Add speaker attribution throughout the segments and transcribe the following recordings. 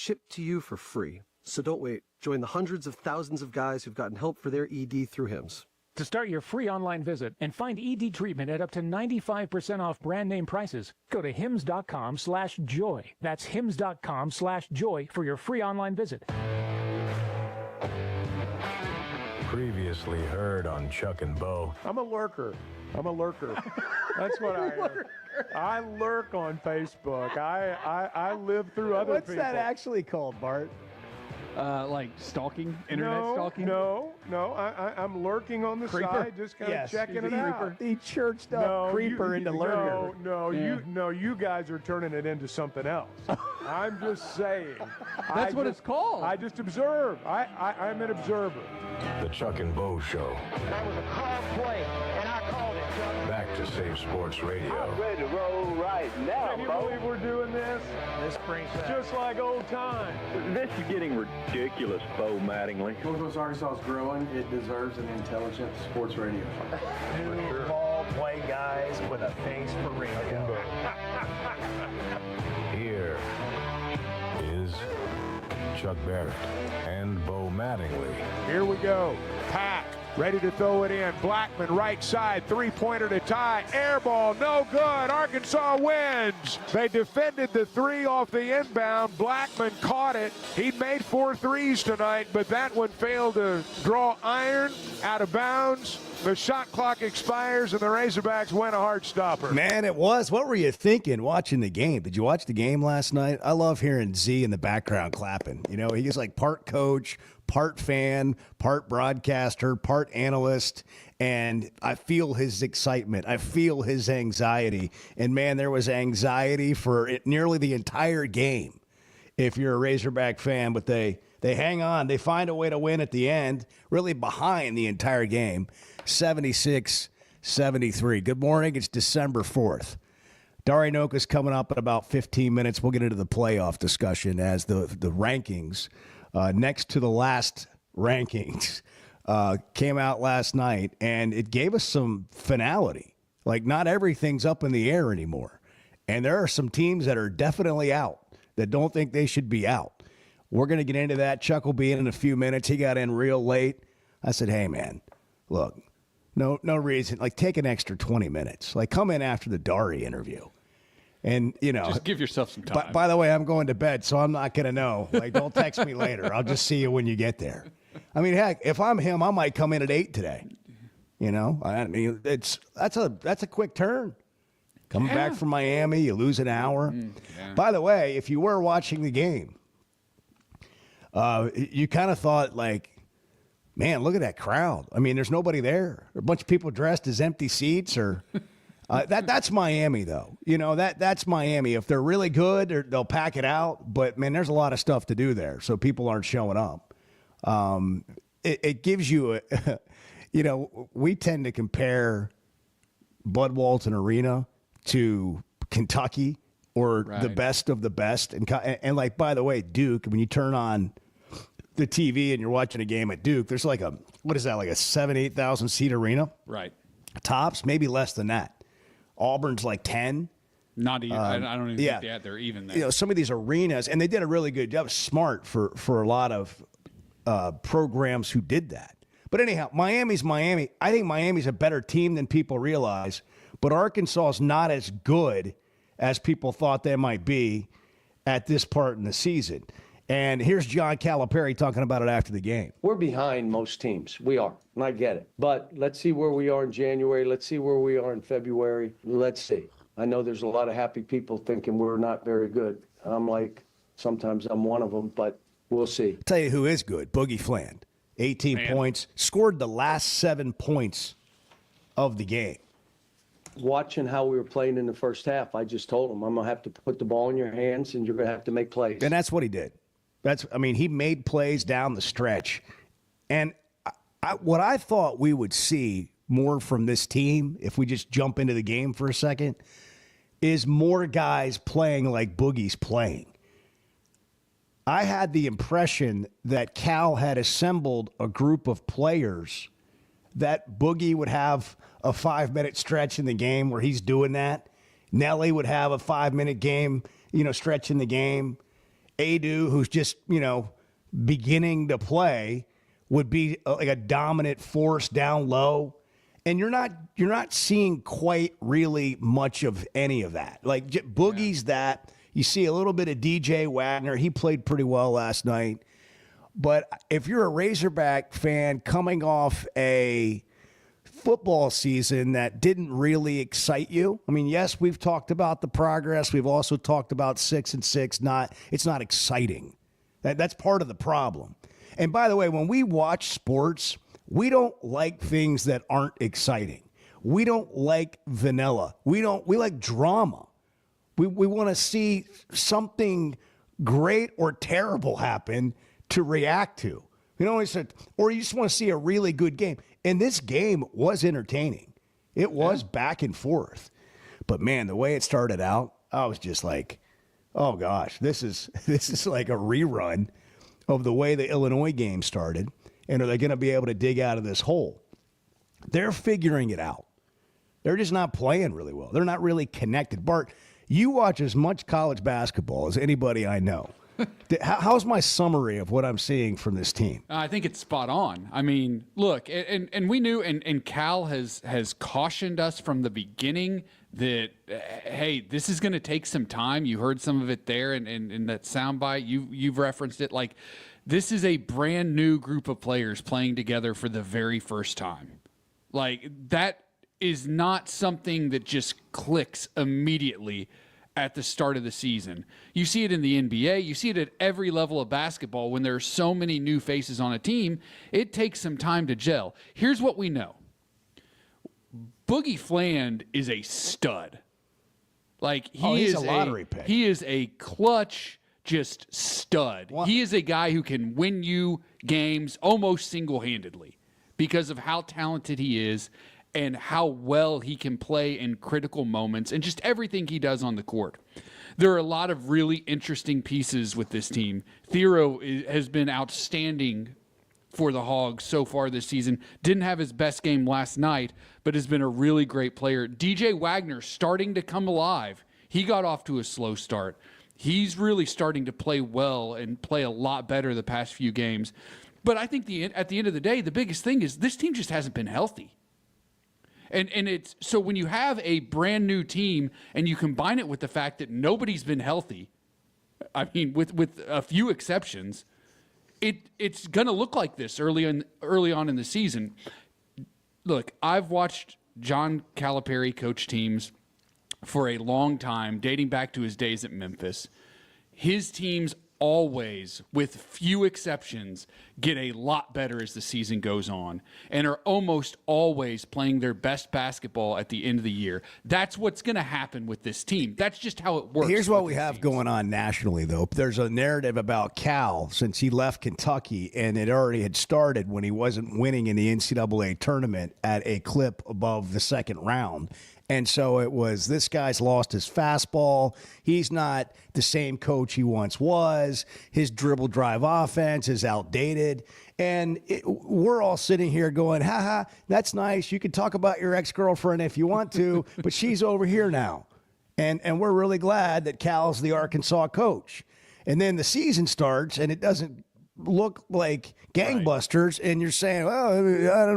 Speaker 1: shipped to you for free. So don't wait. Join the hundreds of thousands of guys who've gotten help for their ED through Hims.
Speaker 2: To start your free online visit and find ED treatment at up to 95% off brand name prices, go to hims.com/joy. That's hims.com/joy for your free online visit.
Speaker 3: Previously heard on Chuck and Bo.
Speaker 4: I'm a lurker. That's what I am. I lurk on Facebook. I live through other people.
Speaker 5: What's that actually called, Bart?
Speaker 6: Like stalking, internet stalking?
Speaker 4: No. I'm lurking on the side, just kind of checking it out.
Speaker 5: The churched up creeper into lurker.
Speaker 4: No, you guys are turning it into something else. I'm just saying.
Speaker 6: That's what it's called.
Speaker 4: I just observe. I'm an observer.
Speaker 3: The Chuck and Bo Show.
Speaker 7: That was a call play, and I called it, Chuck.
Speaker 3: Back to Save Sports Radio.
Speaker 7: I'm ready to roll right now,
Speaker 4: Can you believe we're doing this?
Speaker 1: This brings back.
Speaker 4: Just like old times.
Speaker 8: This is getting ridiculous, Bo Mattingly.
Speaker 9: Northwest Arkansas is growing. It deserves an intelligent sports radio.
Speaker 5: Two ball play guys with a face for radio.
Speaker 3: Here is Chuck Barrett and Bo Mattingly.
Speaker 4: Here we go. Pack, ready to throw it in. Blackman, right side, three-pointer to tie. Air ball, no good. Arkansas wins. They defended the three off the inbound. Blackman caught it. He'd made 4 threes tonight, but that one failed to draw iron out of bounds. The shot clock expires, and the Razorbacks win a heart stopper.
Speaker 5: Man, it was. What were you thinking watching the game? Did you watch the game last night? I love hearing Z in the background clapping. You know, he's like part coach, part fan, part broadcaster, part analyst, and I feel his excitement. I feel his anxiety. And, man, there was anxiety for nearly the entire game if you're a Razorback fan, but they hang on. They find a way to win at the end, really behind the entire game, 76-73. Good morning. It's December 4th. Dari Noka's coming up in about 15 minutes. We'll get into the playoff discussion as the rankings, next to the last rankings, came out last night, and it gave us some finality. Like, not everything's up in the air anymore. And there are some teams that are definitely out that don't think they should be out. We're going to get into that. Chuck will be in a few minutes. He got in real late. I said, hey, man, look, no reason. Like, take an extra 20 minutes. Like, come in after the Dari interview. And, you know.
Speaker 6: Just give yourself some time.
Speaker 5: By the way, I'm going to bed, so I'm not going to know. Like, don't text me later. I'll just see you when you get there. I mean, heck, if I'm him, I might come in at 8 today. You know? I mean, that's a quick turn. Coming back from Miami, you lose an hour. By the way, if you were watching the game, you kind of thought, like, man, look at that crowd. I mean, there's nobody there. A bunch of people dressed as empty seats. Or that's Miami, though. You know, that's Miami. If they're really good, they'll pack it out. But, man, there's a lot of stuff to do there, so people aren't showing up. It gives you you know, we tend to compare Bud Walton Arena to Kentucky or the best of the best. And like, by the way, Duke, when you turn on the TV and you're watching a game at Duke, there's like what is that, like a 8,000 seat arena?
Speaker 6: Right.
Speaker 5: Tops, maybe less than that. Auburn's like 10.
Speaker 6: Not even, I don't even think they're even there.
Speaker 5: You know, some of these arenas, and they did a really good job, smart for a lot of programs who did that. But anyhow, Miami's Miami. I think Miami's a better team than people realize, but Arkansas is not as good as people thought they might be at this part in the season. And here's John Calipari talking about it after the game.
Speaker 10: We're behind most teams. We are, and I get it. But let's see where we are in January. Let's see where we are in February. Let's see. I know there's a lot of happy people thinking we're not very good. I'm like, sometimes I'm one of them, but we'll see.
Speaker 5: I'll tell you who is good, Boogie Fland. 18 points, scored the last 7 points of the game.
Speaker 10: Watching how we were playing in the first half, I just told him, I'm going to have to put the ball in your hands, and you're going to have to make plays.
Speaker 5: And that's what he did. He made plays down the stretch. And what I thought we would see more from this team, if we just jump into the game for a second, is more guys playing like Boogie's playing. I had the impression that Cal had assembled a group of players that Boogie would have a 5-minute stretch in the game where he's doing that. Nelly would have a 5-minute game, stretch in the game. Adu, who's just, beginning to play, would be like a dominant force down low. And you're not seeing quite really much of any of that. Like Boogie's that. You see a little bit of DJ Wagner. He played pretty well last night. But if you're a Razorback fan coming off a football season that didn't really excite you, I mean, yes, we've talked about the progress. We've also talked about 6-6. It's not exciting. That's part of the problem. And by the way, when we watch sports, we don't like things that aren't exciting. We don't like vanilla. We like drama. We want to see something great or terrible happen to react to. Or you just want to see a really good game. And this game was entertaining. It was back and forth. But man, the way it started out, I was just like, oh gosh, this is like a rerun of the way the Illinois game started. And are they going to be able to dig out of this hole? They're figuring it out. They're just not playing really well. They're not really connected. Bart, you watch as much college basketball as anybody I know. How's my summary of what I'm seeing from this team?
Speaker 6: I think it's spot on. I mean, look, and we knew, and Cal has cautioned us from the beginning that, hey, this is going to take some time. You heard some of it there in that soundbite. You've referenced it. Like, this is a brand new group of players playing together for the very first time. Like, that is not something that just clicks immediately at the start of the season. You see it in the NBA. You see it at every level of basketball. When there are so many new faces on a team, it takes some time to gel. Here's what we know. Boogie Fland is a stud. Like,
Speaker 5: he's a lottery pick.
Speaker 6: He is a clutch, just stud. What? He is a guy who can win you games almost single-handedly because of how talented he is and how well he can play in critical moments and just everything he does on the court. There are a lot of really interesting pieces with this team. Thero has been outstanding for the Hogs so far this season. Didn't have his best game last night, but has been a really great player. DJ Wagner starting to come alive. He got off to a slow start. He's really starting to play well and play a lot better the past few games. But I think at the end of the day, the biggest thing is this team just hasn't been healthy. And it's so when you have a brand new team and you combine it with the fact that nobody's been healthy, I mean, with a few exceptions, it's going to look like this early on in the season. Look, I've watched John Calipari coach teams for a long time, dating back to his days at Memphis. His teams always, with few exceptions, get a lot better as the season goes on and are almost always playing their best basketball at the end of the year. That's what's going to happen with this team. That's just how it works.
Speaker 5: Here's what we have going on nationally, though. There's a narrative about Cal since he left Kentucky, and it already had started when he wasn't winning in the NCAA tournament at a clip above the second round. And so it was, this guy's lost his fastball. He's not the same coach he once was. His dribble drive offense is outdated. And we're all sitting here going, ha, that's nice. You can talk about your ex-girlfriend if you want to, but she's over here now. And we're really glad that Cal's the Arkansas coach. And then the season starts, and it doesn't look like gangbusters, right. And you're saying, well,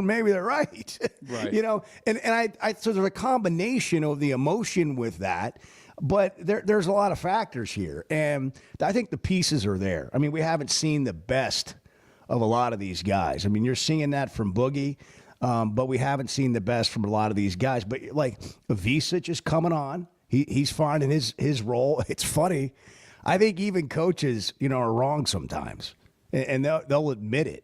Speaker 5: maybe they're right.
Speaker 6: Right.
Speaker 5: And I so there's a combination of the emotion with that, but there's a lot of factors here, and I think the pieces are there. I mean, we haven't seen the best of a lot of these guys. I mean, you're seeing that from Boogie, but we haven't seen the best from a lot of these guys. But like Visa just coming on, he's finding his role. It's funny. I think even coaches, are wrong sometimes. And they'll admit it.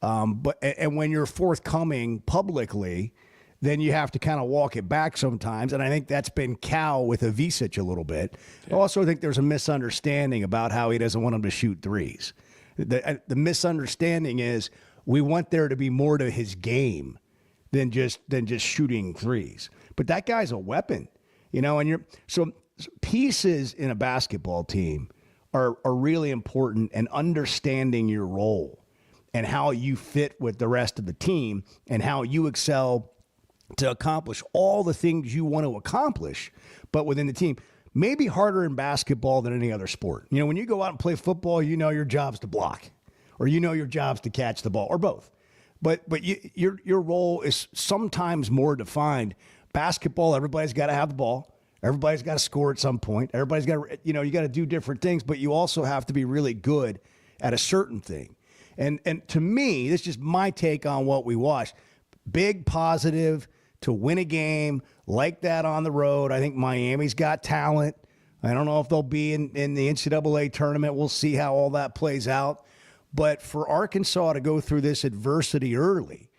Speaker 5: But when you're forthcoming publicly, then you have to kind of walk it back sometimes. And I think that's been Cal with Avicic a little bit. Yeah. I also think there's a misunderstanding about how he doesn't want him to shoot threes. The misunderstanding is we want there to be more to his game than just shooting threes. But that guy's a weapon, and so pieces in a basketball team are really important, and understanding your role and how you fit with the rest of the team and how you excel to accomplish all the things you want to accomplish, but within the team. maybe harder in basketball than any other sport. You know, when you go out and play football, you know your job's to block, or you know your job's to catch the ball, or both. But your role is sometimes more defined. Basketball, everybody's got to have the ball. Everybody's got to score at some point. Everybody's got to, you got to do different things, but you also have to be really good at a certain thing. And to me, this is just my take on what we watched. Big positive to win a game like that on the road. I think Miami's got talent. I don't know if they'll be in the NCAA tournament. We'll see how all that plays out. But for Arkansas to go through this adversity early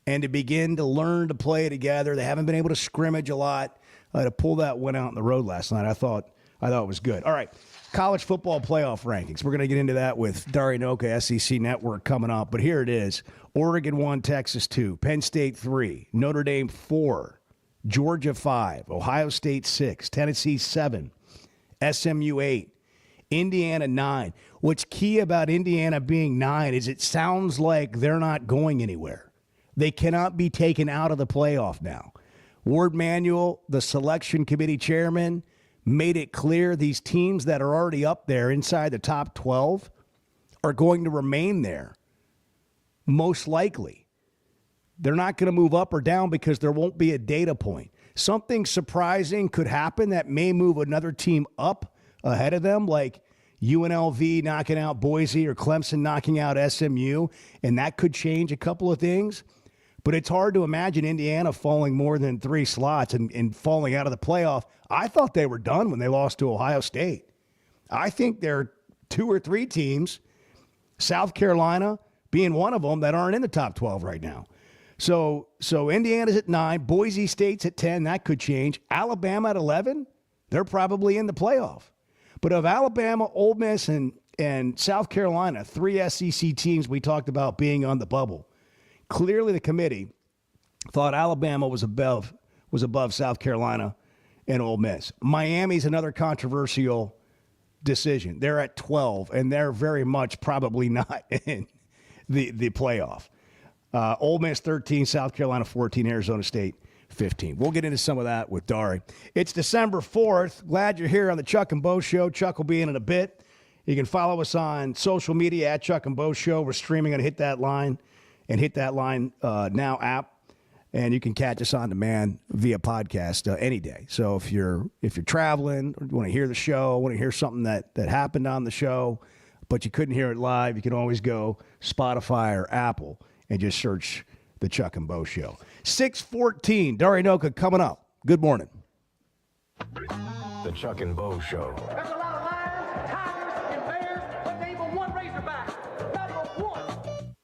Speaker 5: and to begin to learn to play together, they haven't been able to scrimmage a lot. To pull that win out on the road last night, I thought it was good. All right, college football playoff rankings. We're going to get into that with Dari Nowkhah, SEC Network, coming up. But here it is. Oregon 1, Texas 2, Penn State 3, Notre Dame 4, Georgia 5, Ohio State 6, Tennessee 7, SMU 8, Indiana 9. What's key about Indiana being 9 is it sounds like they're not going anywhere. They cannot be taken out of the playoff now. Ward Manuel, the selection committee chairman, made it clear these teams that are already up there inside the top 12 are going to remain there, most likely. They're not going to move up or down because there won't be a data point. Something surprising could happen that may move another team up ahead of them, like UNLV knocking out Boise or Clemson knocking out SMU, and that could change a couple of things. But it's hard to imagine Indiana falling more than 3 slots and falling out of the playoff. I thought they were done when they lost to Ohio State. I think there are 2 or 3 teams, South Carolina being one of them, that aren't in the top 12 right now. So Indiana's at 9, Boise State's at 10. That could change. Alabama at 11, they're probably in the playoff. But of Alabama, Ole Miss, and South Carolina, 3 SEC teams we talked about being on the bubble, clearly the committee thought Alabama was above South Carolina and Ole Miss. Miami's another controversial decision. They're at 12, and they're very much probably not in the playoff. Ole Miss 13, South Carolina 14, Arizona State 15. We'll get into some of that with Dari. It's December 4th. Glad you're here on the Chuck and Bo Show. Chuck will be in a bit. You can follow us on social media at Chuck and Bo Show. We're streaming on Hit That Line and Hit That Line Now app. And you can catch us on demand via podcast any day. So if you're traveling or you want to hear the show, want to hear something that happened on the show, but you couldn't hear it live, you can always go Spotify or Apple and just search the Chuck and Bo Show. 6:14, Dari Nowkhah coming up. Good morning.
Speaker 3: The Chuck and Bo Show.
Speaker 7: There's a lot of lions, tigers, and bears, but there ain't but one Razorback. Not but one.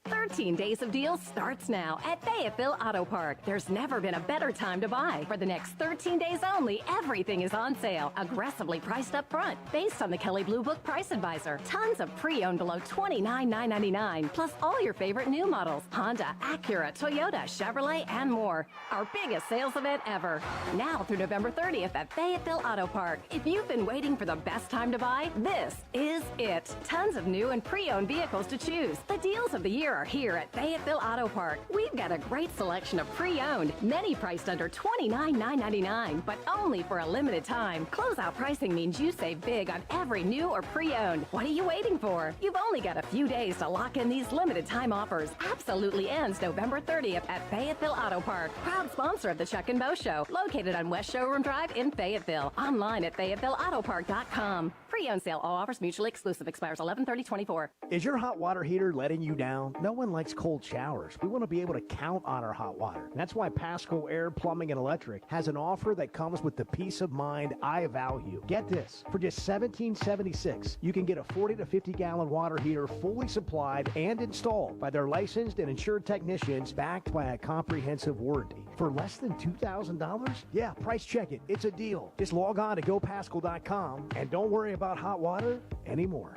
Speaker 11: 13 Days of Deals starts now at Fayetteville Auto Park. There's never been a better time to buy. For the next 13 days only, everything is on sale. Aggressively priced up front, based on the Kelley Blue Book Price Advisor. Tons of pre-owned below $29,999, plus all your favorite new models: Honda, Acura, Toyota, Chevrolet, and more. Our biggest sales event ever. Now through November 30th at Fayetteville Auto Park. If you've been waiting for the best time to buy, this is it. Tons of new and pre-owned vehicles to choose. The deals of the year are here at Fayetteville Auto Park. We've got a great selection of pre-owned, many priced under $29,999, but only for a limited time. Closeout pricing means you save big on every new or pre-owned. What are you waiting for? You've only got a few days to lock in these limited time offers. Absolutely ends November 30th at Fayetteville Auto Park. Proud sponsor of the Chuck and Bo Show, located on West Showroom Drive in Fayetteville. Online at FayettevilleAutoPark.com. Pre-owned sale. All offers mutually exclusive. Expires 11/30/24.
Speaker 12: Is your hot water heater letting you down? No one likes cold showers. We want to be able to count on our hot water. And that's why Pasco Air Plumbing and Electric has an offer that comes with the peace of mind I value. Get this. For just $17.76, you can get a 40 to 50 gallon water heater fully supplied and installed by their licensed and insured technicians, backed by a comprehensive warranty. For less than $2,000? Yeah, price check it. It's a deal. Just log on to GoPascal.com and don't worry about hot water anymore.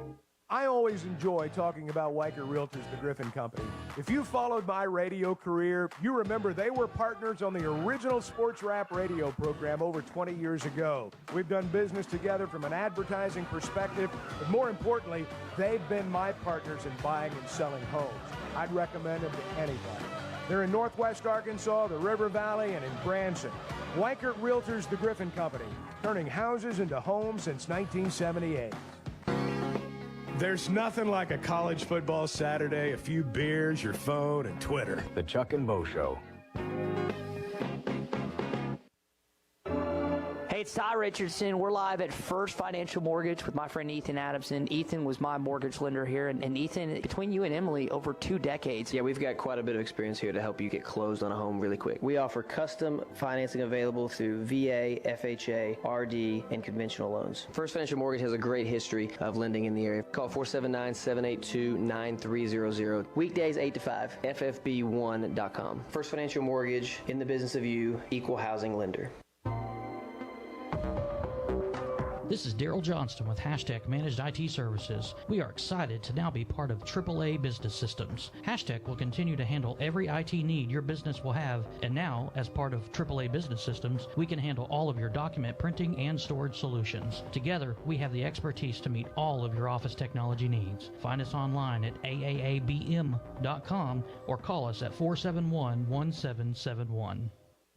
Speaker 4: I always enjoy talking about Weicker Realtors, the Griffin Company. If you followed my radio career, you remember they were partners on the original Sports Rap radio program over 20 years ago. We've done business together from an advertising perspective, but more importantly, they've been my partners in buying and selling homes. I'd recommend them to anybody. They're in Northwest Arkansas, the River Valley, and in Branson. Weichert Realtors, the Griffin Company, turning houses into homes since 1978. There's nothing like a college football Saturday, a few beers, your phone, and Twitter.
Speaker 3: The Chuck and Bo Show.
Speaker 13: Hey, it's Ty Richardson. We're live at First Financial Mortgage with my friend Ethan Adamson. Ethan was my mortgage lender here. And Ethan, between you and Emily, over 2 decades.
Speaker 14: Yeah, we've got quite a bit of experience here to help you get closed on a home really quick. We offer custom financing available through VA, FHA, RD, and conventional loans. First Financial Mortgage has a great history of lending in the area. Call 479-782-9300. Weekdays 8 to 5, ffb1.com. First Financial Mortgage, in the business of you, equal housing lender.
Speaker 15: This is Daryl Johnston with Hashtag Managed IT Services. We are excited to now be part of AAA Business Systems. Hashtag will continue to handle every IT need your business will have, and now, as part of AAA Business Systems, we can handle all of your document printing and storage solutions. Together, we have the expertise to meet all of your office technology needs. Find us online at aaabm.com or call us at 471-1771.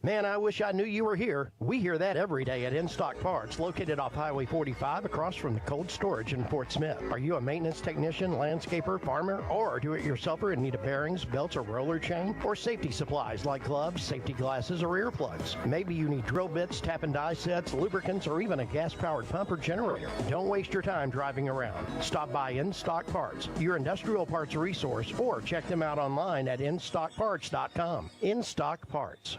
Speaker 12: Man, I wish I knew you were here. We hear that every day at In Stock Parts, located off Highway 45 across from the cold storage in Fort Smith. Are you a maintenance technician, landscaper, farmer, or a do-it-yourselfer in need of bearings, belts, or roller chain? Or safety supplies like gloves, safety glasses, or earplugs? Maybe you need drill bits, tap and die sets, lubricants, or even a gas-powered pump or generator. Don't waste your time driving around. Stop by In Stock Parts, your industrial parts resource, or check them out online at InStockParts.com. In Stock Parts.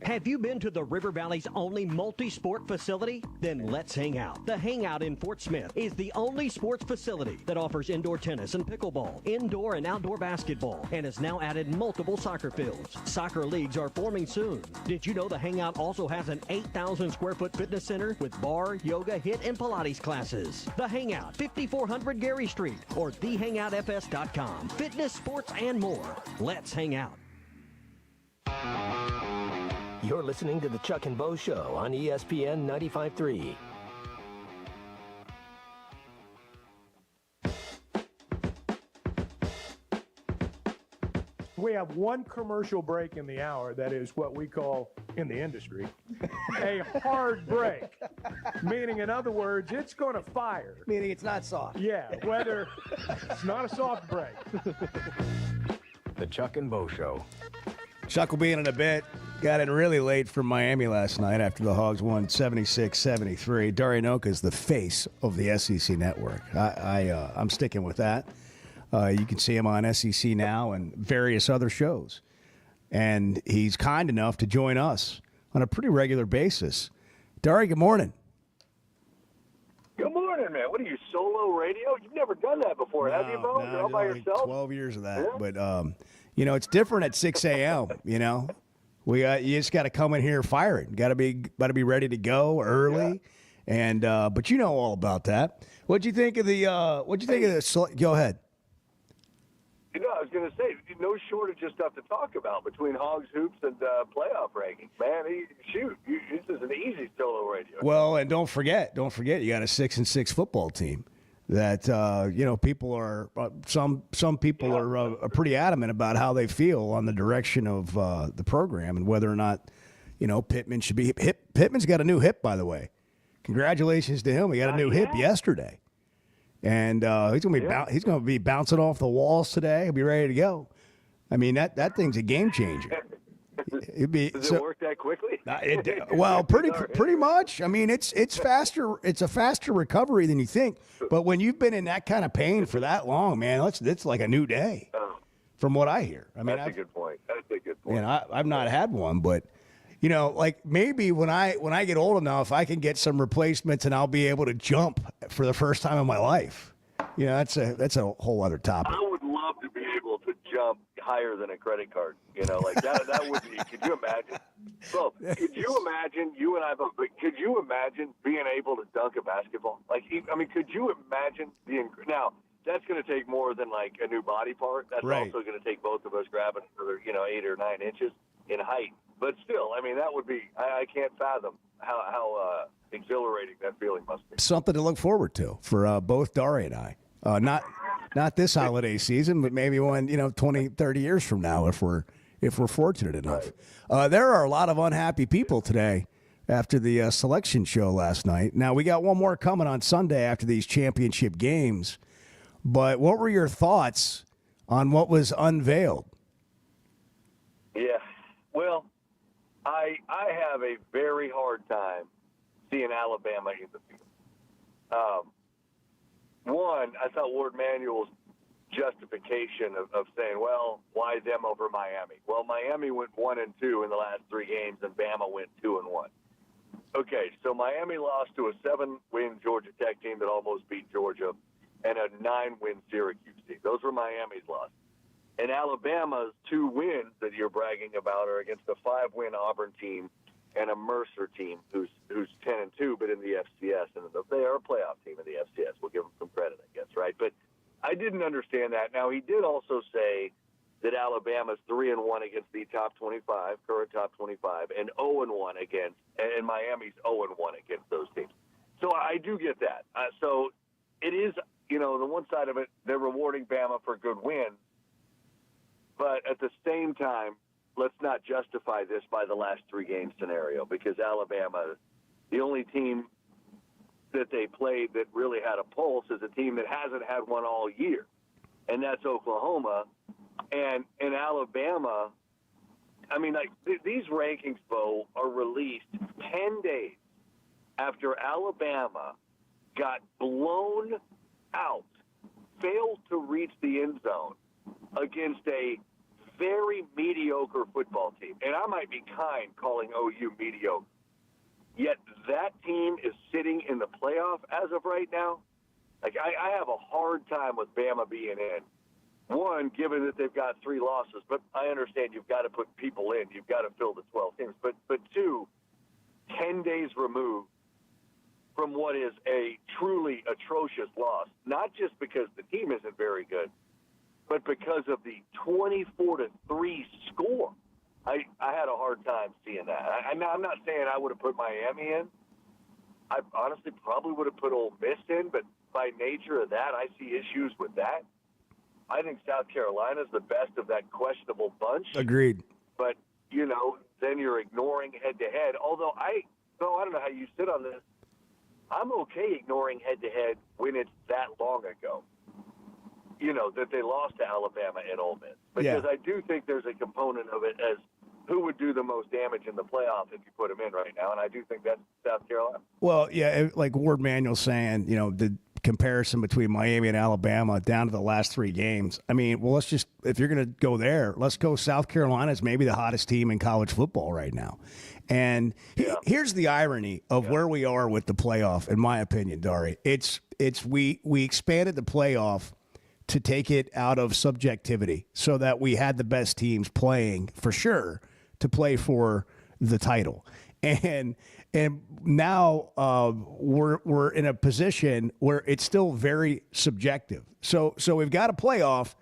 Speaker 16: Have you been to the River Valley's only multi-sport facility? Then let's hang out. The Hangout in Fort Smith is the only sports facility that offers indoor tennis and pickleball, indoor and outdoor basketball, and has now added multiple soccer fields. Soccer leagues are forming soon. Did you know the Hangout also has an 8,000 square foot fitness center with bar, yoga, HIIT, and Pilates classes? The Hangout, 5400 Gary Street, or thehangoutfs.com. Fitness, sports, and more. Let's hang out.
Speaker 17: You're listening to the Chuck and Bo Show on ESPN 95.3.
Speaker 4: We have one commercial break in the hour that is what we call, in the industry, a hard break. Meaning, in other words, it's going to fire.
Speaker 5: Meaning it's not soft.
Speaker 4: Yeah, whether it's not a soft break.
Speaker 3: The Chuck and Bo Show.
Speaker 5: Chuck will be in a bit. Got in really late from Miami last night after the Hogs won 76-73. Dario Nowkhah is the face of the SEC network. I'm sticking with that. You can see him on SEC Now and various other shows. And he's kind enough to join us on a pretty regular basis. Dario, good morning.
Speaker 8: Good morning, man. What are you, solo radio? You've never done that before, have you, Bo? You're all by
Speaker 5: like
Speaker 8: yourself?
Speaker 5: 12 years of that.
Speaker 8: Yeah.
Speaker 5: But, it's different at 6 a.m., You just got to come in here firing. Got to be ready to go early. Yeah. And but you know all about that. What'd you think of the go ahead.
Speaker 8: I was going to say, no shortage of stuff to talk about between Hogs Hoops and playoff rankings. Man, this is an easy solo radio.
Speaker 5: Well, and don't forget, you got a 6-6 football team that people are some people are pretty adamant about how they feel on the direction of the program and whether or not Pittman should be hip. Pittman's got a new hip, by the way. Congratulations to him. He got a new hip yesterday. And he's gonna be bouncing off the walls today. He'll be ready to go. I mean, that thing's a game changer.
Speaker 8: Does it work that quickly?
Speaker 5: Pretty much. I mean, it's faster. It's a faster recovery than you think. But when you've been in that kind of pain for that long, man, it's like a new day. From what I hear. I mean,
Speaker 8: that's a good point.
Speaker 5: I've not had one, but maybe when I get old enough, I can get some replacements and I'll be able to jump for the first time in my life. That's a whole other topic.
Speaker 8: I would love to be able to jump higher than a credit card. That would be. Could you imagine? Well, could you imagine you and I? Could you imagine being able to dunk a basketball? Could you imagine being now? That's going to take more than like a new body part. That's
Speaker 5: right.
Speaker 8: Also going to take both of us grabbing another 8 or 9 inches in height. But still, that would be. I can't fathom how exhilarating that feeling must be.
Speaker 5: Something to look forward to for both Dario and I. Not this holiday season, but maybe one 20, 30 years from now if we're fortunate enough. There are a lot of unhappy people today after the selection show last night. Now, we got one more coming on Sunday after these championship games. But what were your thoughts on what was unveiled?
Speaker 8: Yeah. Well, I have a very hard time seeing Alabama in the field. One, I thought Ward Manuel's justification of saying, well, why them over Miami? Well, Miami went 1-2 in the last 3 games, and Bama went 2-1. Okay, so Miami lost to a 7-win Georgia Tech team that almost beat Georgia, and a 9-win Syracuse team. Those were Miami's losses. And Alabama's 2 wins that you're bragging about are against a 5-win Auburn team and a Mercer team who's 10-2, but in the FCS, and they are a playoff team in the FCS. We'll give them some credit, I guess, right? But I didn't understand that. Now, he did also say that Alabama's 3-1 against the top 25, current top 25, and 0-1 against, and Miami's 0-1 against those teams. So I do get that. So it is, the one side of it, they're rewarding Bama for good wins, but at the same time, let's not justify this by the last 3-game scenario, because Alabama, the only team that they played that really had a pulse is a team that hasn't had one all year, and that's Oklahoma. And in Alabama, I mean, these rankings, Bo, are released 10 days after Alabama got blown out, failed to reach the end zone against a very mediocre football team. And I might be kind calling OU mediocre. Yet that team is sitting in the playoff as of right now. Like, I have a hard time with Bama being in. One, given that they've got 3 losses, but I understand you've got to put people in. You've got to fill the 12 teams. But 2, 10 days removed from what is a truly atrocious loss, not just because the team isn't very good, but because of the 24-3 score. I had a hard time seeing that. I'm not saying I would have put Miami in. I honestly probably would have put Ole Miss in, but by nature of that, I see issues with that. I think South Carolina's the best of that questionable bunch.
Speaker 5: Agreed.
Speaker 8: But, then you're ignoring head-to-head. Although I don't know how you sit on this. I'm okay ignoring head-to-head when it's that long ago. That they lost to Alabama and Ole Miss. Because I do think there's a component of it as who would do the most damage in the playoff if you put them in right now, and I do think that's South Carolina.
Speaker 5: Well, yeah, like Ward Manuel saying, the comparison between Miami and Alabama down to the last 3 games. I mean, well, let's just, if you're going to go there, let's go South Carolina is maybe the hottest team in college football right now. And here's the irony of where we are with the playoff, in my opinion, Dari. It's we expanded the playoff to take it out of subjectivity so that we had the best teams playing for sure to play for the title. And now we're in a position where it's still very subjective. So we've got a playoff,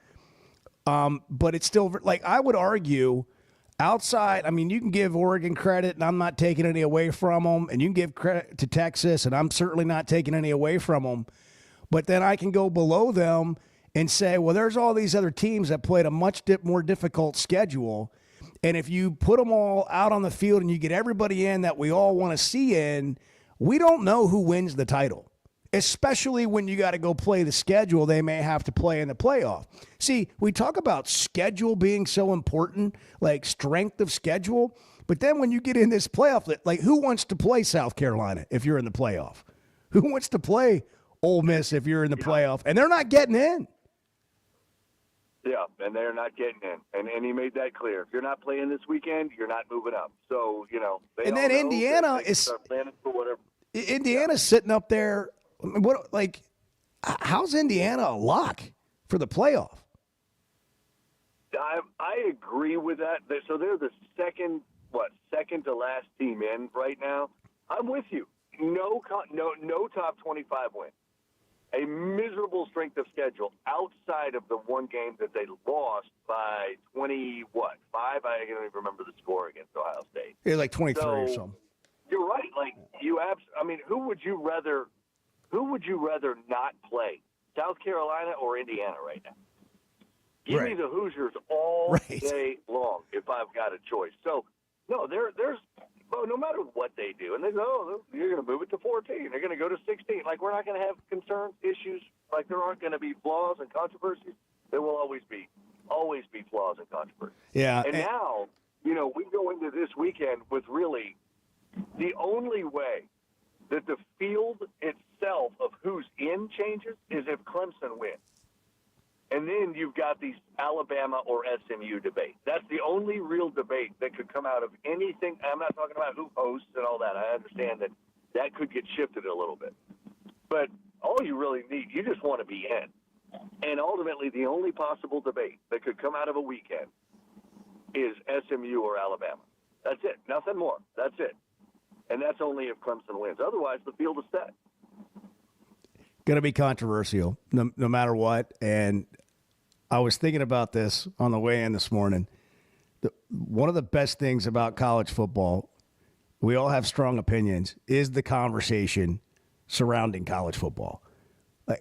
Speaker 5: but it's still like I would argue outside. I mean, you can give Oregon credit, and I'm not taking any away from them, and you can give credit to Texas, and I'm certainly not taking any away from them. But then I can go below them and say, well, there's all these other teams that played a much more difficult schedule. And if you put them all out on the field and you get everybody in that we all want to see in, we don't know who wins the title, especially when you got to go play the schedule they may have to play in the playoff. See, we talk about schedule being so important, like strength of schedule. But then when you get in this playoff, like who wants to play South Carolina if you're in the playoff? Who wants to play Ole Miss if you're in the playoff? And they're not getting in.
Speaker 8: Yeah, and they're not getting in. And he made that clear. If you're not playing this weekend, you're not moving up. So, they
Speaker 5: and then Indiana is
Speaker 8: planning for whatever.
Speaker 5: Indiana's sitting up there. How's Indiana a lock for the playoff?
Speaker 8: I agree with that. So they're the second to last team in right now. I'm with you. No top 25 win. A miserable strength of schedule outside of the one game that they lost by 5? I don't even remember the score against Ohio State.
Speaker 5: It was like 23 or something.
Speaker 8: You're right. Like who would you rather not play? South Carolina or Indiana right now? Give me the Hoosiers all day long if I've got a choice. So no, there's Well, no matter what they do, and they go, oh, you're going to move it to 14. They're going to go to 16. Like, we're not going to have concerns, issues. Like, there aren't going to be flaws and controversies. There will always be flaws and controversies.
Speaker 5: Yeah.
Speaker 8: And now, you know, we go into this weekend with really the only way that the field itself of who's in changes is if Clemson wins. And then you've got these Alabama or SMU debate. That's the only real debate that could come out of anything. I'm not talking about who hosts and all that. I understand that that could get shifted a little bit. But all you really need, you just want to be in. And ultimately, the only possible debate that could come out of a weekend is SMU or Alabama. That's it. Nothing more. That's it. And that's only if Clemson wins. Otherwise, the field is set.
Speaker 5: Going to be controversial no matter what. And I was thinking about this on the way in this morning. One of the best things about college football, we all have strong opinions, is the conversation surrounding college football.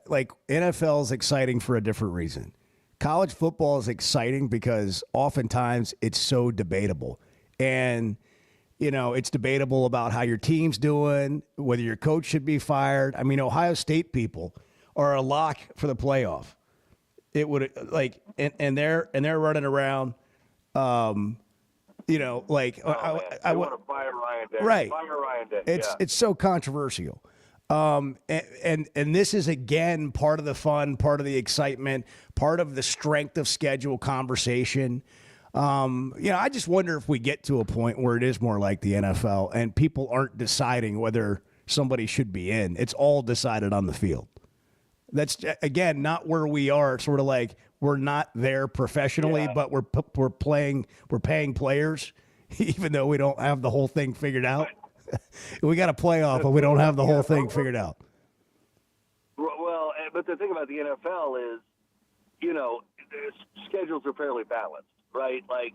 Speaker 5: Like NFL is exciting for a different reason. College football is exciting because oftentimes it's so debatable. And, you know, it's debatable about how your team's doing, whether your coach should be fired. I mean, Ohio State people are a lock for the playoff. It would and they're running around, you know, like
Speaker 8: I want to fire Ryan Day.
Speaker 5: Right.
Speaker 8: Fire Ryan Day.
Speaker 5: It's so controversial. And this is, again, part of the fun, part of the excitement, part of the strength of schedule conversation. You know, I just wonder if we get to a point where it is more like the NFL and people aren't deciding whether somebody should be in. It's all decided on the field. That's, again, not where we are. Sort of like we're not there professionally, but we're paying players, even though we don't have the whole thing figured out. We got a playoff, but we don't have the whole thing figured out.
Speaker 8: Well, but the thing about the NFL is, you know, schedules are fairly balanced, right? Like,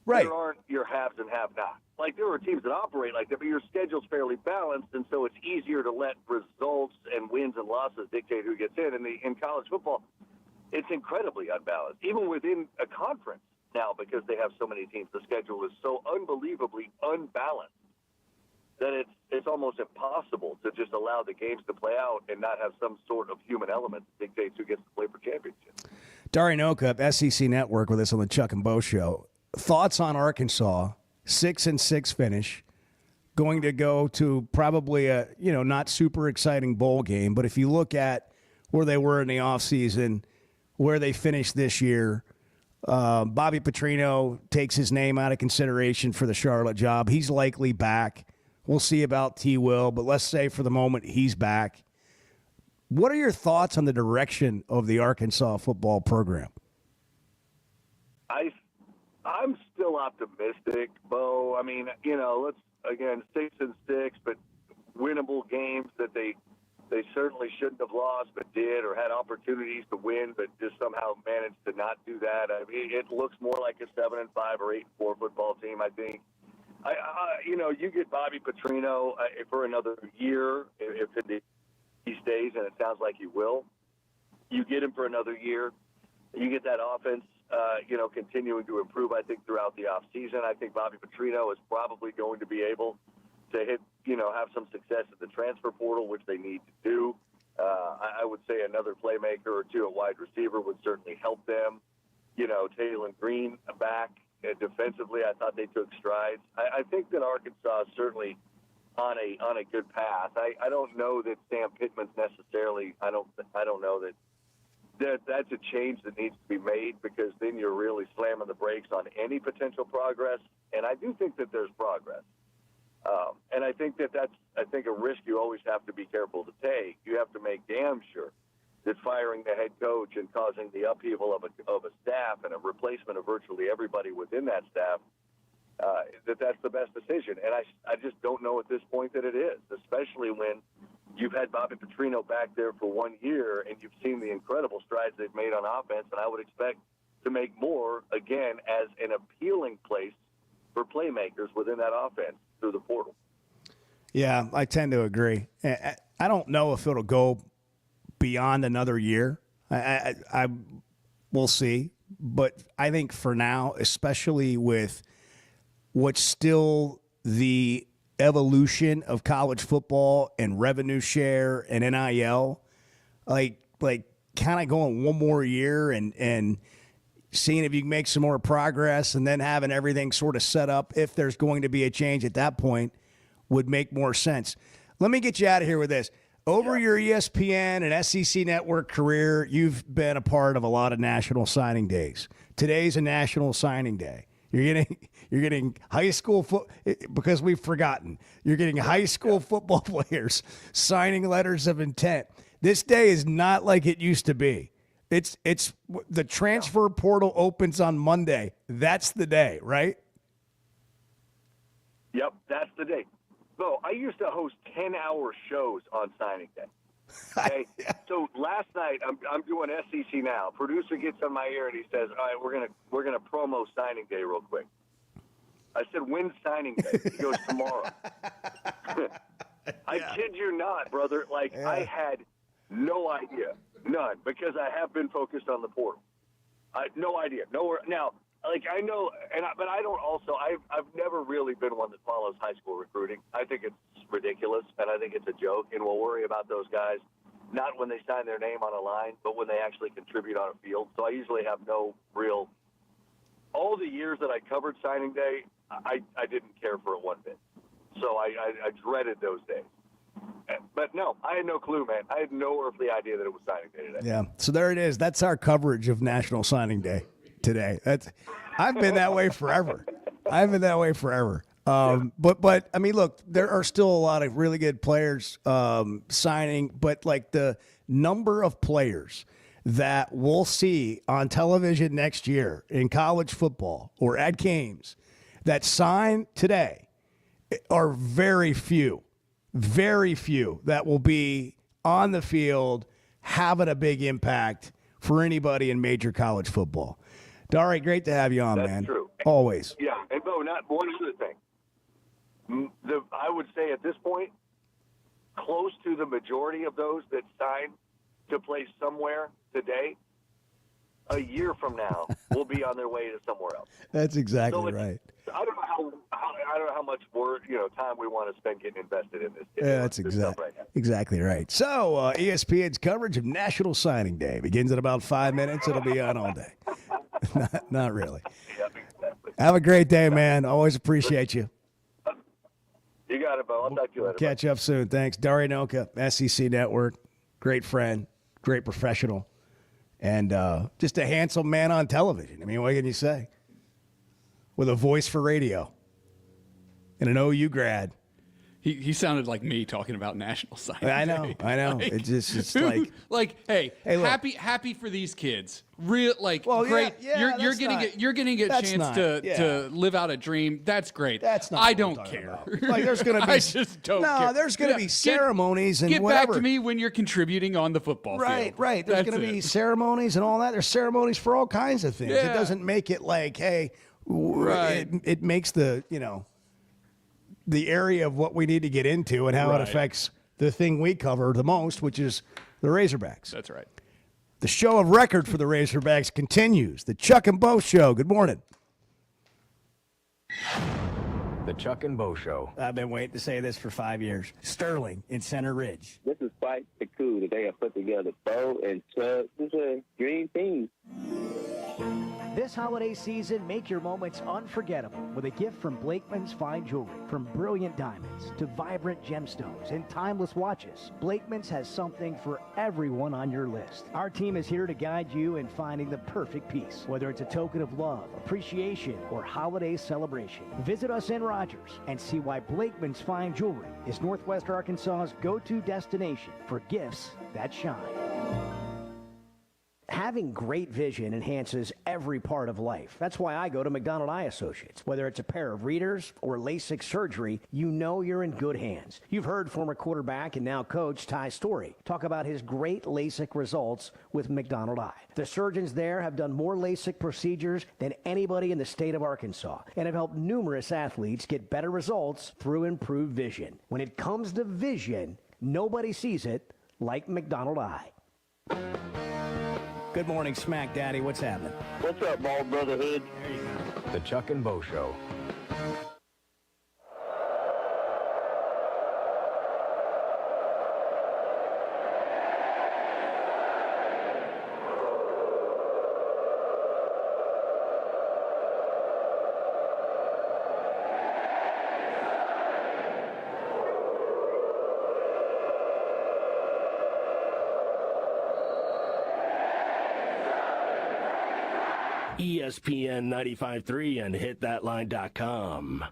Speaker 8: there aren't your haves and have-nots. Like, there are teams that operate like that, but your schedule's fairly balanced, and so it's easier to let results and wins and losses dictate who gets in. And in college football, it's incredibly unbalanced, even within a conference now, because they have so many teams. The schedule is so unbelievably unbalanced that it's almost impossible to just allow the games to play out and not have some sort of human element that dictates who gets to play for championships.
Speaker 5: Dari Nokup, SEC Network, with us on the Chuck and Bo Show. Thoughts on Arkansas? 6-6 finish, going to go to probably a not super exciting bowl game. But if you look at where they were in the offseason, where they finished this year, Bobby Petrino takes his name out of consideration for the Charlotte job. He's likely back. We'll see about T. Will, but let's say for the moment he's back. What are your thoughts on the direction of the Arkansas football program?
Speaker 8: I'm still optimistic, Bo. I mean, you know, let's, again, 6-6, but winnable games that they certainly shouldn't have lost but did, or had opportunities to win but just somehow managed to not do that. I mean, it looks more like a 7-5 or 8-4 football team, I think. You know, you get Bobby Petrino for another year, if he stays, and it sounds like he will. You get him for another year. You get that offense, continuing to improve, I think, throughout the offseason. I think Bobby Petrino is probably going to be able to have some success at the transfer portal, which they need to do. I would say another playmaker or two at wide receiver would certainly help them. You know, Taylor Green back defensively, I thought they took strides. I think that Arkansas is certainly on a good path. I don't know that Sam Pittman's necessarily. I don't know that's a change that needs to be made, because then you're really slamming the brakes on any potential progress. And I do think that there's progress. And I think that's a risk you always have to be careful to take. You have to make damn sure that firing the head coach and causing the upheaval of a staff and a replacement of virtually everybody within that staff, that's the best decision. And I just don't know at this point that it is, especially when you've had Bobby Petrino back there for 1 year and you've seen the incredible strides they've made on offense, and I would expect to make more, again, as an appealing place for playmakers within that offense through the portal.
Speaker 5: Yeah, I tend to agree. I don't know if it'll go beyond another year. I we'll see. But I think for now, especially with what's still the evolution of college football and revenue share and NIL, like kind of going one more year and seeing if you can make some more progress, and then having everything sort of set up if there's going to be a change at that point would make more sense. Let me get you out of here with this. Over your ESPN and SEC network career, you've been a part of a lot of national signing days. Today's a national signing day. You're getting high school because we've forgotten. You're getting high school football players signing letters of intent. This day is not like it used to be. It's the transfer portal opens on Monday. That's the day, right?
Speaker 8: Yep, that's the day. Bo, I used to host 10-hour shows on signing day. Okay, so last night I'm doing SEC now. Producer gets on my ear and he says, "All right, we're gonna promo signing day real quick." I said, "When's signing day?" He goes, "Tomorrow." I kid you not, brother. I had no idea, none, because I have been focused on the portal. No idea, nowhere. Now, I know, but I don't. Also, I've never really been one that follows high school recruiting. I think it's ridiculous, and I think it's a joke. And we'll worry about those guys not when they sign their name on a line, but when they actually contribute on a field. So I usually have no real. All the years that I covered signing day, I didn't care for it one bit. So I dreaded those days. But no, I had no clue, man. I had no earthly idea that it was signing day today.
Speaker 5: Yeah. So there it is. That's our coverage of National Signing Day today. I've been that way forever. But I mean, look, there are still a lot of really good players signing, but like the number of players that we'll see on television next year in college football or at games that sign today are very few that will be on the field having a big impact for anybody in major college football. Dari, great to have you on, man.
Speaker 8: That's true.
Speaker 5: Always.
Speaker 8: Yeah, and Bo, not one other thing. I would say at this point, close to the majority of those that sign to play somewhere today, a year from now, will be on their way to somewhere else.
Speaker 5: That's exactly right.
Speaker 8: I don't know how much time we want to spend getting invested in this.
Speaker 5: Yeah, that's exactly right. So ESPN's coverage of National Signing Day begins in about 5 minutes. It'll be on all day. Not really.
Speaker 8: Yeah, exactly.
Speaker 5: Have a great day, man. Always appreciate you.
Speaker 8: You got it, Bo. I'll talk to you later.
Speaker 5: Catch up soon. Thanks. Dari Nowkhah, SEC Network. Great friend, great professional, and just a handsome man on television. I mean, what can you say? With a voice for radio and an OU grad.
Speaker 6: He sounded like me talking about National Signing
Speaker 5: I know.
Speaker 6: Like,
Speaker 5: it's
Speaker 6: hey,
Speaker 5: look.
Speaker 6: happy for these kids. Great.
Speaker 5: Yeah,
Speaker 6: you're getting a chance to live out a dream. That's great.
Speaker 5: That's not.
Speaker 6: I don't care.
Speaker 5: Like there's gonna be.
Speaker 6: I just don't care.
Speaker 5: No, there's gonna be ceremonies and
Speaker 6: get
Speaker 5: whatever.
Speaker 6: back to me when you're contributing on the football field.
Speaker 5: Right. There's gonna be ceremonies and all that. There's ceremonies for all kinds of things.
Speaker 6: Yeah.
Speaker 5: It doesn't make it like, hey, it makes the the area of what we need to get into and how it affects the thing we cover the most, which is the Razorbacks.
Speaker 6: That's right.
Speaker 5: The show of record for the Razorbacks continues. The Chuck and Bo Show. Good morning.
Speaker 3: The Chuck and Bo Show.
Speaker 12: I've been waiting to say this for 5 years. Sterling in Center Ridge.
Speaker 18: This is quite the coup that they have put together. Bo and Chuck, this is a dream team.
Speaker 12: This holiday season, make your moments unforgettable with a gift from Blakeman's Fine Jewelry. From brilliant diamonds to vibrant gemstones and timeless watches, Blakeman's has something for everyone on your list. Our team is here to guide you in finding the perfect piece, whether it's a token of love, appreciation, or holiday celebration. Visit us in Rogers and see why Blakeman's Fine Jewelry is Northwest Arkansas's go-to destination for gifts that shine. Having great vision enhances every part of life. That's why I go to McDonald Eye Associates. Whether it's a pair of readers or LASIK surgery, you know you're in good hands. You've heard former quarterback and now coach Ty Story talk about his great LASIK results with McDonald Eye. The surgeons there have done more LASIK procedures than anybody in the state of Arkansas and have helped numerous athletes get better results through improved vision. When it comes to vision, nobody sees it like McDonald Eye. Good morning, Smack Daddy. What's happening?
Speaker 18: What's up, Bald Brotherhood?
Speaker 3: The Chuck and Bo Show.
Speaker 17: ESPN 95.3 and hitthatline.com.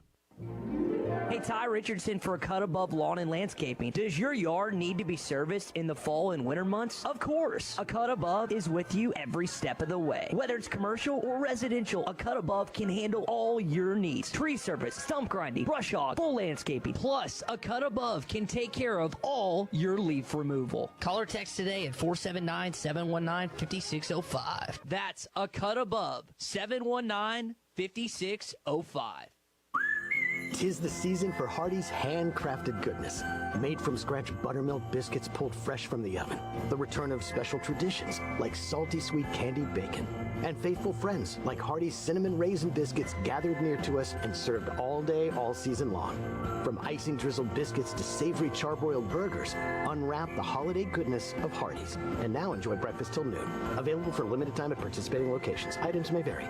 Speaker 13: Hey, Ty Richardson for Cut Above Lawn and Landscaping. Does your yard need to be serviced in the fall and winter months? Of course. A Cut Above is with you every step of the way. Whether it's commercial or residential, a Cut Above can handle all your needs. Tree service, stump grinding, brush hog, full landscaping. Plus, a Cut Above can take care of all your leaf removal.
Speaker 19: Call or text today at 479-719-5605.
Speaker 13: That's a Cut Above, 719-5605.
Speaker 12: 'Tis the season for Hardee's handcrafted goodness. Made from scratch buttermilk biscuits pulled fresh from the oven. The return of special traditions like salty sweet candied bacon. And faithful friends like Hardee's cinnamon raisin biscuits gathered near to us and served all day, all season long. From icing drizzled biscuits to savory charbroiled burgers, unwrap the holiday goodness of Hardee's. And now enjoy breakfast till noon. Available for limited time at participating locations. Items may vary.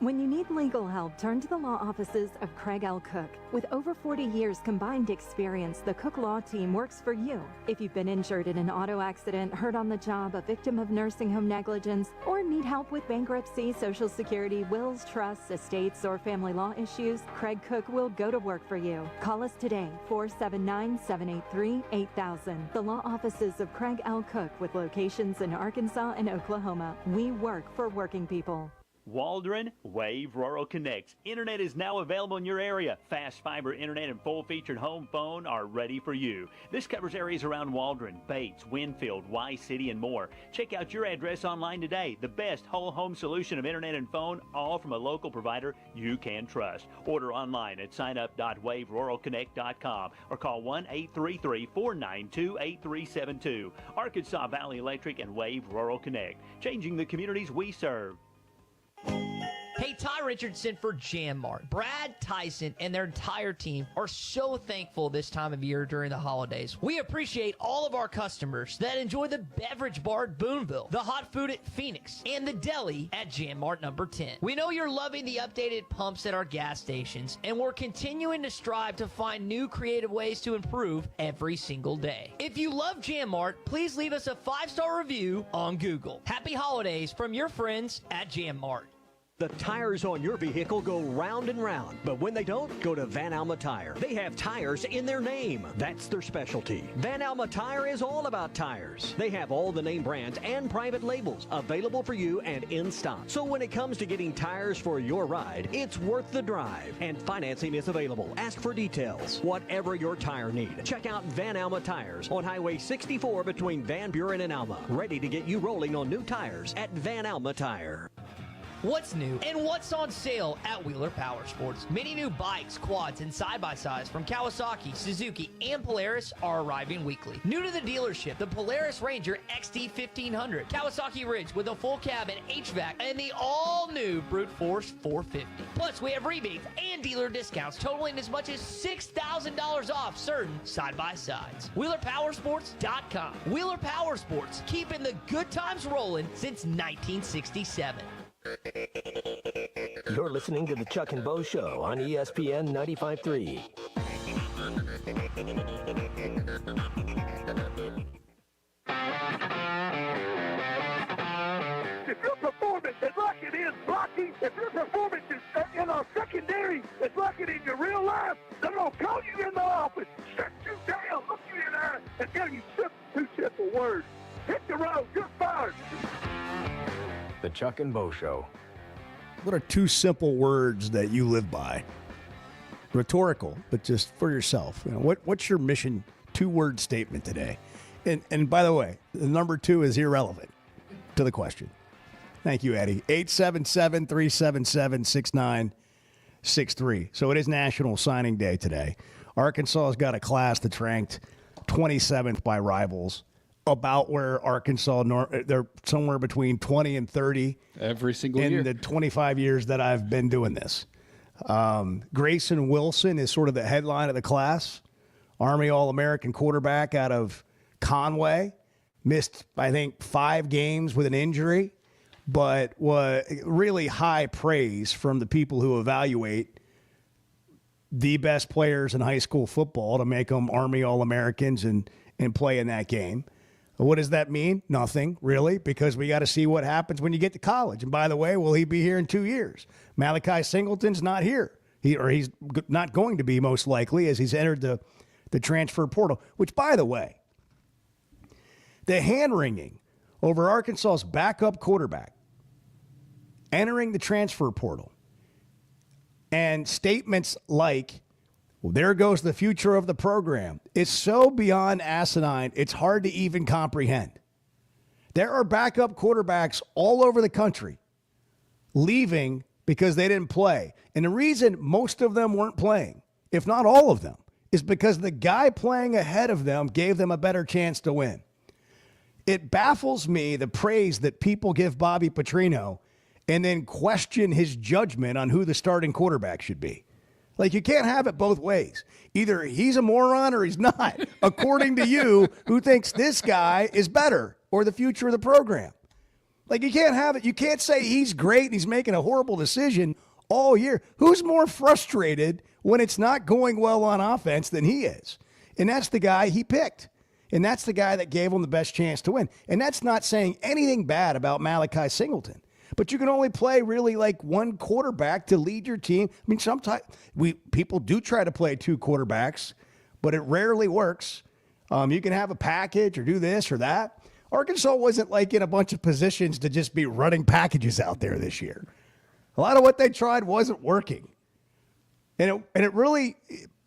Speaker 20: When you need legal help, turn to the law offices of Craig L. Cook. With over 40 years combined experience, the Cook Law Team works for you. If you've been injured in an auto accident, hurt on the job, a victim of nursing home negligence, or need help with bankruptcy, Social Security, wills, trusts, estates, or family law issues, Craig Cook will go to work for you. Call us today, 479-783-8000. The law offices of Craig L. Cook with locations in Arkansas and Oklahoma. We work for working people.
Speaker 21: Waldron Wave Rural Connect. Internet is now available in your area. Fast fiber internet and full-featured home phone are ready for you. This covers areas around Waldron, Bates, Winfield, Y-City, and more. Check out your address online today. The best whole home solution of internet and phone, all from a local provider you can trust. Order online at signup.waveruralconnect.com or call 1-833-492-8372. Arkansas Valley Electric and Wave Rural Connect. Changing the communities we serve.
Speaker 19: Hey, Ty Richardson for Jam Mart. Brad, Tyson, and their entire team are so thankful this time of year during the holidays. We appreciate all of our customers that enjoy the beverage bar at Boonville, the hot food at Phoenix, and the deli at Jam Mart number 10. We know you're loving the updated pumps at our gas stations, and we're continuing to strive to find new creative ways to improve every single day. If you love Jam Mart, please leave us a 5-star review on Google. Happy holidays from your friends at Jam Mart.
Speaker 16: The tires on your vehicle go round and round, but when they don't, go to Van Alma Tire. They have tires in their name. That's their specialty. Van Alma Tire is all about tires. They have all the name brands and private labels available for you and in stock. So when it comes to getting tires for your ride, it's worth the drive. And financing is available. Ask for details. Whatever your tire need, check out Van Alma Tires on Highway 64 between Van Buren and Alma. Ready to get you rolling on new tires at Van Alma Tire.
Speaker 19: What's new and what's on sale at Wheeler Power Sports? Many new bikes, quads, and side-by-sides from Kawasaki, Suzuki, and Polaris are arriving weekly. New to the dealership, the Polaris Ranger XD 1500, Kawasaki Ridge with a full cab and HVAC, and the all-new Brute Force 450. Plus, we have rebates and dealer discounts totaling as much as $6,000 off certain side-by-sides. WheelerPowersports.com. Wheeler Power Sports, keeping the good times rolling since 1967.
Speaker 17: You're listening to the Chuck and Bo Show on ESPN 95.3.
Speaker 7: If your performance is like it is blocking, if your performance is in our secondary is like it in your real life, they're going to call you in the office, shut you down, look you in the eye, and tell you two simple words. Hit the road, you're fired.
Speaker 3: The Chuck and Bo Show.
Speaker 5: What are 2 simple words that you live by? Rhetorical, but just for yourself. You know, what's your mission 2-word statement today? And by the way, the number 2 is irrelevant to the question. Thank you, Eddie. 877-377-6963. So it is National Signing Day today. Arkansas has got a class that's ranked 27th by Rivals. About where Arkansas, they're somewhere between 20 and 30
Speaker 6: every single year
Speaker 5: in the 25 years that I've been doing this. Grayson Wilson is sort of the headline of the class. Army All-American quarterback out of Conway. Missed, I think, 5 games with an injury, but was really high praise from the people who evaluate the best players in high school football to make them Army All-Americans and play in that game. What does that mean? Nothing, really, because we got to see what happens when you get to college. And by the way, will he be here in 2 years? Malachi Singleton's not here. He's not going to be, most likely, as he's entered the transfer portal, which, by the way, the hand-wringing over Arkansas's backup quarterback entering the transfer portal and statements like, well, there goes the future of the program, is so beyond asinine, it's hard to even comprehend. There are backup quarterbacks all over the country leaving because they didn't play. And the reason most of them weren't playing, if not all of them, is because the guy playing ahead of them gave them a better chance to win. It baffles me the praise that people give Bobby Petrino and then question his judgment on who the starting quarterback should be. Like, you can't have it both ways. Either he's a moron or he's not, according to you, who thinks this guy is better or the future of the program. Like, you can't have it. You can't say he's great and he's making a horrible decision all year. Who's more frustrated when it's not going well on offense than he is? And that's the guy he picked. And that's the guy that gave him the best chance to win. And that's not saying anything bad about Malachi Singleton. But you can only play really like one quarterback to lead your team. I mean, sometimes people do try to play two quarterbacks, but it rarely works. You can have a package or do this or that. Arkansas wasn't like in a bunch of positions to just be running packages out there this year. A lot of what they tried wasn't working. And it really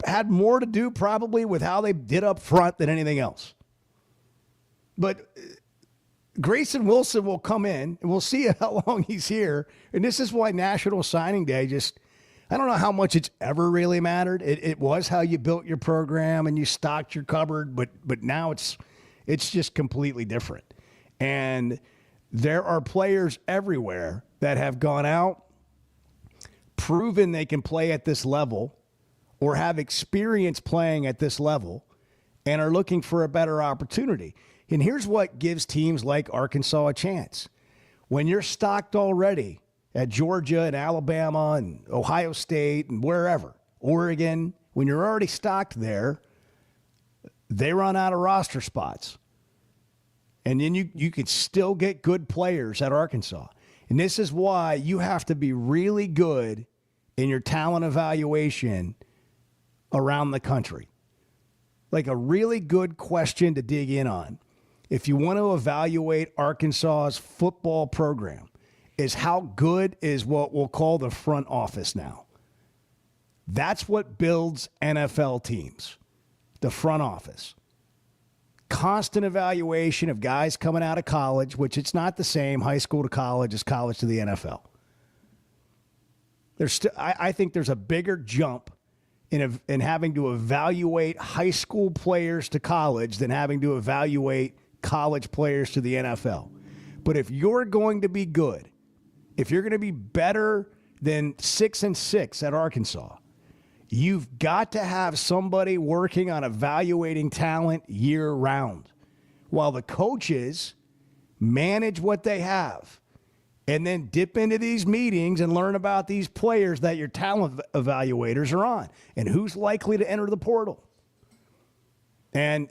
Speaker 5: had more to do probably with how they did up front than anything else. But Grayson Wilson will come in, and we'll see how long he's here. And this is why National Signing Day I don't know how much it's ever really mattered. It was how you built your program and you stocked your cupboard, but now it's just completely different. And there are players everywhere that have gone out, proven they can play at this level or have experience playing at this level and are looking for a better opportunity. And here's what gives teams like Arkansas a chance. When you're stocked already at Georgia and Alabama and Ohio State and wherever, Oregon, when you're already stocked there, they run out of roster spots. And then you can still get good players at Arkansas. And this is why you have to be really good in your talent evaluation around the country. Like a really good question to dig in on, if you want to evaluate Arkansas's football program, is how good is what we'll call the front office now. That's what builds NFL teams, the front office. Constant evaluation of guys coming out of college, which it's not the same high school to college as college to the NFL. I think there's a bigger jump in having to evaluate high school players to college than having to evaluate college players to the NFL. But if you're going to be good, if you're going to be better than 6-6 at Arkansas, you've got to have somebody working on evaluating talent year round while the coaches manage what they have and then dip into these meetings and learn about these players that your talent evaluators are on and who's likely to enter the portal. And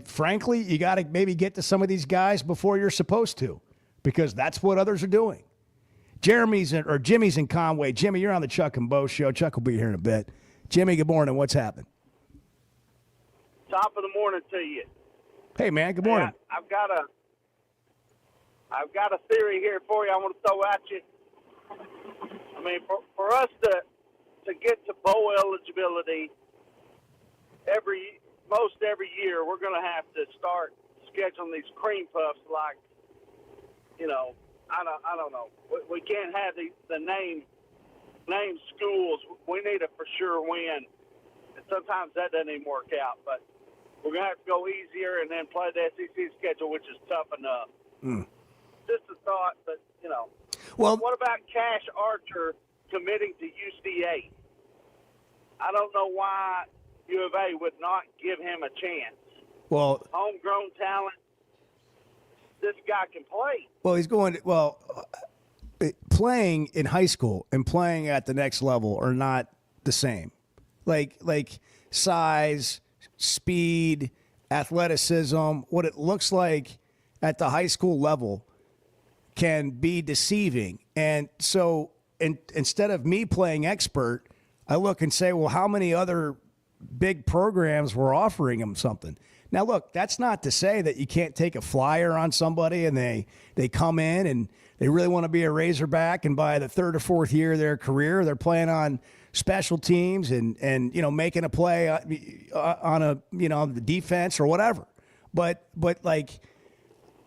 Speaker 5: frankly, you got to maybe get to some of these guys before you're supposed to, because that's what others are doing. Jimmy's in Conway. Jimmy, you're on the Chuck and Bo Show. Chuck will be here in a bit. Jimmy, good morning. What's happening?
Speaker 7: Top of the morning to you.
Speaker 5: Hey, man. Good morning.
Speaker 7: Hey, I've got a theory here for you I want to throw at you. I mean, for us to get to bowl eligibility most every year, we're going to have to start scheduling these cream puffs like, I don't know. We can't have the name schools. We need a for sure win. And sometimes that doesn't even work out, but we're going to have to go easier and then play the SEC schedule, which is tough enough. Just a thought, but,
Speaker 5: Well,
Speaker 7: what about Cash Archer committing to UCA? I don't know why U of A would not give him a chance.
Speaker 5: Well,
Speaker 7: homegrown talent. This guy can play.
Speaker 5: Well, he's going playing in high school and playing at the next level are not the same. Like size, speed, athleticism, what it looks like at the high school level can be deceiving. And so instead of me playing expert, I look and say, well, how many other big programs were offering them something? Now, look, that's not to say that you can't take a flyer on somebody and they come in and they really want to be a Razorback, and by the third or fourth year of their career, they're playing on special teams and making a play on the defense or whatever. But like,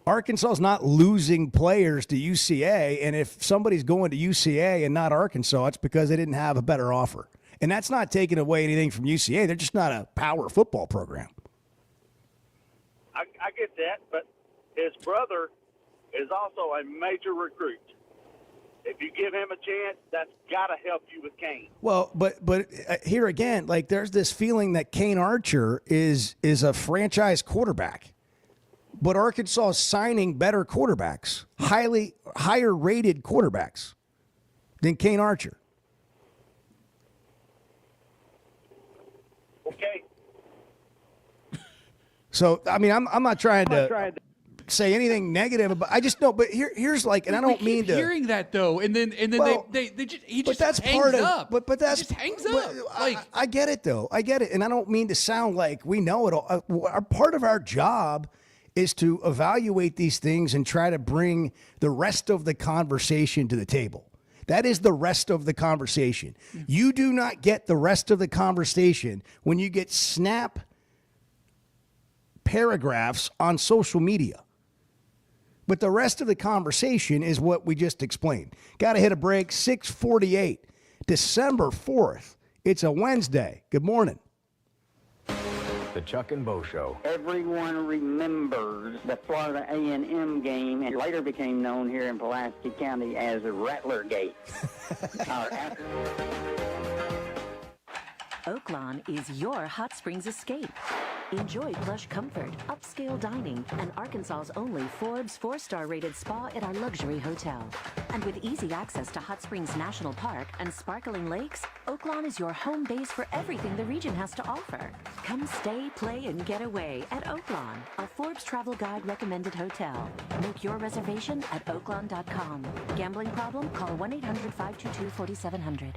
Speaker 5: Arkansas is not losing players to UCA, and if somebody's going to UCA and not Arkansas, it's because they didn't have a better offer. And that's not taking away anything from UCA. They're just not a power football program.
Speaker 7: I get that, but his brother is also a major recruit. If you give him a chance, that's got to help you with Kane.
Speaker 5: Well, but here again, like, there's this feeling that Kane Archer is a franchise quarterback. But Arkansas is signing better quarterbacks, higher rated quarterbacks than Kane Archer.
Speaker 7: Okay.
Speaker 5: So, I mean, I'm not trying to say anything negative, but I just know. But here's like, and I don't mean to
Speaker 6: hearing that though, and then he just
Speaker 5: that's
Speaker 6: hangs
Speaker 5: part of,
Speaker 6: up.
Speaker 5: But that's
Speaker 6: he just hangs up. Like,
Speaker 5: I get it though. I get it, and I don't mean to sound like we know it all. Part of our job is to evaluate these things and try to bring the rest of the conversation to the table. That is the rest of the conversation. You do not get the rest of the conversation when you get snap paragraphs on social media. But the rest of the conversation is what we just explained. Got to hit a break. 6:48, December 4th. It's a Wednesday. Good morning.
Speaker 3: The Chuck and Bo Show.
Speaker 2: Everyone remembers the Florida A&M game, and later became known here in Pulaski County as Rattlergate.
Speaker 22: Oaklawn is your hot springs escape. Enjoy plush comfort, upscale dining, and Arkansas's only Forbes 4-star rated spa at our luxury hotel. And with easy access to Hot Springs National Park and sparkling lakes, Oaklawn is your home base for everything the region has to offer. Come stay, play, and get away at Oaklawn, a Forbes Travel Guide recommended hotel. Make your reservation at oaklawn.com. Gambling problem? Call 1-800-522-4700.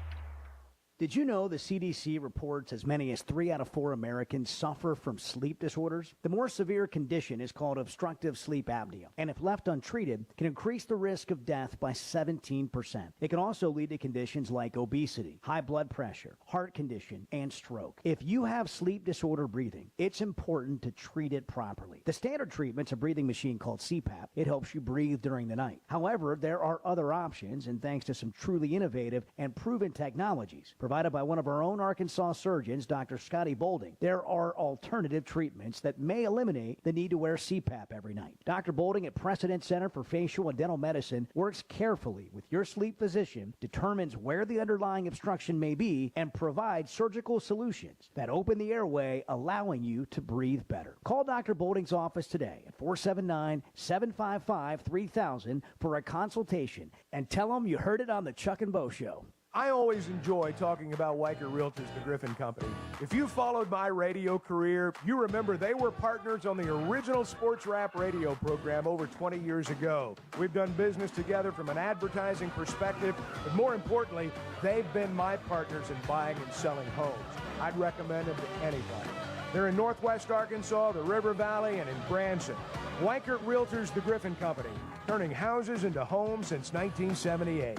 Speaker 12: Did you know the CDC reports as many as 3 out of 4 Americans suffer from sleep disorders? The more severe condition is called obstructive sleep apnea, and if left untreated, can increase the risk of death by 17%. It can also lead to conditions like obesity, high blood pressure, heart condition, and stroke. If you have sleep disorder breathing, it's important to treat it properly. The standard treatment's a breathing machine called CPAP. It helps you breathe during the night. However, there are other options, and thanks to some truly innovative and proven technologies provided by one of our own Arkansas surgeons, Dr. Scotty Bolding, there are alternative treatments that may eliminate the need to wear CPAP every night. Dr. Bolding at Precedent Center for Facial and Dental Medicine works carefully with your sleep physician, determines where the underlying obstruction may be, and provides surgical solutions that open the airway, allowing you to breathe better. Call Dr. Bolding's office today at 479-755-3000 for a consultation and tell them you heard it on the Chuck and Bo Show.
Speaker 4: I always enjoy talking about Weichert Realtors, the Griffin Company. If you followed my radio career, you remember they were partners on the original Sports Rap radio program over 20 years ago. We've done business together from an advertising perspective, but more importantly, they've been my partners in buying and selling homes. I'd recommend them to anybody. They're in Northwest Arkansas, the River Valley, and in Branson. Weichert Realtors, the Griffin Company, turning houses into homes since 1978.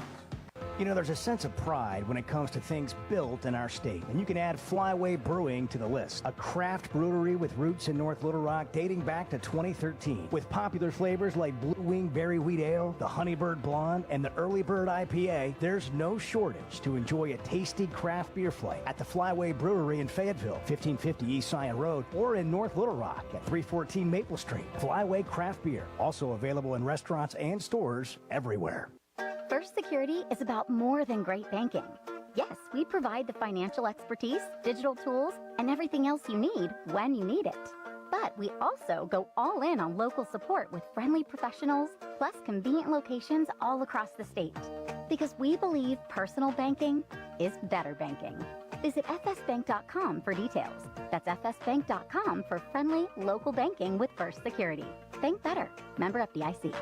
Speaker 12: You know, there's a sense of pride when it comes to things built in our state, and you can add Flyway Brewing to the list, a craft brewery with roots in North Little Rock dating back to 2013. With popular flavors like Blue Wing Berry Wheat Ale, the Honeybird Blonde, and the Early Bird IPA, there's no shortage to enjoy a tasty craft beer flight at the Flyway Brewery in Fayetteville, 1550 East Scion Road, or in North Little Rock at 314 Maple Street. Flyway Craft Beer, also available in restaurants and stores everywhere.
Speaker 23: First Security is about more than great banking. Yes, we provide the financial expertise, digital tools, and everything else you need when you need it. But we We also go all in on local support with friendly professionals, plus convenient locations all across the state. Because we believe personal banking is better banking. Visit fsbank.com for details. That's fsbank.com for friendly local banking with First Security. Bank better. Member FDIC.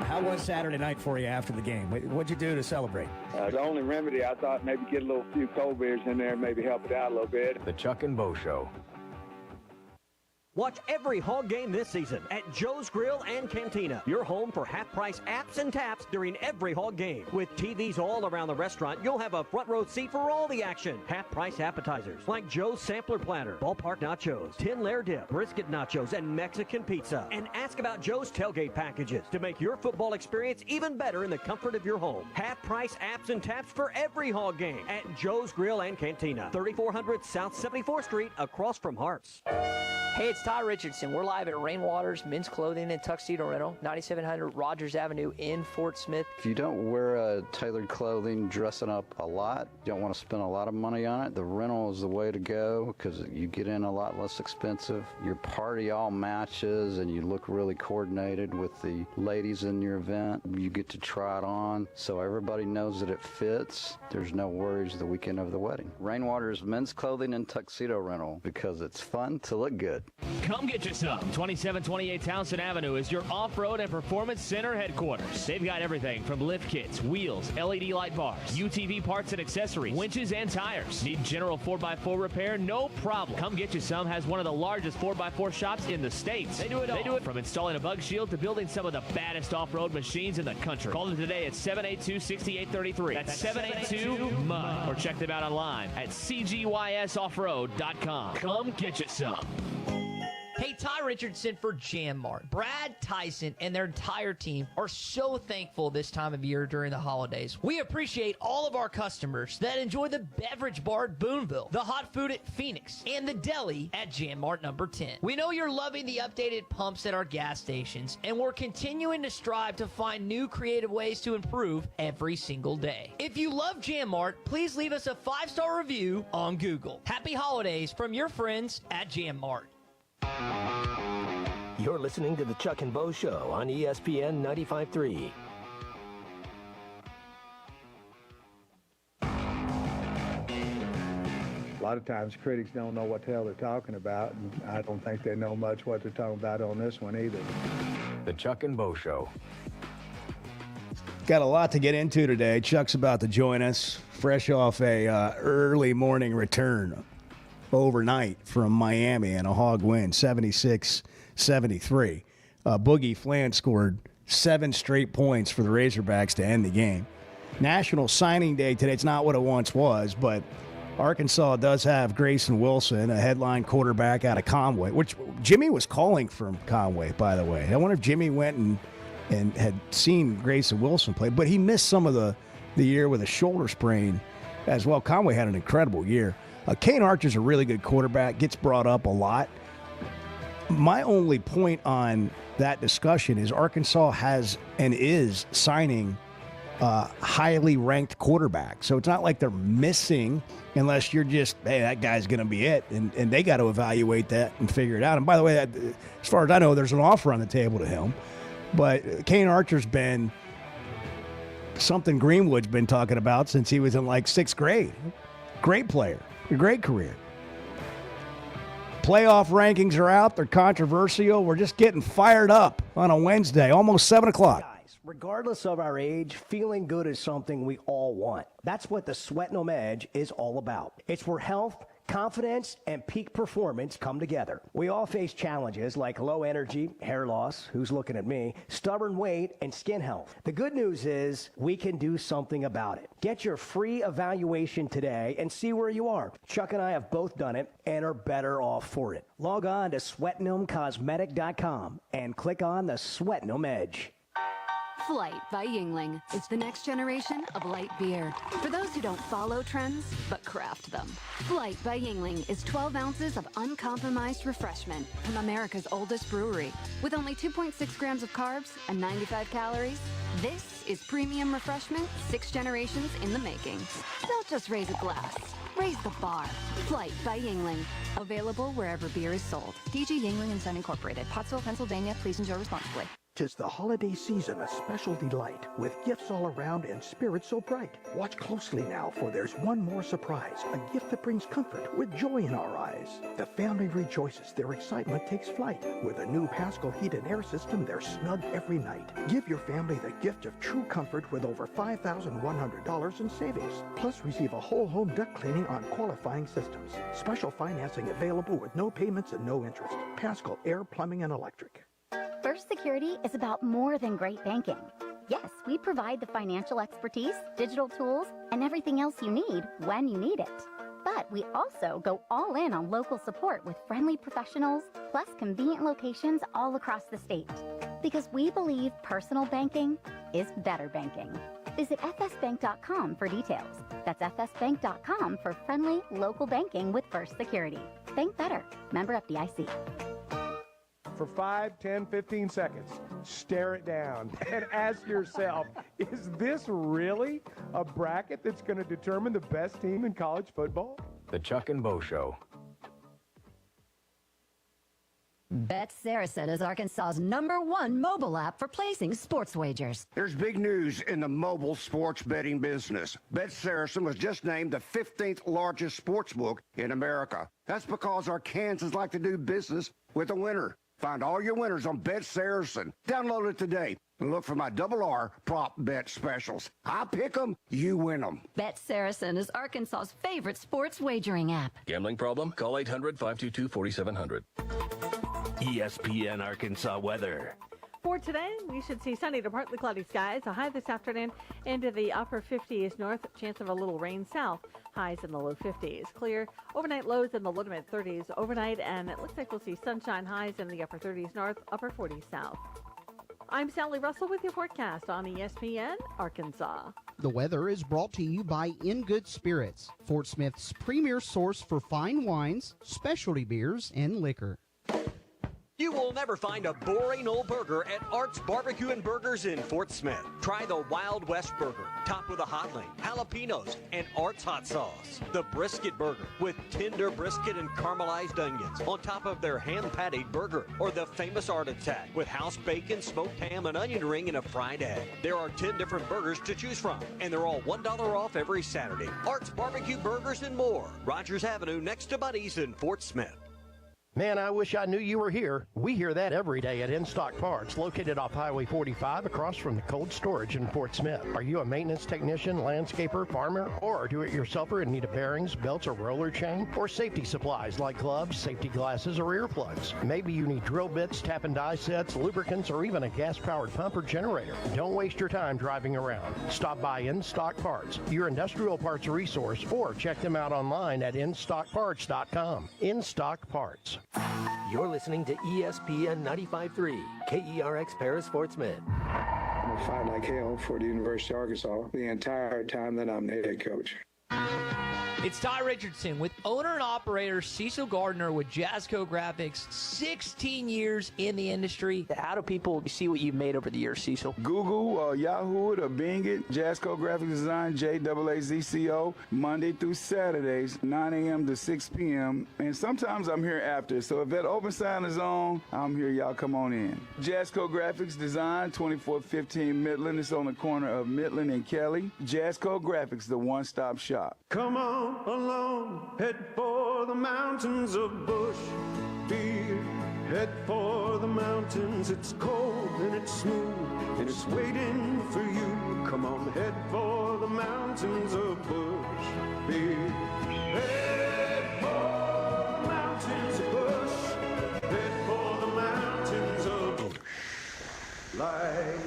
Speaker 5: How was Saturday night for you after the game? What'd you do to celebrate?
Speaker 18: The only remedy, I thought maybe get a few cold beers in there, maybe help it out a little bit.
Speaker 3: The Chuck and Bo Show.
Speaker 16: Watch every Hog game this season at Joe's Grill and Cantina, your home for half-price apps and taps during every Hog game. With TVs all around the restaurant, you'll have a front row seat for all the action. Half-price appetizers like Joe's Sampler Platter, Ballpark Nachos, Tin Layer Dip, Brisket Nachos, and Mexican Pizza. And ask about Joe's Tailgate Packages to make your football experience even better in the comfort of your home. Half-price apps and taps for every Hog game at Joe's Grill and Cantina, 3400 South 74th Street, across from Harps.
Speaker 13: Hey, it's Ty Richardson. We're live at Rainwater's Men's Clothing and Tuxedo Rental, 9700 Rogers Avenue in Fort Smith.
Speaker 1: If you don't wear tailored clothing, dressing up a lot, you don't want to spend a lot of money on it, the rental is the way to go because you get in a lot less expensive. Your party all matches and you look really coordinated with the ladies in your event. You get to try it on so everybody knows that it fits. There's no worries the weekend of the wedding. Rainwater's Men's Clothing and Tuxedo Rental because it's fun to look good.
Speaker 9: Come get you some. 2728 Townsend Avenue is your off-road and performance center headquarters. They've got everything from lift kits, wheels, LED light bars, UTV parts and accessories, winches and tires. Need general 4x4 repair? No problem. Come get you some has one of the largest 4x4 shops in the States. They do it all. They do it from installing a bug shield to building some of the baddest off-road machines in the country. Call them today at 782-6833. That's 782-MUD. Or check them out online at cgysoffroad.com. Come get you some.
Speaker 19: Hey, Ty Richardson for Jam Mart. Brad Tyson and their entire team are so thankful this time of year during the holidays. We appreciate all of our customers that enjoy the beverage bar at Boonville, the hot food at Phoenix, and the deli at Jam Mart number 10. We know you're loving the updated pumps at our gas stations, and we're continuing to strive to find new creative ways to improve every single day. If you love Jam Mart, please leave us a 5-star review on Google. Happy holidays from your friends at Jam Mart.
Speaker 17: You're listening to the Chuck and Bo Show on ESPN 95.3.
Speaker 10: A lot of times critics don't know what the hell they're talking about, and I don't think they know much what they're talking about on this one either.
Speaker 3: The Chuck and Bo Show.
Speaker 5: Got a lot to get into today. Chuck's about to join us, fresh off a early morning return overnight from Miami and a Hog win, 76-73. Boogie Flan scored 7 straight points for the Razorbacks to end the game. National Signing Day today. It's not what it once was, but Arkansas does have Grayson Wilson, a headline quarterback out of Conway, which Jimmy was calling from Conway, by the way. I wonder if Jimmy went and had seen Grayson Wilson play, but he missed some of the year with a shoulder sprain as well. Conway had an incredible year. Kane Archer's a really good quarterback, gets brought up a lot. My only point on that discussion is Arkansas has and is signing highly ranked quarterback. So it's not like they're missing unless you're just, hey, that guy's going to be it. And they got to evaluate that and figure it out. And by the way, as far as I know, there's an offer on the table to him. But Kane Archer's been something Greenwood's been talking about since he was in like 6th grade. Great player. A great career. Playoff rankings are out. They're controversial. We're just getting fired up on a Wednesday, almost 7 o'clock.
Speaker 12: Guys, regardless of our age, feeling good is something we all want. That's what the Sweat No Edge is all about. It's where health, confidence, and peak performance come together. We all face challenges like low energy, hair loss, who's looking at me, stubborn weight, and skin health. The good news is we can do something about it. Get your free evaluation today and see where you are. Chuck and I have both done it and are better off for it. Log on to sweatnomcosmetic.com and click on the Sweat No Edge.
Speaker 24: Flight by Yuengling is the next generation of light beer. For those who don't follow trends, but craft them. Flight by Yuengling is 12 ounces of uncompromised refreshment from America's oldest brewery. With only 2.6 grams of carbs and 95 calories, this is premium refreshment 6 generations in the making. Don't just raise a glass. Raise the bar. Flight by Yingling. Available wherever beer is sold. DG Yingling and Son Incorporated. Pottsville, Pennsylvania. Please enjoy responsibly.
Speaker 8: 'Tis the holiday season, a special delight, with gifts all around and spirits so bright. Watch closely now, for there's one more surprise, a gift that brings comfort with joy in our eyes. The family rejoices, their excitement takes flight. With a new Pascal heated air system, they're snug every night. Give your family the gift of true comfort with over $5,100 in savings. Plus, receive a whole home duct cleaning on qualifying systems. Special financing available with no payments and no interest. Pascal Air, Plumbing, and Electric.
Speaker 23: First Security is about more than great banking. Yes, we provide the financial expertise, digital tools, and everything else you need when you need it. But we also go all in on local support with friendly professionals, plus convenient locations all across the state. Because we believe personal banking is better banking. Visit fsbank.com for details. That's fsbank.com for friendly local banking with First Security. Bank better. Member FDIC.
Speaker 4: For 5, 10, 15 seconds, stare it down and ask yourself, is this really a bracket that's going to determine the best team in college football?
Speaker 3: The Chuck and Bo Show.
Speaker 11: Bet Saracen is Arkansas's #1 mobile app for placing sports wagers.
Speaker 14: There's big news in the mobile sports betting business. Bet Saracen was just named the 15th largest sports book in America. That's because Arkansans like to do business with a winner. Find all your winners on Bet Saracen. Download it today and look for my RR prop bet specials. I pick them, you win them.
Speaker 11: Bet Saracen is Arkansas's favorite sports wagering app.
Speaker 15: Gambling problem? Call 800-522-4700.
Speaker 25: ESPN Arkansas weather.
Speaker 26: For today, we should see sunny to partly cloudy skies. A high this afternoon into the upper 50s north. Chance of a little rain south. Highs in the low 50s. Clear. Overnight lows in the low to mid 30s overnight. And it looks like we'll see sunshine highs in the upper 30s north, upper 40s south. I'm Sally Russell with your forecast on ESPN Arkansas.
Speaker 27: The weather is brought to you by In Good Spirits, Fort Smith's premier source for fine wines, specialty beers, and liquor.
Speaker 16: You will never find a boring old burger at Art's Barbecue and Burgers in Fort Smith. Try the Wild West Burger, topped with a hot link, jalapenos, and Art's hot sauce. The Brisket Burger, with tender brisket and caramelized onions on top of their hand-patted burger. Or the famous Art Attack, with house bacon, smoked ham, an onion ring, and a fried egg. There are 10 different burgers to choose from, and they're all $1 off every Saturday. Art's Barbecue Burgers and more. Rogers Avenue, next to Buddy's in Fort Smith.
Speaker 28: Man, I wish I knew you were here. We hear that every day at In Stock Parts, located off Highway 45 across from the cold storage in Fort Smith. Are you a maintenance technician, landscaper, farmer, or a do-it-yourselfer in need of bearings, belts, or roller chain? Or safety supplies like gloves, safety glasses, or earplugs? Maybe you need drill bits, tap and die sets, lubricants, or even a gas-powered pump or generator. Don't waste your time driving around. Stop by In Stock Parts, your industrial parts resource, or check them out online at InStockParts.com. In Stock Parts.
Speaker 17: You're listening to ESPN 95.3, KERX Paris, Fort Smith.
Speaker 10: I'm going to fight like hell for the University of Arkansas the entire time that I'm the head coach.
Speaker 19: It's Ty Richardson with owner and operator Cecil Gardner with Jasco Graphics, 16 years in the industry. How do people see what you've made over the years, Cecil?
Speaker 29: Google, Yahoo it, or Bing it. Jasco Graphic Design, JAAZCO, Monday through Saturdays, 9 a.m. to 6 p.m. And sometimes I'm here after. So if that open sign is on, I'm here. Y'all come on in. Jasco Graphics Design, 2415 Midland. It's on the corner of Midland and Kelly. Jasco Graphics, the one-stop shop.
Speaker 30: Come on along, head for the mountains of Bush Beer. Head for the mountains, it's cold and it's smooth, and it's waiting for you. Come on, head for the mountains of Bush Beer. Head for the mountains of Bush. Head for the mountains of Bush. Light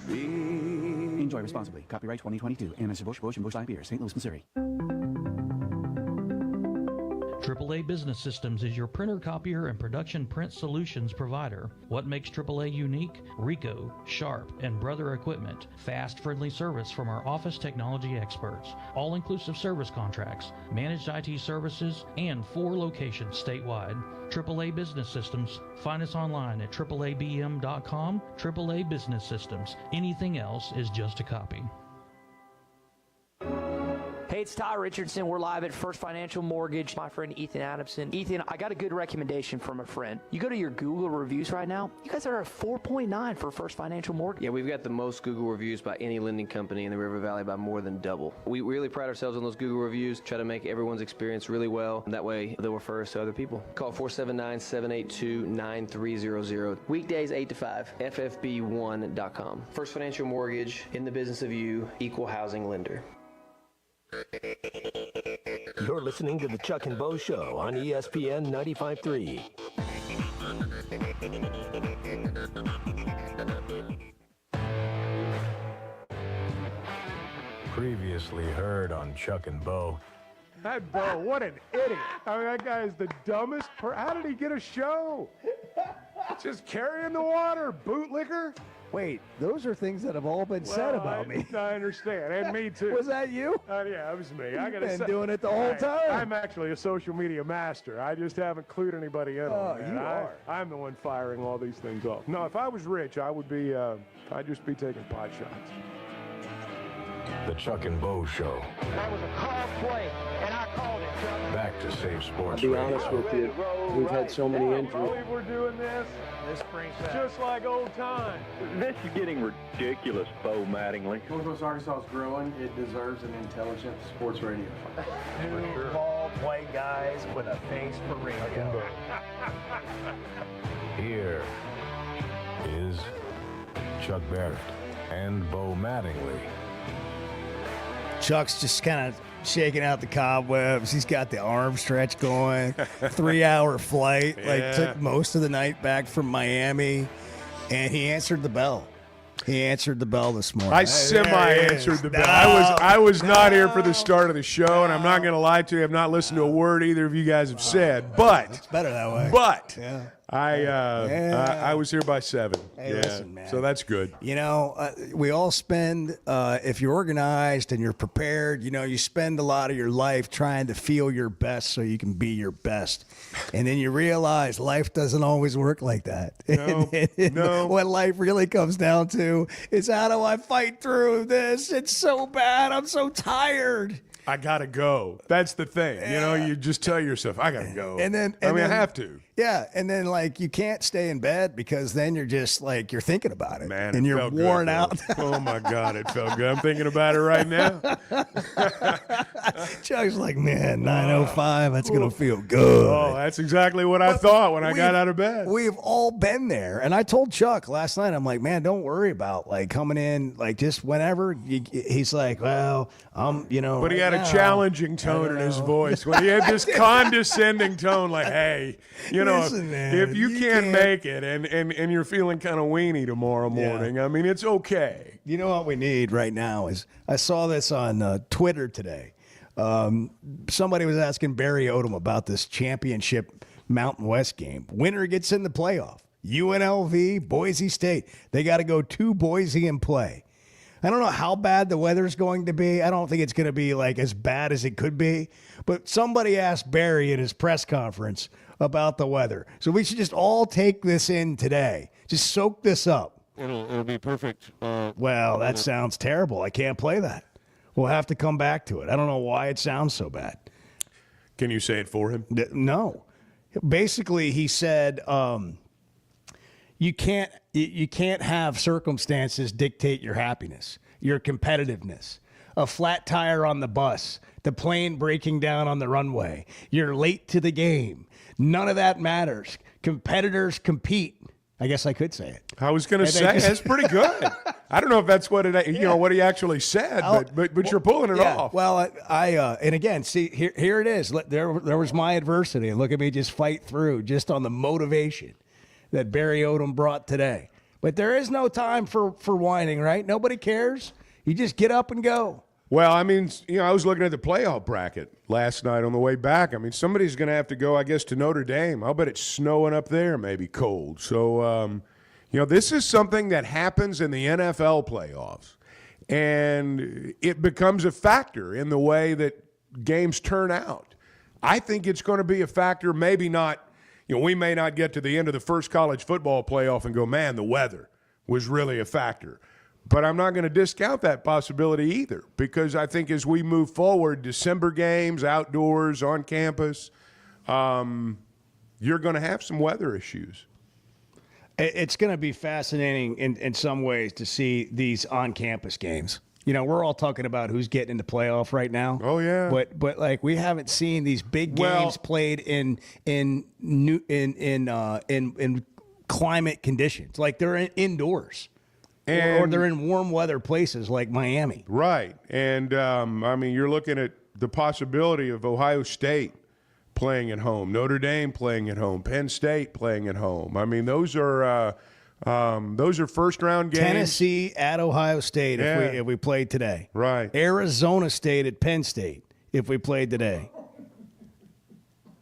Speaker 30: beer.
Speaker 31: Enjoy responsibly. Copyright 2022. Anheuser-Busch, Busch, and Busch Light Beer, St. Louis, Missouri.
Speaker 32: AAA Business Systems is your printer, copier, and production print solutions provider. What makes AAA unique? Ricoh, Sharp, and Brother Equipment. Fast, friendly service from our office technology experts. All-inclusive service contracts, managed IT services, and 4 locations statewide. AAA Business Systems. Find us online at AAABM.com. AAA Business Systems. Anything else is just a copy.
Speaker 16: Hey,
Speaker 1: Hey, it's Ty Richardson. We're live at First Financial Mortgage. My friend Ethan Adamson. Ethan, I got a good recommendation from a friend. You go to your Google reviews right now, you guys are at 4.9 for First Financial Mortgage.
Speaker 2: Yeah, we've got the most Google reviews by any lending company in the River Valley by more than double. We really pride ourselves on those Google reviews, try to make everyone's experience really well, and that way they'll refer us to other people. Call 479-782-9300. Weekdays 8 to 5, ffb1.com. First Financial Mortgage, in the business of you, equal housing lender.
Speaker 17: You're listening to the Chuck and Bo Show on ESPN 95.3.
Speaker 3: Previously heard on Chuck and Bo.
Speaker 4: That Bo, what an idiot. I mean, that guy is the dumbest. How did he get a show? Just carrying the water, bootlicker.
Speaker 10: Wait, those are things that have all been said about me.
Speaker 4: I understand, and me too.
Speaker 10: Was that you?
Speaker 4: Yeah, it was me. I gotta
Speaker 10: You've been
Speaker 4: say,
Speaker 10: doing it the whole time.
Speaker 4: I'm actually a social media master. I just haven't clued anybody in on that.
Speaker 10: You are.
Speaker 4: I'm the one firing all these things off. No, if I was rich, I would be. I'd just be taking pot shots.
Speaker 3: The Chuck and Bo Show.
Speaker 1: That was a called play, and I called it, Chuck.
Speaker 3: Back to Save Sports
Speaker 2: I'll be
Speaker 3: Radio.
Speaker 2: honest with you, we've had so many
Speaker 4: I
Speaker 2: injuries.
Speaker 4: believe we're doing this.
Speaker 1: This brings back.
Speaker 4: Just like old times.
Speaker 5: This is getting ridiculous, Bo Mattingly.
Speaker 31: Northwest Arkansas is growing. It deserves an intelligent sports radio.
Speaker 1: Two ball play guys with a face for radio.
Speaker 3: Here is Chuck Barrett and Bo Mattingly.
Speaker 6: Chuck's just kind of shaking out the cobwebs. He's got the arm stretch going. 3-hour flight.
Speaker 4: Yeah.
Speaker 6: Took most of the night back from Miami. And he answered the bell. He answered the bell this morning.
Speaker 4: I semi-answered the bell. I was not here for the start of the show, and I'm not going to lie to you. I've not listened to a word either of you guys have said, but
Speaker 6: it's better that way.
Speaker 4: But
Speaker 6: yeah.
Speaker 4: I was here by 7.
Speaker 6: Hey, listen, man.
Speaker 4: So that's good.
Speaker 6: You know, we all spend, if you're organized and you're prepared, you know, you spend a lot of your life trying to feel your best so you can be your best. And then you realize life doesn't always work like that.
Speaker 4: No, no.
Speaker 6: What life really comes down to is, how do I fight through this? It's so bad. I'm so tired.
Speaker 4: I got to go. That's the thing. You know, you just tell yourself, I got to go. I have to.
Speaker 6: Yeah, and then, like, you can't stay in bed because then you're just, like, you're thinking about it.
Speaker 4: Man,
Speaker 6: and
Speaker 4: it
Speaker 6: you're
Speaker 4: felt
Speaker 6: worn
Speaker 4: good,
Speaker 6: out.
Speaker 4: Oh, my God, it felt good. I'm thinking about it right now.
Speaker 6: Chuck's like, man, 9:05, that's going to feel good.
Speaker 4: Oh, that's exactly what I thought when I got out of bed.
Speaker 6: We've all been there. And I told Chuck last night, I'm like, man, don't worry about, like, coming in, like, just whenever. He's like, well, you know.
Speaker 4: But he
Speaker 6: right
Speaker 4: had a
Speaker 6: now,
Speaker 4: challenging tone in his voice. When he had this condescending tone, like, hey, you know,
Speaker 6: Listen, man,
Speaker 4: if you can't make it and you're feeling kind of weenie tomorrow morning, I mean, it's okay.
Speaker 6: You know what we need right now is, I saw this on Twitter today. Somebody was asking Barry Odom about this championship Mountain West game. Winner gets in the playoff. UNLV, Boise State. They got to go to Boise and play. I don't know how bad the weather's going to be. I don't think it's going to be like as bad as it could be. But somebody asked Barry in his press conference about the weather. So we should just all take this in today. Just soak this up.
Speaker 5: It'll be perfect.
Speaker 6: Well, that sounds terrible. I can't play that. We'll have to come back to it. I don't know why it sounds so bad.
Speaker 4: Can you say it for him?
Speaker 6: No. Basically, he said you can't have circumstances dictate your happiness, your competitiveness. A flat tire on the bus, the plane breaking down on the runway, you're late to the game. None of that matters. Competitors compete. I guess I could say it.
Speaker 4: I was going to say that's pretty good. I don't know if that's what it, what he actually said, but you're pulling it off.
Speaker 6: Well, and again, see here it is. There was my adversity, and look at me just fight through just on the motivation that Barry Odom brought today. But there is no time for whining, right? Nobody cares. You just get up and go.
Speaker 4: Well, I mean, I was looking at the playoff bracket last night on the way back. I mean, somebody's going to have to go, I guess, to Notre Dame. I'll bet it's snowing up there, maybe cold. So, this is something that happens in the NFL playoffs. And it becomes a factor in the way that games turn out. I think it's going to be a factor, maybe not, we may not get to the end of the first college football playoff and go, man, the weather was really a factor. But I'm not going to discount that possibility either, because I think as we move forward, December games, outdoors, on campus, you're going to have some weather issues.
Speaker 6: It's going to be fascinating in some ways to see these on-campus games. You know, we're all talking about who's getting into playoff right now.
Speaker 4: Oh yeah,
Speaker 6: but like we haven't seen these big games played in climate conditions. Like they're indoors. Or they're in warm weather places like Miami.
Speaker 4: Right. And, I mean, you're looking at the possibility of Ohio State playing at home, Notre Dame playing at home, Penn State playing at home. I mean, those are first-round games.
Speaker 6: Tennessee at Ohio State if we played today.
Speaker 4: Right.
Speaker 6: Arizona State at Penn State if we played today.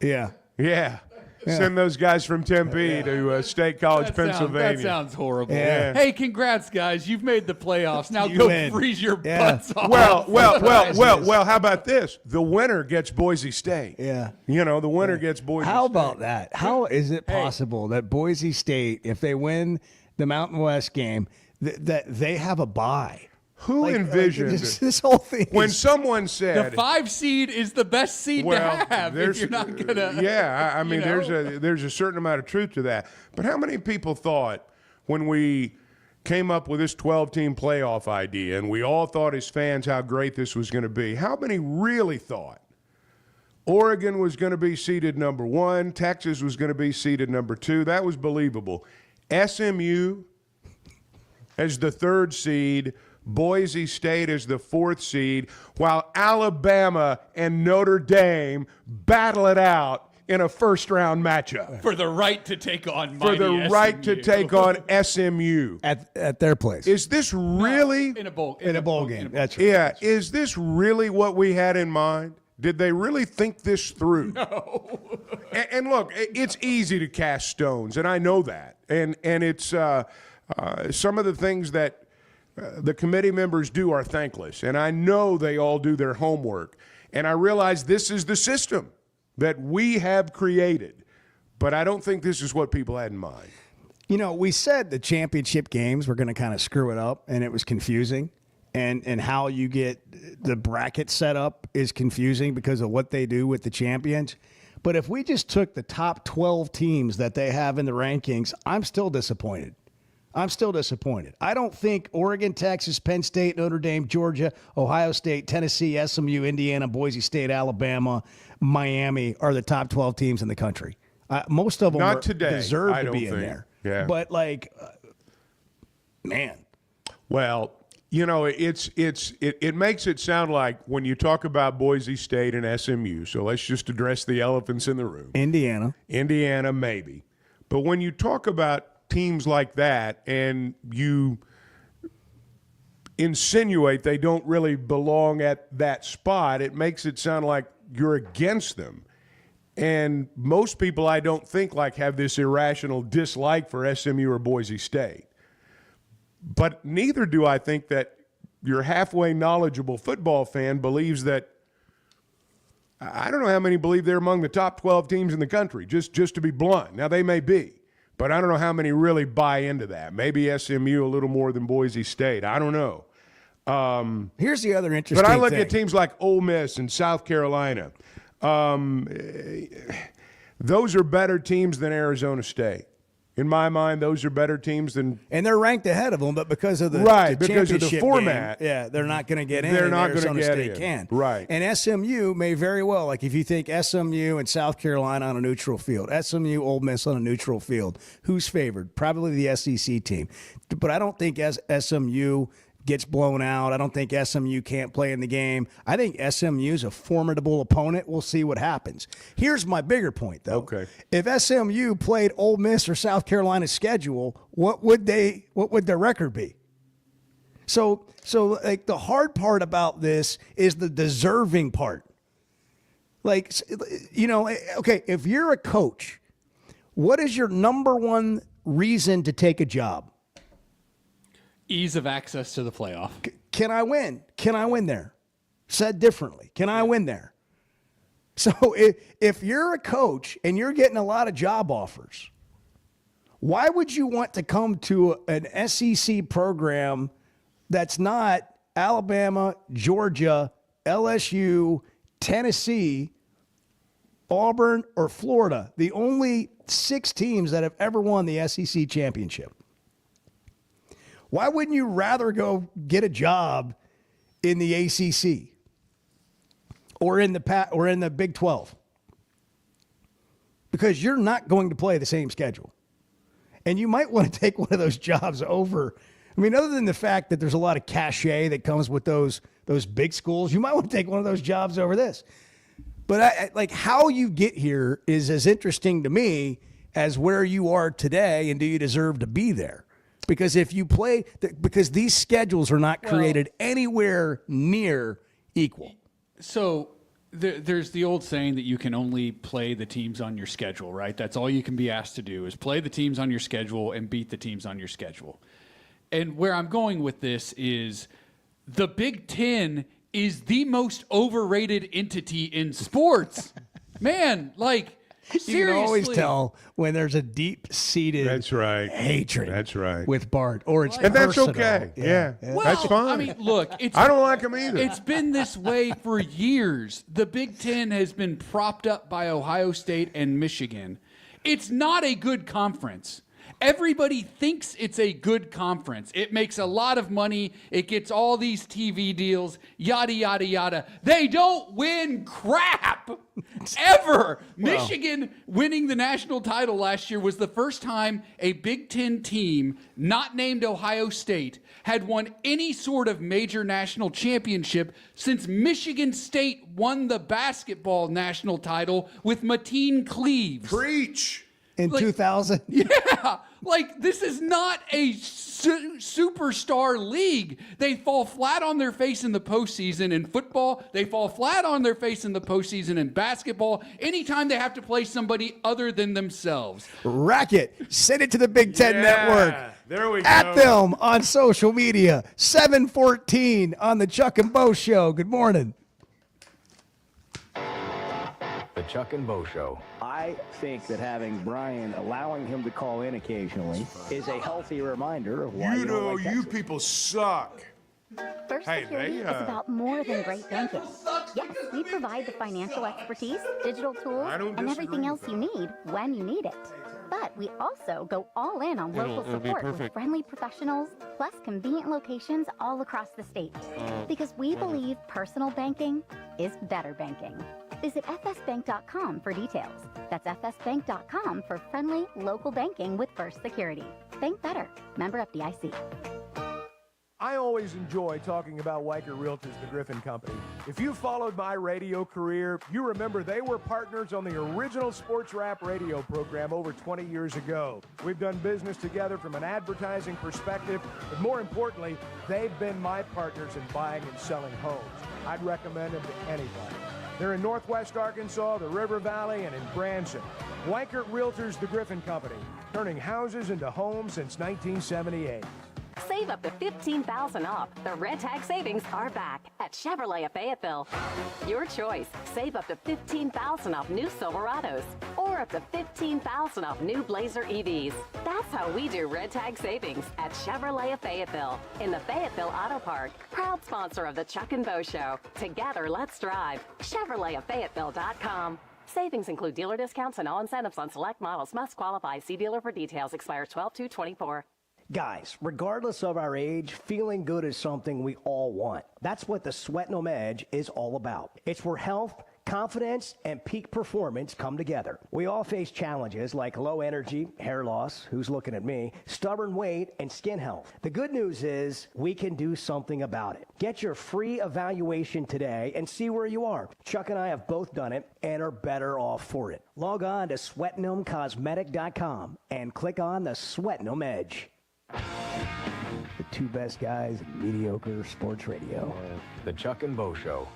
Speaker 6: Yeah.
Speaker 4: Yeah. Send those guys from Tempe to State College, Pennsylvania.
Speaker 7: That sounds horrible.
Speaker 4: Yeah.
Speaker 7: Hey, congrats, guys. You've made the playoffs. Now go freeze your butts off.
Speaker 4: Well, how about this? The winner gets Boise State.
Speaker 6: Yeah.
Speaker 4: You know, the winner gets Boise State.
Speaker 6: How about that? How is it possible that Boise State, if they win the Mountain West game, that they have a bye?
Speaker 4: Who envisioned
Speaker 6: this whole thing?
Speaker 4: When someone said
Speaker 7: the 5 seed is the best seed to have if you're not gonna.
Speaker 4: Yeah, I mean, there's a certain amount of truth to that. But how many people thought when we came up with this 12-team playoff idea, and we all thought as fans how great this was going to be? How many really thought Oregon was going to be seeded number 1, Texas was going to be seeded number 2? That was believable. SMU as the 3rd seed. Boise State is the 4th seed, while Alabama and Notre Dame battle it out in a first-round matchup.
Speaker 7: For the right to take on
Speaker 4: For the
Speaker 7: mighty
Speaker 4: right
Speaker 7: SMU.
Speaker 4: to take on SMU.
Speaker 6: At their place.
Speaker 4: Is this really...
Speaker 7: In a bowl
Speaker 6: game. That's right.
Speaker 4: Yeah, is this really what we had in mind? Did they really think this through?
Speaker 7: No.
Speaker 4: And look, it's easy to cast stones, and I know that. And it's some of the things that the committee members do are thankless, and I know they all do their homework. And I realize this is the system that we have created, but I don't think this is what people had in mind.
Speaker 6: You know, we said the championship games were going to kind of screw it up, and it was confusing. And how you get the bracket set up is confusing because of what they do with the champions. But if we just took the top 12 teams that they have in the rankings, I'm still disappointed. I don't think Oregon, Texas, Penn State, Notre Dame, Georgia, Ohio State, Tennessee, SMU, Indiana, Boise State, Alabama, Miami are the top 12 teams in the country. Most of them deserve to be in there.
Speaker 4: Yeah.
Speaker 6: But, man.
Speaker 4: Well, you know, it makes it sound like when you talk about Boise State and SMU, so let's just address the elephants in the room. Indiana, maybe. But when you talk about teams like that and you insinuate they don't really belong at that spot, it makes it sound like you're against them. And most people, I don't think, have this irrational dislike for SMU or Boise State. But neither do I think that your halfway knowledgeable football fan believes that. I don't know how many believe they're among the top 12 teams in the country, just to be blunt. Now, they may be. But I don't know how many really buy into that. Maybe SMU a little more than Boise State. I don't know.
Speaker 6: Here's the other interesting thing.
Speaker 4: But I look at teams like Ole Miss and South Carolina. Those are better teams than Arizona State. In my mind, those are better teams than.
Speaker 6: And they're ranked ahead of them, but because of the
Speaker 4: because of the
Speaker 6: championship
Speaker 4: format,
Speaker 6: game, they're not going to get in.
Speaker 4: They're not going to
Speaker 6: Arizona
Speaker 4: get
Speaker 6: State
Speaker 4: in.
Speaker 6: Can.
Speaker 4: Right.
Speaker 6: And SMU may very well, if you think SMU and South Carolina on a neutral field, SMU, Ole Miss on a neutral field, who's favored? Probably the SEC team. But I don't think SMU gets blown out. I don't think SMU can't play in the game. I think SMU is a formidable opponent. We'll see what happens. Here's my bigger point, though.
Speaker 4: Okay.
Speaker 6: If SMU played Ole Miss or South Carolina's schedule, what would their record be? So the hard part about this is the deserving part. Okay, if you're a coach, what is your number one reason to take a job?
Speaker 7: Ease of access to the playoff.
Speaker 6: Can I win? Can I win there? Said differently, can I win there? So if you're a coach and you're getting a lot of job offers, why would you want to come to an SEC program that's not Alabama, Georgia, LSU, Tennessee, Auburn, or Florida. The only 6 teams that have ever won the SEC championship. Why wouldn't you rather go get a job in the ACC or in the Big 12? Because you're not going to play the same schedule. And you might want to take one of those jobs over. I mean, other than the fact that there's a lot of cachet that comes with those big schools, you might want to take one of those jobs over this. But like how you get here is as interesting to me as where you are today, and do you deserve to be there? Because if you play, because these schedules are not created anywhere near equal.
Speaker 7: So there's the old saying that you can only play the teams on your schedule, right? That's all you can be asked to do is play the teams on your schedule and beat the teams on your schedule. And where I'm going with this is the Big Ten is the most overrated entity in sports. Man, like, seriously.
Speaker 6: You can always tell when there's a deep-seated hatred with Bart, or it's
Speaker 4: and that's
Speaker 6: personal.
Speaker 4: okay. Yeah.
Speaker 7: Well,
Speaker 4: That's fine.
Speaker 7: I mean, look,
Speaker 4: I don't like him either.
Speaker 7: It's been this way for years. The Big Ten has been propped up by Ohio State and Michigan. It's not a good conference. Everybody thinks it's a good conference. It makes a lot of money. It gets all these TV deals, yada, yada, yada. They don't win crap ever. Michigan winning the national title last year was the first time a Big Ten team, not named Ohio State, had won any sort of major national championship since Michigan State won the basketball national title with Mateen Cleaves.
Speaker 4: Preach.
Speaker 6: In 2000?
Speaker 7: Yeah. Like, this is not a superstar league. They fall flat on their face in the postseason in football. They fall flat on their face in the postseason in basketball. Anytime they have to play somebody other than themselves.
Speaker 6: Racket, send it to the Big Ten Network.
Speaker 4: There we
Speaker 6: At
Speaker 4: go.
Speaker 6: them on social media. 7:14 on the Chuck and Bo Show. Good morning.
Speaker 17: The Chuck and Bo Show.
Speaker 8: I think that having Brian, allowing him to call in occasionally, is a healthy reminder of why
Speaker 4: You know,
Speaker 8: like
Speaker 4: you people suck.
Speaker 9: First
Speaker 4: Hey,
Speaker 9: Security
Speaker 4: they,
Speaker 9: is about more than great banking. Yes, we provide the financial expertise, digital tools, and everything else you need when you need it. But we also go all in on local
Speaker 5: It'll be
Speaker 9: support with
Speaker 5: perfect.
Speaker 9: friendly professionals, plus convenient locations all across the state. Because we believe personal banking is better banking. Visit fsbank.com for details. That's fsbank.com for friendly local banking with First Security. Bank better. Member FDIC.
Speaker 11: I always enjoy talking about Weicker Realtors, the Griffin Company. If you followed my radio career, you remember they were partners on the original Sports Rap radio program over 20 years ago. We've done business together from an advertising perspective, but more importantly, they've been my partners in buying and selling homes. I'd recommend them to anybody. They're in Northwest Arkansas, the River Valley, and in Branson. Weicker Realtors, the Griffin Company, turning houses into homes since 1978.
Speaker 12: Save up to $15,000 off. The Red Tag savings are back at Chevrolet of Fayetteville. Your choice. Save up to $15,000 off new Silverados or up to $15,000 off new Blazer EVs. That's how we do Red Tag savings at Chevrolet of Fayetteville in the Fayetteville Auto Park. Proud sponsor of the Chuck and Bo Show. Together, let's drive. ChevroletofFayetteville.com. Savings include dealer discounts and all incentives on select models. Must qualify. See dealer for details. Expires 12/2/24.
Speaker 28: Guys, regardless of our age, feeling good is something we all want. That's what the Sweatnum Edge is all about. It's where health, confidence, and peak performance come together. We all face challenges like low energy, hair loss, who's looking at me, stubborn weight, and skin health. The good news is we can do something about it. Get your free evaluation today and see where you are. Chuck and I have both done it and are better off for it. Log on to SweatnumCosmetic.com and click on the Sweatnum Edge. The two best guys in mediocre sports radio.
Speaker 17: The Chuck and Bo Show.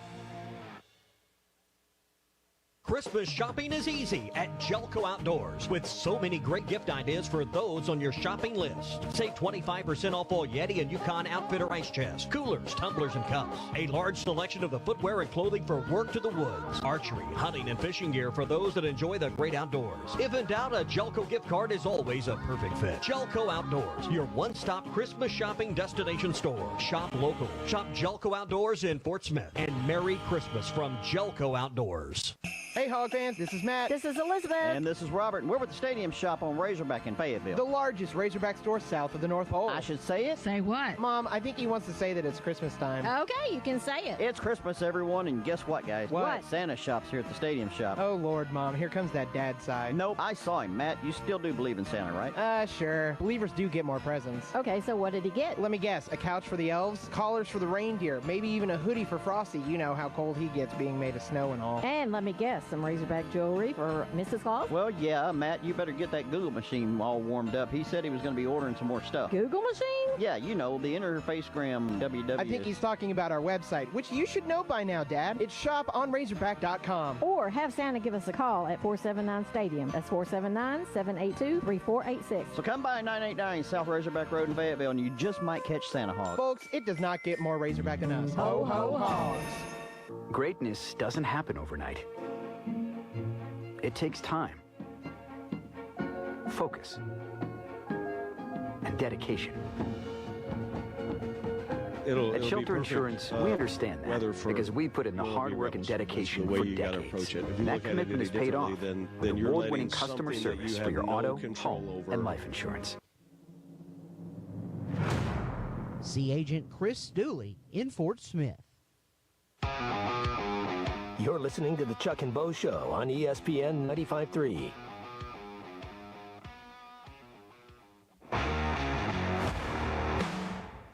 Speaker 16: Christmas shopping is easy at Jelco Outdoors with so many great gift ideas for those on your shopping list. Save 25% off all Yeti and Yukon Outfitter ice chests, coolers, tumblers, and cups. A large selection of the footwear and clothing for work to the woods, archery, hunting, and fishing gear for those that enjoy the great outdoors. If in doubt, a Jelco gift card is always a perfect fit. Jelco Outdoors, your one-stop Christmas shopping destination store. Shop local. Shop Jelco Outdoors in Fort Smith. And Merry Christmas from Jelco Outdoors.
Speaker 8: Hey, Hog fans, this is Matt.
Speaker 9: This is Elizabeth.
Speaker 8: And this is Robert, and we're with the Stadium Shop on Razorback in Fayetteville. The largest Razorback store south of the North Pole. I should say it?
Speaker 13: Say what?
Speaker 8: Mom, I think he wants to say that it's Christmas time.
Speaker 13: Okay, you can say it.
Speaker 8: It's Christmas, everyone, and guess what, guys?
Speaker 13: What?
Speaker 8: Santa shop's here at the Stadium Shop. Oh, Lord, Mom, here comes that dad side. Nope, I saw him. Matt, you still do believe in Santa, right? Sure. Believers do get more presents.
Speaker 13: Okay, so what did he get?
Speaker 8: Let me guess, a couch for the elves, collars for the reindeer, maybe even a hoodie for Frosty. You know how cold he gets being made of snow and all.
Speaker 13: And let me guess, some Razorback jewelry for Mrs. Claus?
Speaker 8: Well, yeah, Matt, you better get that Google machine all warmed up. He said he was going to be ordering some more stuff.
Speaker 13: Google machine?
Speaker 8: Yeah, you know, the Interfacegram WW. I think he's talking about our website, which you should know by now, Dad. It's shoponrazorback.com.
Speaker 13: Or have Santa give us a call at 479-STADIUM. That's 479-782-3486.
Speaker 8: So come by 989 South Razorback Road in Fayetteville, and you just might catch Santa Hog. Folks, it does not get more Razorback than us. Ho, ho, hogs.
Speaker 31: Greatness doesn't happen overnight. It takes time, focus, and dedication. At Shelter Insurance, we understand that because we put in the hard work and dedication for decades. And that commitment is paid off with award-winning customer service for your auto, home, and life insurance.
Speaker 14: See Agent Chris Dooley in Fort Smith.
Speaker 17: You're listening to the Chuck and Bo Show on ESPN 95.3.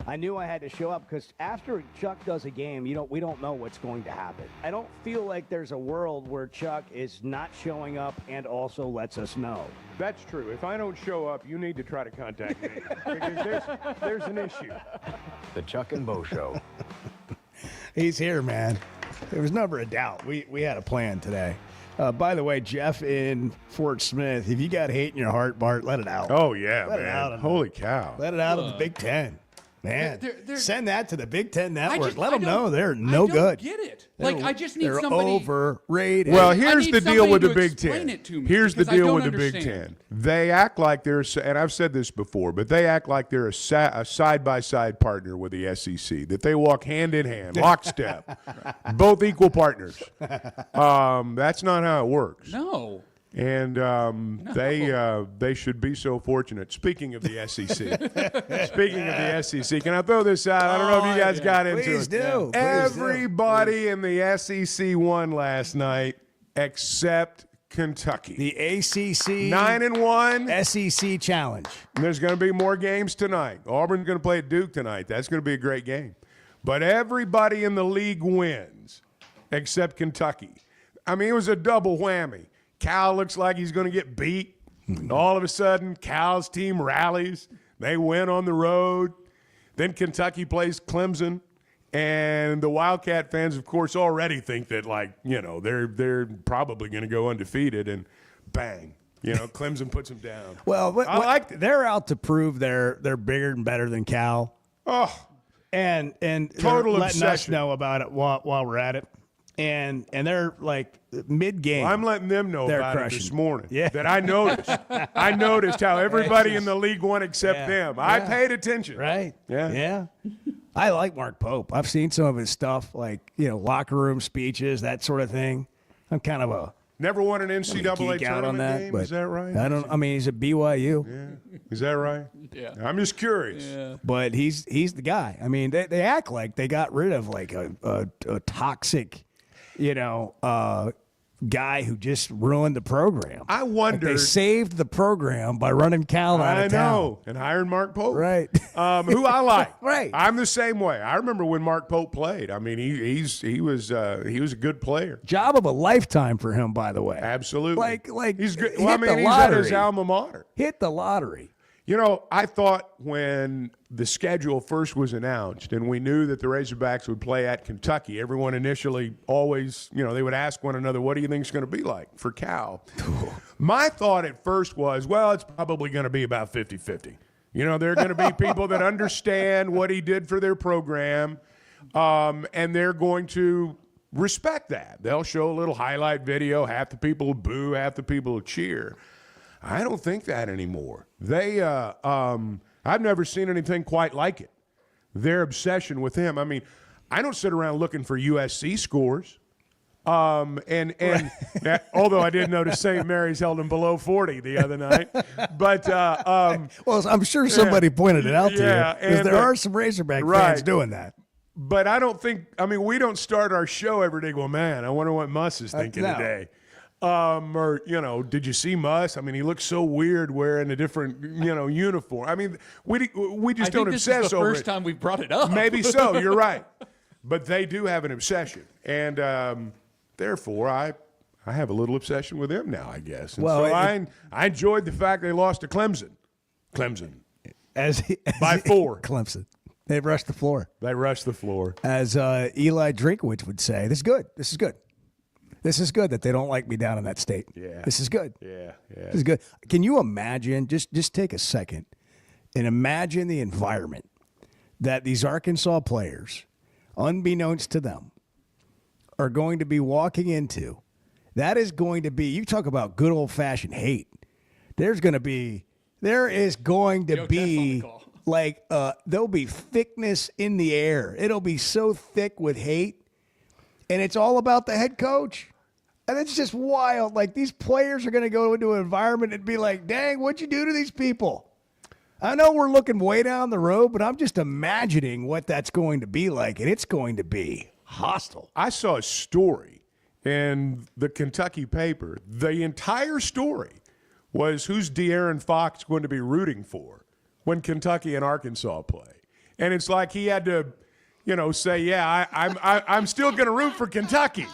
Speaker 15: I knew I had to show up because after Chuck does a game, we don't know what's going to happen. I don't feel like there's a world where Chuck is not showing up and also lets us know.
Speaker 4: That's true. If I don't show up, you need to try to contact me because there's an issue.
Speaker 3: The Chuck and Bo Show.
Speaker 6: He's here, man. There was never a doubt. We had a plan today. By the way, Jeff in Fort Smith, if you got hate in your heart, Bart, let it out.
Speaker 4: Oh, yeah,
Speaker 6: let
Speaker 4: man.
Speaker 6: It out
Speaker 4: Holy cow.
Speaker 6: Let it out of the Big Ten. Man, send that to the Big Ten Network. Let
Speaker 7: I
Speaker 6: them know they're no
Speaker 7: I don't
Speaker 6: good.
Speaker 7: Get it? Like I just need
Speaker 6: they're
Speaker 7: somebody
Speaker 6: overrated.
Speaker 4: Well, here's the deal with the Big
Speaker 7: explain
Speaker 4: Ten.
Speaker 7: it to me,
Speaker 4: Here's the
Speaker 7: because I
Speaker 4: deal
Speaker 7: don't
Speaker 4: with the Big
Speaker 7: understand.
Speaker 4: Ten. They act like they're, and I've said this before, but they act like they're a side-by-side partner with the SEC. That they walk hand in hand, lockstep, both equal partners. That's not how it works.
Speaker 7: No.
Speaker 4: And they should be so fortunate. Speaking of the SEC, can I throw this out? I don't know if you guys got into
Speaker 6: Please
Speaker 4: it.
Speaker 6: do.
Speaker 4: Everybody in the SEC won last night except Kentucky.
Speaker 6: The ACC
Speaker 4: 9-1
Speaker 6: SEC Challenge.
Speaker 4: And there's going to be more games tonight. Auburn's going to play at Duke tonight. That's going to be a great game. But everybody in the league wins except Kentucky. I mean, it was a double whammy. Cal looks like he's going to get beat. And all of a sudden, Cal's team rallies. They win on the road. Then Kentucky plays Clemson. And the Wildcat fans, of course, already think that, they're probably going to go undefeated. And bang, Clemson puts them down.
Speaker 6: Well, they're out to prove they're bigger and better than Cal.
Speaker 4: Oh,
Speaker 6: and
Speaker 4: total
Speaker 6: they're letting us
Speaker 4: obsession.
Speaker 6: know about it while we're at it. And they're like mid-game.
Speaker 4: Well, I'm letting them know about it this morning.
Speaker 6: Yeah.
Speaker 4: That I noticed. I noticed how everybody in the league won except them. I paid attention.
Speaker 6: Right.
Speaker 4: Yeah.
Speaker 6: I like Mark Pope. I've seen some of his stuff, like, locker room speeches, that sort of thing. I'm kind of a
Speaker 4: never won an NCAA
Speaker 6: geek out on
Speaker 4: tournament
Speaker 6: that,
Speaker 4: game.
Speaker 6: but
Speaker 4: Is that right?
Speaker 6: he's at BYU.
Speaker 4: Yeah. Is that right?
Speaker 7: Yeah.
Speaker 4: I'm just curious.
Speaker 7: Yeah.
Speaker 6: But he's the guy. I mean, they act like they got rid of like a toxic, guy who just ruined the program.
Speaker 4: I wondered.
Speaker 6: Like they saved the program by running Cal out of town.
Speaker 4: I know. And hiring Mark Pope.
Speaker 6: Right.
Speaker 4: Who I like.
Speaker 6: Right.
Speaker 4: I'm the same way. I remember when Mark Pope played. I mean, he was a good player.
Speaker 6: Job of a lifetime for him, by the way.
Speaker 4: Absolutely.
Speaker 6: Like
Speaker 4: he's good.
Speaker 6: hit
Speaker 4: Well, I mean,
Speaker 6: the
Speaker 4: he's at
Speaker 6: lottery.
Speaker 4: his alma mater.
Speaker 6: Hit the lottery.
Speaker 4: You know, I thought when the schedule first was announced and we knew that the Razorbacks would play at Kentucky, everyone initially always, they would ask one another, what do you think it's going to be like for Cal? My thought at first was, well, it's probably going to be about 50-50. There are going to be people that understand what he did for their program, and they're going to respect that. They'll show a little highlight video. Half the people will boo, half the people will cheer. I don't think that anymore. I've never seen anything quite like it. Their obsession with him. I mean, I don't sit around looking for USC scores. And although I did notice St. Mary's held them below 40 the other night, but
Speaker 6: well, I'm sure somebody pointed it out to you, because there are some Razorback fans doing that.
Speaker 4: But I don't think. I mean, we don't start our show every day going, man, I wonder what Muss is thinking today. Or, did you see Muss? I mean, he looks so weird wearing a different, uniform. I mean, we just don't obsess over it.
Speaker 7: This is the first time we've brought it up.
Speaker 4: Maybe so. You're right. But they do have an obsession. And therefore, I have a little obsession with him now, I guess. And so I enjoyed the fact they lost to Clemson. By 4.
Speaker 6: Clemson. They rushed the floor.
Speaker 4: They rushed the floor.
Speaker 6: As Eli Drinkwitz would say, this is good. This is good. This is good that they don't like me down in that state.
Speaker 4: Yeah.
Speaker 6: This is good.
Speaker 4: Yeah.
Speaker 6: This is good. Can you imagine, just take a second and imagine the environment that these Arkansas players, unbeknownst to them, are going to be walking into? That is going to be, you talk about good old-fashioned hate. There is going to be like, there'll be thickness in the air. It'll be so thick with hate. And it's all about the head coach. And it's just wild. Like, these players are going to go into an environment and be like, dang, what'd you do to these people? I know we're looking way down the road, but I'm just imagining what that's going to be like. And it's going to be hostile.
Speaker 4: I saw a story in the Kentucky paper. The entire story was who's De'Aaron Fox going to be rooting for when Kentucky and Arkansas play. And it's like he had to, say, yeah, I'm still going to root for Kentucky.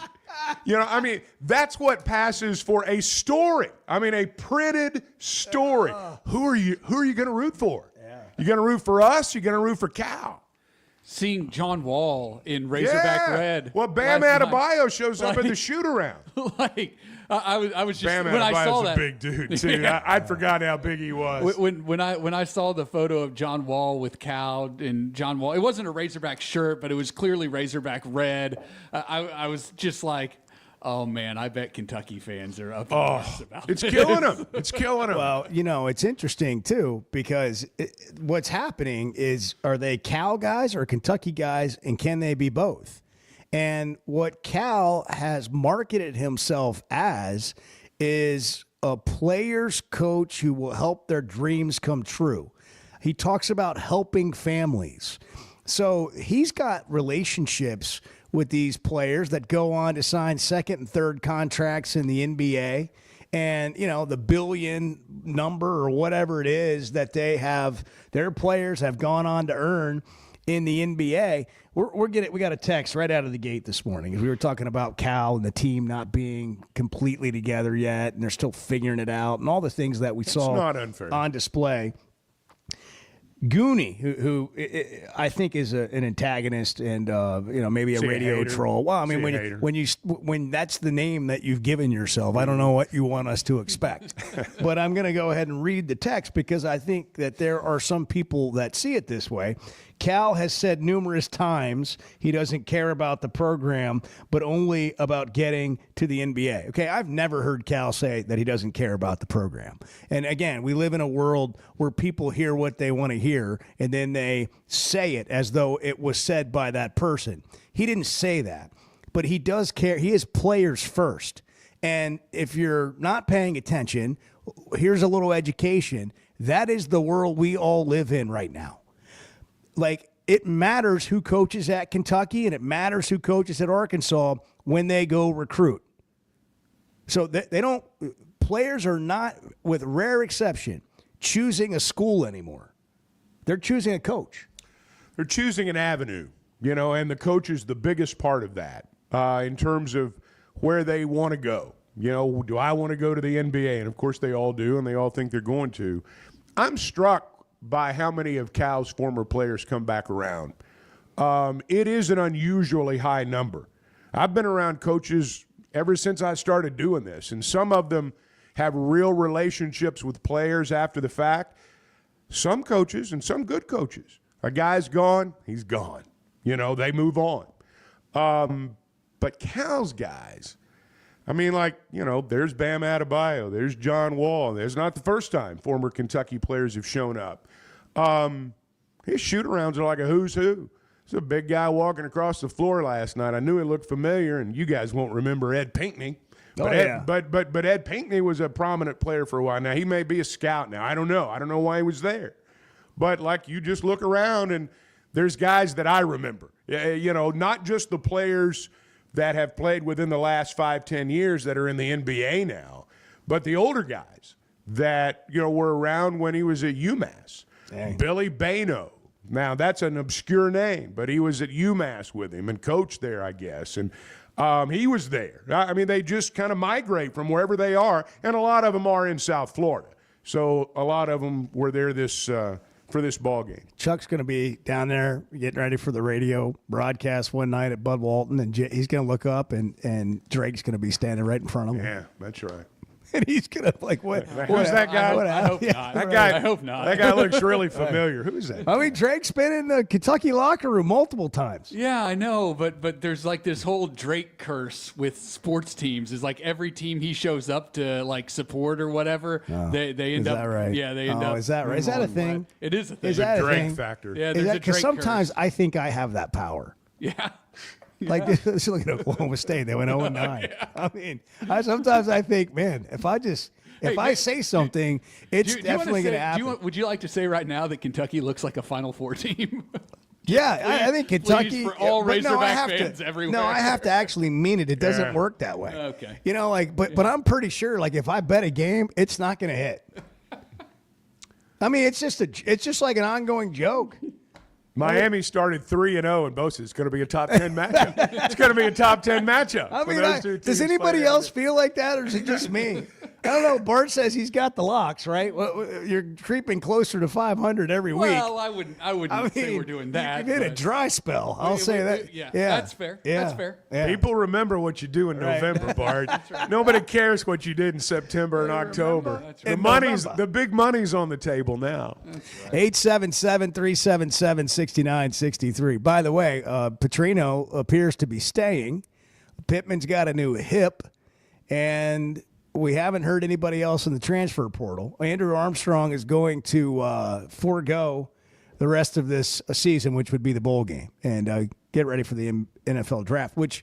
Speaker 4: I mean, that's what passes for a story. I mean, a printed story. Who are you going to root for? Yeah. You going to root for us? You going to root for Cal?
Speaker 7: Seeing John Wall in Razorback Red.
Speaker 4: Well, Bam Adebayo shows up in the shoot-around.
Speaker 7: I was just
Speaker 4: Bam
Speaker 7: when I saw that,
Speaker 4: a big dude too. Yeah. I'd forgotten how big he was.
Speaker 7: When I saw the photo of John Wall with Cal and John Wall, it wasn't a Razorback shirt, but it was clearly Razorback Red. I was just like, oh man, I bet Kentucky fans are up about
Speaker 4: it's
Speaker 7: this.
Speaker 4: killing them. It's killing them.
Speaker 6: Well, it's interesting too, because what's happening is, are they Cal guys or Kentucky guys, and can they be both? And what Cal has marketed himself as is a player's coach who will help their dreams come true. He talks about helping families. So he's got relationships with these players that go on to sign second and third contracts in the NBA. And, the billion number or whatever it is that their players have gone on to earn in the NBA. We got a text right out of the gate this morning as we were talking about Cal and the team not being completely together yet, and they're still figuring it out, and all the things that we saw on display. Goonie, who I think is an antagonist and maybe a radio troll. Well, I mean, when that's the name that you've given yourself, I don't know what you want us to expect. But I'm going to go ahead and read the text because I think that there are some people that see it this way. Cal has said numerous times he doesn't care about the program, but only about getting to the NBA. Okay, I've never heard Cal say that he doesn't care about the program. And again, we live in a world where people hear what they want to hear, and then they say it as though it was said by that person. He didn't say that, but he does care. He is players first. And if you're not paying attention, here's a little education. That is the world we all live in right now. Like, it matters who coaches at Kentucky and it matters who coaches at Arkansas when they go recruit. So players are not, with rare exception, choosing a school anymore. They're choosing a coach.
Speaker 4: They're choosing an avenue, and the coach is the biggest part of that in terms of where they want to go. Do I want to go to the NBA? And, of course, they all do, and they all think they're going to. I'm struck by how many of Cal's former players come back around. It is an unusually high number. I've been around coaches ever since I started doing this, and some of them have real relationships with players after the fact. Some coaches, and some good coaches, a guy's gone, he's gone. You know, they move on. But Cal's guys, I mean, like, you know, there's Bam Adebayo, there's John Wall. There's not the first time former Kentucky players have shown up. His shoot-arounds are like a who's who. There's a big guy walking across the floor last night. I knew he looked familiar, and you guys won't remember Ed Pinckney. But Ed Pinckney was a prominent player for a while. Now, he may be a scout now. I don't know. I don't know why he was there. But, like, you just look around, and there's guys that I remember. You know, not just the players that have played within the last 5-10 years that are in the NBA now, but the older guys that, you know, were around when he was at UMass. Dang. Billy Bano. Now, that's an obscure name, but he was at UMass with him and coached there, I guess. And he was there. I mean, they just kind of migrate from wherever they are, and a lot of them are in South Florida. So a lot of them were there for this ball game.
Speaker 6: Chuck's going to be down there getting ready for the radio broadcast one night at Bud Walton, and he's going to look up, and Drake's going to be standing right in front of him.
Speaker 4: Yeah, that's right.
Speaker 6: And he's going to like, what?
Speaker 4: Who's that guy?
Speaker 7: I hope not.
Speaker 4: That guy,
Speaker 7: I hope not.
Speaker 4: That guy looks really familiar. Who's that?
Speaker 6: I mean, Drake's been in the Kentucky locker room multiple times.
Speaker 7: Yeah, I know, but there's like this whole Drake curse with sports teams. Is like every team he shows up to like support or whatever, they end
Speaker 6: is
Speaker 7: up.
Speaker 6: That right?
Speaker 7: Yeah, they end up.
Speaker 6: Is that right? Is that a thing?
Speaker 7: It is a thing.
Speaker 6: Is that
Speaker 4: the
Speaker 6: a
Speaker 4: Drake
Speaker 6: thing?
Speaker 4: factor?
Speaker 7: Yeah, there's a Drake
Speaker 6: because sometimes
Speaker 7: curse.
Speaker 6: I think I have that power.
Speaker 7: Yeah.
Speaker 6: Like, just look at Oklahoma State. They went 0-9.
Speaker 7: Yeah.
Speaker 6: I mean, sometimes I think, man, if I say something, it's definitely going to happen.
Speaker 7: Would you like to say right now that Kentucky looks like a Final Four team?
Speaker 6: Yeah, I think Kentucky.
Speaker 7: Please, for all Razorback fans everywhere.
Speaker 6: No, I have to actually mean it. It doesn't work that way.
Speaker 7: Okay.
Speaker 6: You know, like, but I'm pretty sure, like, if I bet a game, it's not going to hit. I mean, it's just like an ongoing joke.
Speaker 4: Miami started 3-0, and Bosa, it's going to be a top 10 matchup. It's going to be a top 10 matchup.
Speaker 6: I mean, does anybody else feel like that, or is it just me? I don't know. Bart says he's got the locks, right? You're creeping closer to 500 every week.
Speaker 7: Well, I wouldn't say we're doing that.
Speaker 6: You've hit a dry spell. I'll say that.
Speaker 7: Yeah, that's fair.
Speaker 6: Yeah.
Speaker 7: That's fair.
Speaker 6: Yeah.
Speaker 4: People remember what you do in November, Bart.
Speaker 7: right.
Speaker 4: Nobody cares what you did in September and October. The big money's on the table now.
Speaker 6: 877-377-6963. By the way, Petrino appears to be staying. Pittman's got a new hip, and we haven't heard anybody else in the transfer portal. Andrew Armstrong is going to forego the rest of this season, which would be the bowl game, and get ready for the NFL draft, which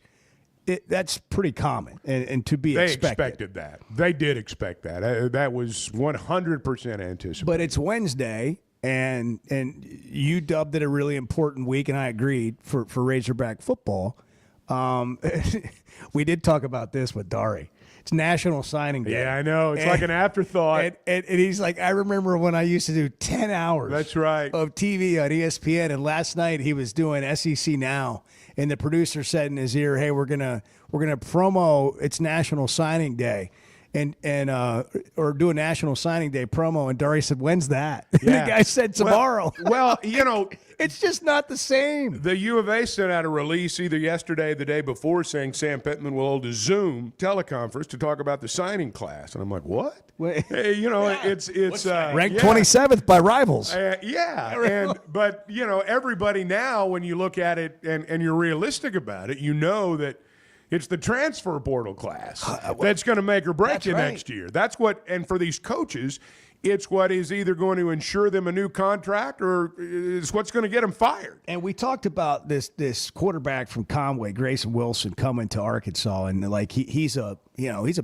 Speaker 6: that's pretty common and to be expected.
Speaker 4: They expected that. They did expect that. That was 100% anticipated.
Speaker 6: But it's Wednesday, and you dubbed it a really important week, and I agreed for Razorback football. We did talk about this with Dari. It's National Signing Day.
Speaker 4: Yeah, I know. It's like an afterthought.
Speaker 6: And he's like, I remember when I used to do 10 hours
Speaker 4: That's right.
Speaker 6: of TV on ESPN, and last night he was doing SEC Now, and the producer said in his ear, hey, we're gonna promo, it's National Signing Day. Or do a National Signing Day promo, and Dari said, "When's that?"
Speaker 4: Yeah.
Speaker 6: The guy said tomorrow.
Speaker 4: Well, you know,
Speaker 6: it's just not the same.
Speaker 4: The U of A sent out a release either yesterday or the day before saying Sam Pittman will hold a Zoom teleconference to talk about the signing class, and I'm like, what? Hey, you know, it's
Speaker 6: ranked 27th by Rivals.
Speaker 4: But you know, everybody now, when you look at it and you're realistic about it, you know that it's the transfer portal class that's going to make or break you next year. That's what, and for these coaches, it's what is either going to ensure them a new contract or it's what's going to get them fired.
Speaker 6: And we talked about this quarterback from Conway, Grayson Wilson, coming to Arkansas, and like he's a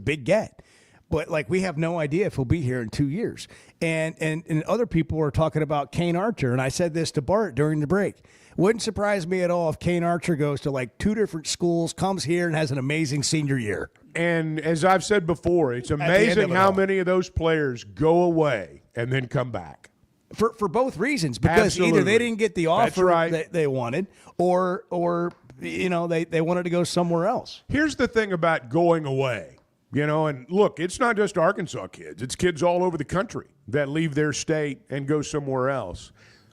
Speaker 6: big get. But like we have no idea if he'll be here in 2 years. And other people are talking about Kane Archer, and I said this to Bart during the break. Wouldn't surprise me at all if Kane Archer goes to like 2 different schools, comes here, and has an amazing senior year.
Speaker 4: And as I've said before, it's amazing how many of those players go away and then come back.
Speaker 6: For both reasons, because either they didn't get the offer that they wanted, or you know they wanted to go somewhere else.
Speaker 4: Here's the thing about going away. You know, and look, it's not just Arkansas kids. It's kids all over the country that leave their state and go somewhere else.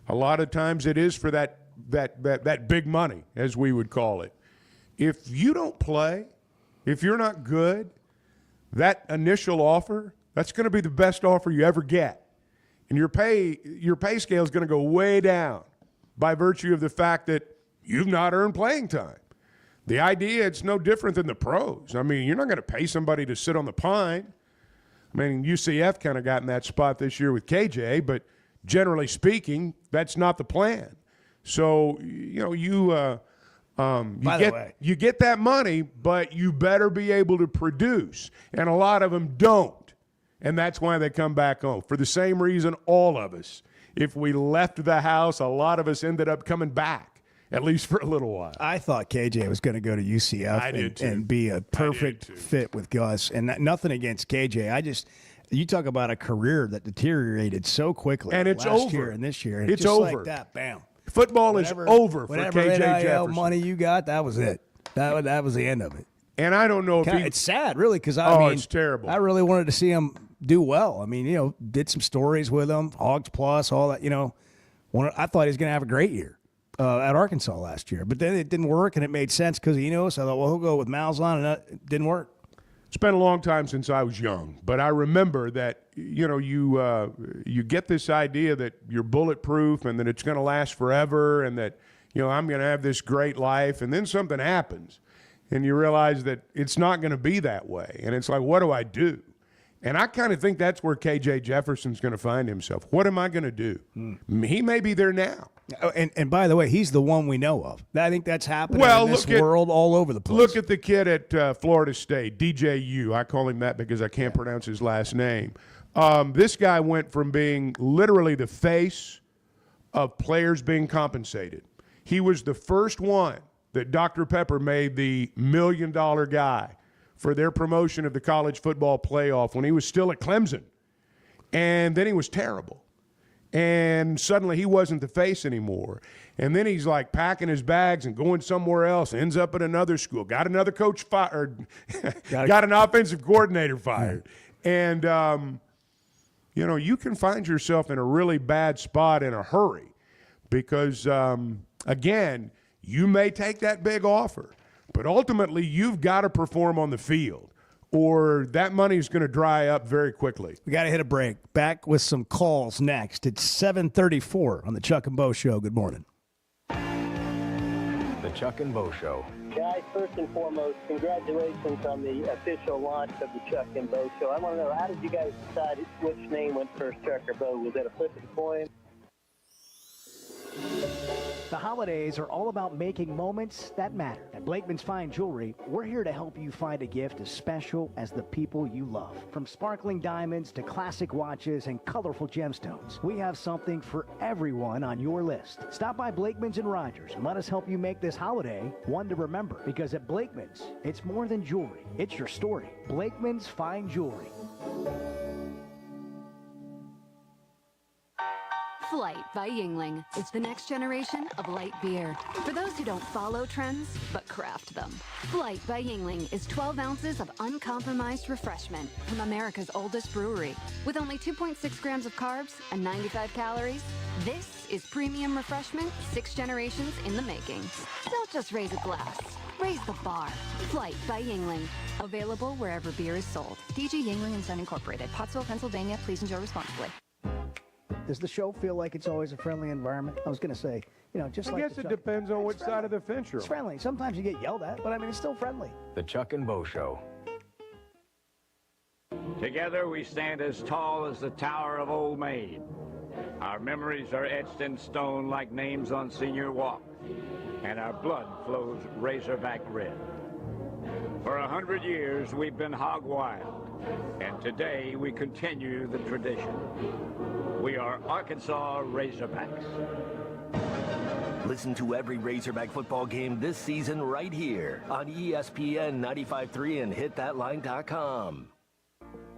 Speaker 4: A lot of times it is for that big money, as we would call it. If you don't play, if you're not good, that initial offer, that's going to be the best offer you ever get. And your pay scale is going to go way down by virtue of the fact that you've not earned playing time. The idea, it's no different than the pros. I mean, you're not going to pay somebody to sit on the pine. I mean, UCF kind of got in that spot this year with KJ, but generally speaking, that's not the plan. So, you know, you get that money, but you better be able to produce. And a lot of them don't. And that's why they come back home. For the same reason, all of us, if we left the house, a lot of us ended up coming back. At least for a little while.
Speaker 6: I thought KJ was going to go to UCF and be a perfect fit with Gus. And nothing against KJ. You talk about a career that deteriorated so quickly.
Speaker 4: And it's
Speaker 6: last
Speaker 4: over.
Speaker 6: Year and this year. And
Speaker 4: it's
Speaker 6: just
Speaker 4: over.
Speaker 6: Like that, bam.
Speaker 4: Football is over for KJ Jefferson.
Speaker 6: Money you got, that was it. That was the end of it.
Speaker 4: And I don't know if
Speaker 6: it's sad, really, because I mean,
Speaker 4: it's terrible.
Speaker 6: I really wanted to see him do well. I mean, you know, did some stories with him, Hogs Plus, all that. You know, I thought he was going to have a great year. At Arkansas last year. But then it didn't work, and it made sense because of Enos. I thought, well, he'll go with Malzahn, and it didn't work.
Speaker 4: It's been a long time since I was young, but I remember that, you know, you get this idea that you're bulletproof and that it's going to last forever and that, you know, I'm going to have this great life, and then something happens, and you realize that it's not going to be that way. And it's like, what do I do? And I kind of think that's where KJ Jefferson's going to find himself. What am I going to do? He may be there now.
Speaker 6: And by the way, he's the one we know of. I think that's happening in this world all over the place.
Speaker 4: Look at the kid at Florida State, DJU. I call him that because I can't pronounce his last name. This guy went from being literally the face of players being compensated. He was the first one that Dr. Pepper made the $1 million guy for their promotion of the college football playoff when he was still at Clemson. And then he was terrible. And suddenly he wasn't the face anymore. And then he's like packing his bags and going somewhere else, ends up at another school, got another coach fired, got an offensive coordinator fired. And, you know, you can find yourself in a really bad spot in a hurry because, again, you may take that big offer. But ultimately, you've got to perform on the field, or that money is going to dry up very quickly.
Speaker 6: We got to hit a break. Back with some calls next. It's 7:34 on the Chuck and Bo Show. Good morning.
Speaker 17: The Chuck and Bo Show.
Speaker 18: Guys, first and foremost, congratulations on the official launch of the Chuck and Bo Show. I want to know, how did you guys decide which name went first, Chuck or Bo? Was that a flip of the coin?
Speaker 15: The holidays are all about making moments that matter. At Blakeman's Fine Jewelry, we're here to help you find a gift as special as the people you love. From sparkling diamonds to classic watches and colorful gemstones, we have something for everyone on your list. Stop by Blakeman's in Rogers and let us help you make this holiday one to remember. Because at Blakeman's, it's more than jewelry. It's your story. Blakeman's Fine Jewelry.
Speaker 19: Flight by Yuengling is the next generation of light beer. For those who don't follow trends, but craft them. Flight by Yuengling is 12 ounces of uncompromised refreshment from America's oldest brewery. With only 2.6 grams of carbs and 95 calories, this is premium refreshment 6 generations in the making. Don't just raise a glass. Raise the bar. Flight by Yuengling. Available wherever beer is sold. DG Yuengling & Son Incorporated. Pottsville, Pennsylvania. Please enjoy responsibly.
Speaker 15: Does the show feel like it's always a friendly environment? I was going to say, you know, just
Speaker 4: I
Speaker 15: like
Speaker 4: guess it depends on which side of the fence you're on.
Speaker 15: It's friendly. Sometimes you get yelled at, but I mean, it's still friendly.
Speaker 17: The Chuck and Bo Show.
Speaker 20: Together we stand as tall as the Tower of Old Maid. Our memories are etched in stone like names on senior walk, and our blood flows razorback red. For 100 years we've been hog wild, and today we continue the tradition. We are Arkansas Razorbacks.
Speaker 17: Listen to every Razorback football game this season right here on ESPN 95.3 and hitthatline.com.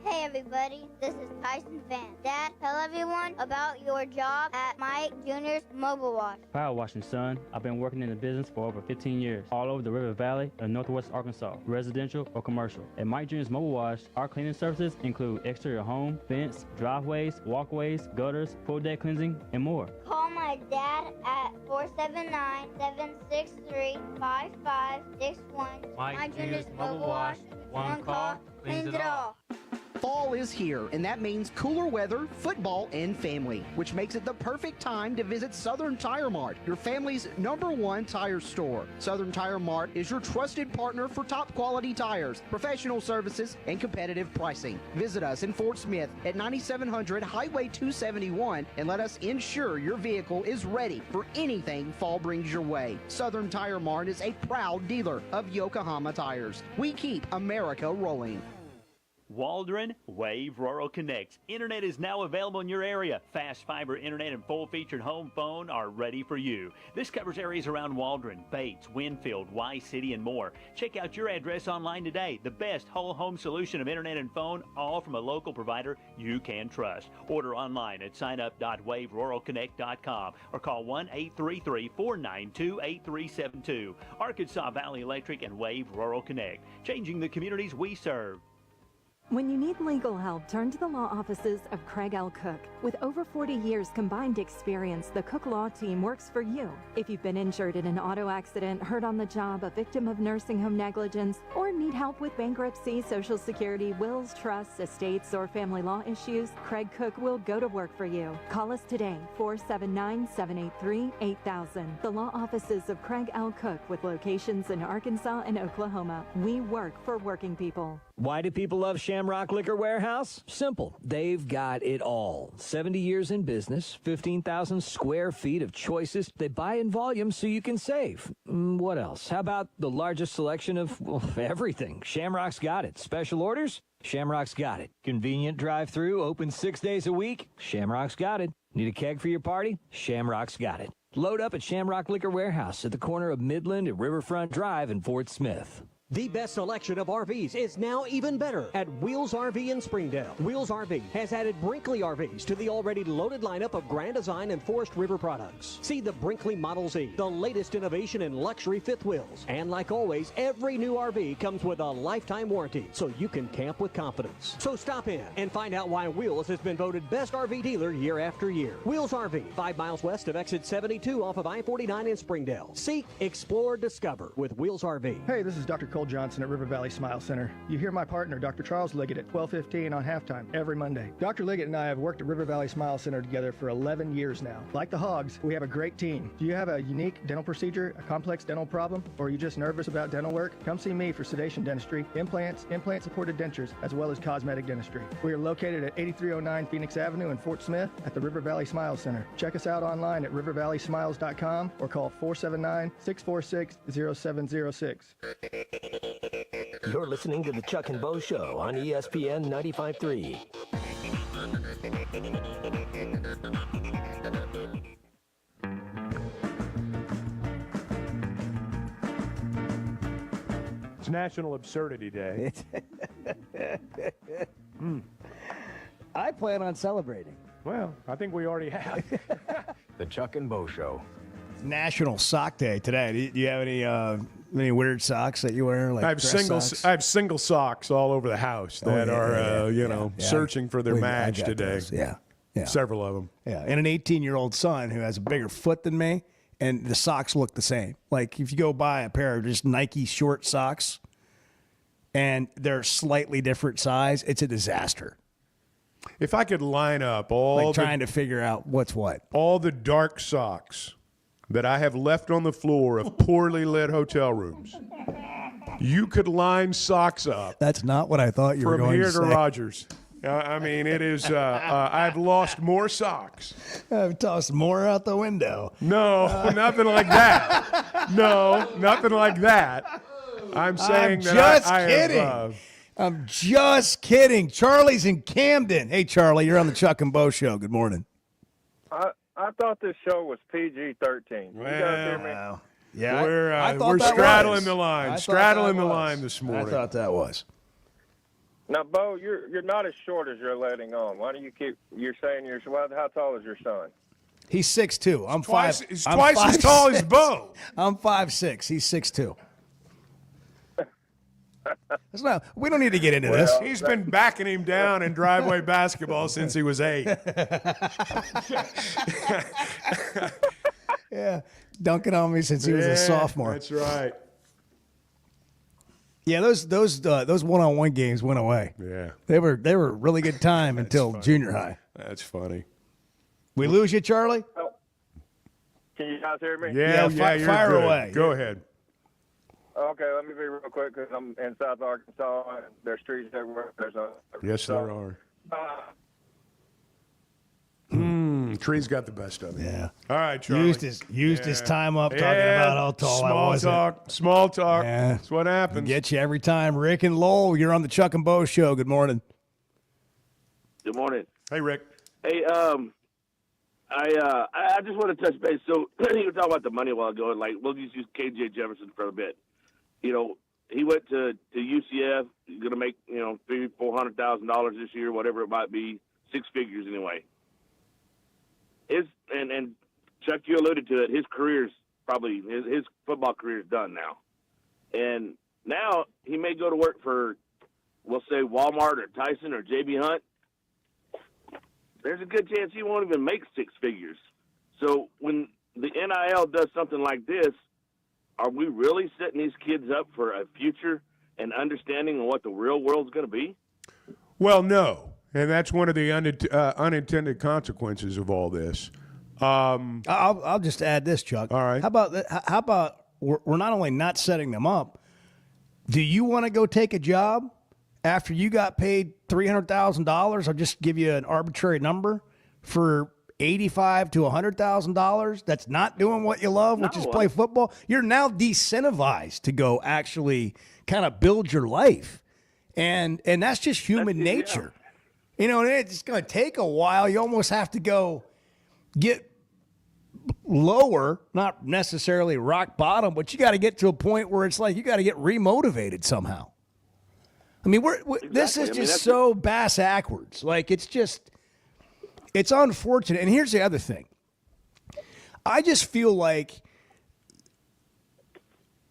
Speaker 2: Hey everybody, this is Tyson Fan. Dad, tell everyone about your job at Mike Jr.'s Mobile Wash.
Speaker 10: Power washing, son. I've been working in the business for over 15 years, all over the River Valley and Northwest Arkansas, residential or commercial. At Mike Jr.'s Mobile Wash, our cleaning services include exterior home, fence, driveways, walkways, gutters, full deck cleansing, and more.
Speaker 2: Call my dad at 479-763-5561.
Speaker 10: Mike
Speaker 2: Jr.'s Mobile Wash. One call, cleans it all.
Speaker 14: Fall is here, and that means cooler weather, football, and family, which makes it the perfect time to visit Southern Tire Mart, your family's #1 tire store. Southern Tire Mart is your trusted partner for top quality tires, professional services, and competitive pricing. Visit us in Fort Smith at 9700 Highway 271 and let us ensure your vehicle is ready for anything fall brings your way. Southern Tire Mart is a proud dealer of Yokohama tires. We keep America rolling.
Speaker 21: Waldron Wave Rural Connect. Internet is now available in your area. Fast fiber internet and full-featured home phone are ready for you. This covers areas around Waldron, Bates, Winfield, Y-City, and more. Check out your address online today. The best whole home solution of internet and phone, all from a local provider you can trust. Order online at signup.waveruralconnect.com or call 1-833-492-8372. Arkansas Valley Electric and Wave Rural Connect, changing the communities we serve.
Speaker 22: When you need legal help, turn to the law offices of Craig L. Cook. With over 40 years combined experience, the Cook Law Team works for you. If you've been injured in an auto accident, hurt on the job, a victim of nursing home negligence, or need help with bankruptcy, Social Security, wills, trusts, estates, or family law issues, Craig Cook will go to work for you. Call us today, 479-783-8000. The law offices of Craig L. Cook with locations in Arkansas and Oklahoma. We work for working people.
Speaker 23: Why do people love Shamrock Liquor Warehouse? Simple. They've got it all. 70 years in business, 15,000 square feet of choices. They buy in volume so you can save. What else? How about the largest selection of everything? Shamrock's got it. Special orders? Shamrock's got it. Convenient drive-through, open 6 days a week? Shamrock's got it. Need a keg for your party? Shamrock's got it. Load up at Shamrock Liquor Warehouse at the corner of Midland and Riverfront Drive in Fort Smith.
Speaker 16: The best selection of RVs is now even better at Wheels RV in Springdale. Wheels RV has added Brinkley RVs to the already loaded lineup of Grand Design and Forest River products. See the Brinkley Model Z, the latest innovation in luxury fifth wheels. And like always, every new RV comes with a lifetime warranty, so you can camp with confidence. So stop in and find out why Wheels has been voted best RV dealer year after year. Wheels RV, 5 miles west of exit 72 off of I-49 in Springdale. Seek, explore, discover with Wheels RV.
Speaker 21: Hey, this is Dr. Cole Johnson at River Valley Smile Center. You hear my partner, Dr. Charles Liggett, at 12:15 on halftime every Monday. Dr. Liggett and I have worked at River Valley Smile Center together for 11 years now. Like the Hogs, we have a great team. Do you have a unique dental procedure, a complex dental problem, or are you just nervous about dental work? Come see me for sedation dentistry, implants, implant-supported dentures, as well as cosmetic dentistry. We are located at 8309 Phoenix Avenue in Fort Smith at the River Valley Smile Center. Check us out online at rivervalleysmiles.com or call 479-646-0706.
Speaker 17: You're listening to the Chuck and Bo Show on ESPN 95.3.
Speaker 11: It's National Absurdity Day.
Speaker 6: I plan on celebrating.
Speaker 11: Well, I think we already have.
Speaker 3: The Chuck and Bo Show.
Speaker 6: It's National Sock Day today. Do you have any weird socks that you wear? Like
Speaker 4: I have single socks all over the house that are searching for their match today.
Speaker 6: Those. Yeah.
Speaker 4: Several of them.
Speaker 6: Yeah, and an 18-year-old son who has a bigger foot than me, and the socks look the same. Like if you go buy a pair of just Nike short socks, and they're slightly different size, it's a disaster.
Speaker 4: If I could line up
Speaker 6: trying to figure out what's what,
Speaker 4: all the dark socks that I have left on the floor of poorly lit hotel rooms, you could line socks up.
Speaker 6: That's not what I thought you were going to say.
Speaker 4: From here to Rogers. I mean, it is, I've lost more socks.
Speaker 6: I've tossed more out the window.
Speaker 4: No, nothing like that. No, nothing like that. I'm saying
Speaker 6: I'm just kidding. Charlie's in Camden. Hey, Charlie, you're on the Chuck and Bo Show. Good morning.
Speaker 5: I thought this show was PG-13. You guys hear me?
Speaker 6: Yeah,
Speaker 4: we're straddling the line. Straddling the line this morning.
Speaker 6: I thought that was.
Speaker 5: Now, Bo, you're not as short as you're letting on. Why do you keep? You're saying how tall is your son?
Speaker 6: He's 6'2". I'm
Speaker 4: Twice
Speaker 6: 5.
Speaker 4: as
Speaker 6: I'm
Speaker 4: tall
Speaker 6: 5'6".
Speaker 4: as Bo.
Speaker 6: I'm 5'6". He's 6'2". That's not. We don't need to get into this.
Speaker 4: He's been backing him down in driveway basketball since he was 8.
Speaker 6: Yeah, dunking on me since he was a sophomore.
Speaker 4: That's right.
Speaker 6: Yeah, those one-on-one games went away.
Speaker 4: Yeah,
Speaker 6: they were a really good time until junior high.
Speaker 4: That's funny.
Speaker 6: We lose you, Charlie?
Speaker 5: Can you guys hear me?
Speaker 4: Yeah, you're
Speaker 6: fire
Speaker 4: good.
Speaker 6: away.
Speaker 4: Go ahead.
Speaker 5: Okay, let me be real quick because I'm in South Arkansas and there's streets everywhere.
Speaker 4: Yes, there are. Tree's got the best of it.
Speaker 6: Yeah.
Speaker 4: All right, Charlie.
Speaker 6: Used his time up talking about how tall I was.
Speaker 4: Small talk.
Speaker 6: Yeah.
Speaker 4: That's what happens.
Speaker 6: Get you every time. Rick and Lowell, you're on the Chuck and Bo Show. Good morning.
Speaker 1: Good morning.
Speaker 4: Hey, Rick.
Speaker 1: Hey, I just want to touch base. So you were talking about the money a while ago, and like we'll just use KJ Jefferson for a bit. You know, he went to UCF. He's going to make $300,000-$400,000 this year, whatever it might be, 6 figures anyway. And Chuck, you alluded to it. His career's probably his football career is done now, and now he may go to work for, we'll say Walmart or Tyson or JB Hunt. There's a good chance he won't even make 6 figures. So when the NIL does something like this, are we really setting these kids up for a future and understanding of what the real world's going to be?
Speaker 4: Well, no. And that's one of the unintended consequences of all this.
Speaker 6: I'll just add this, Chuck.
Speaker 4: All right.
Speaker 6: How about we're not only not setting them up, do you want to go take a job after you got paid $300,000? I'll just give you an arbitrary number for $85,000 to $100,000. That's not doing what you love, which is play football. You're now decentivized to go actually kind of build your life, and that's just human nature. Yeah. You know, and it's going to take a while. You almost have to go get lower, not necessarily rock bottom, but you got to get to a point where it's like you got to get remotivated somehow. I mean, this is just so bass-ackwards. Like, it's unfortunate. And here's the other thing. I just feel like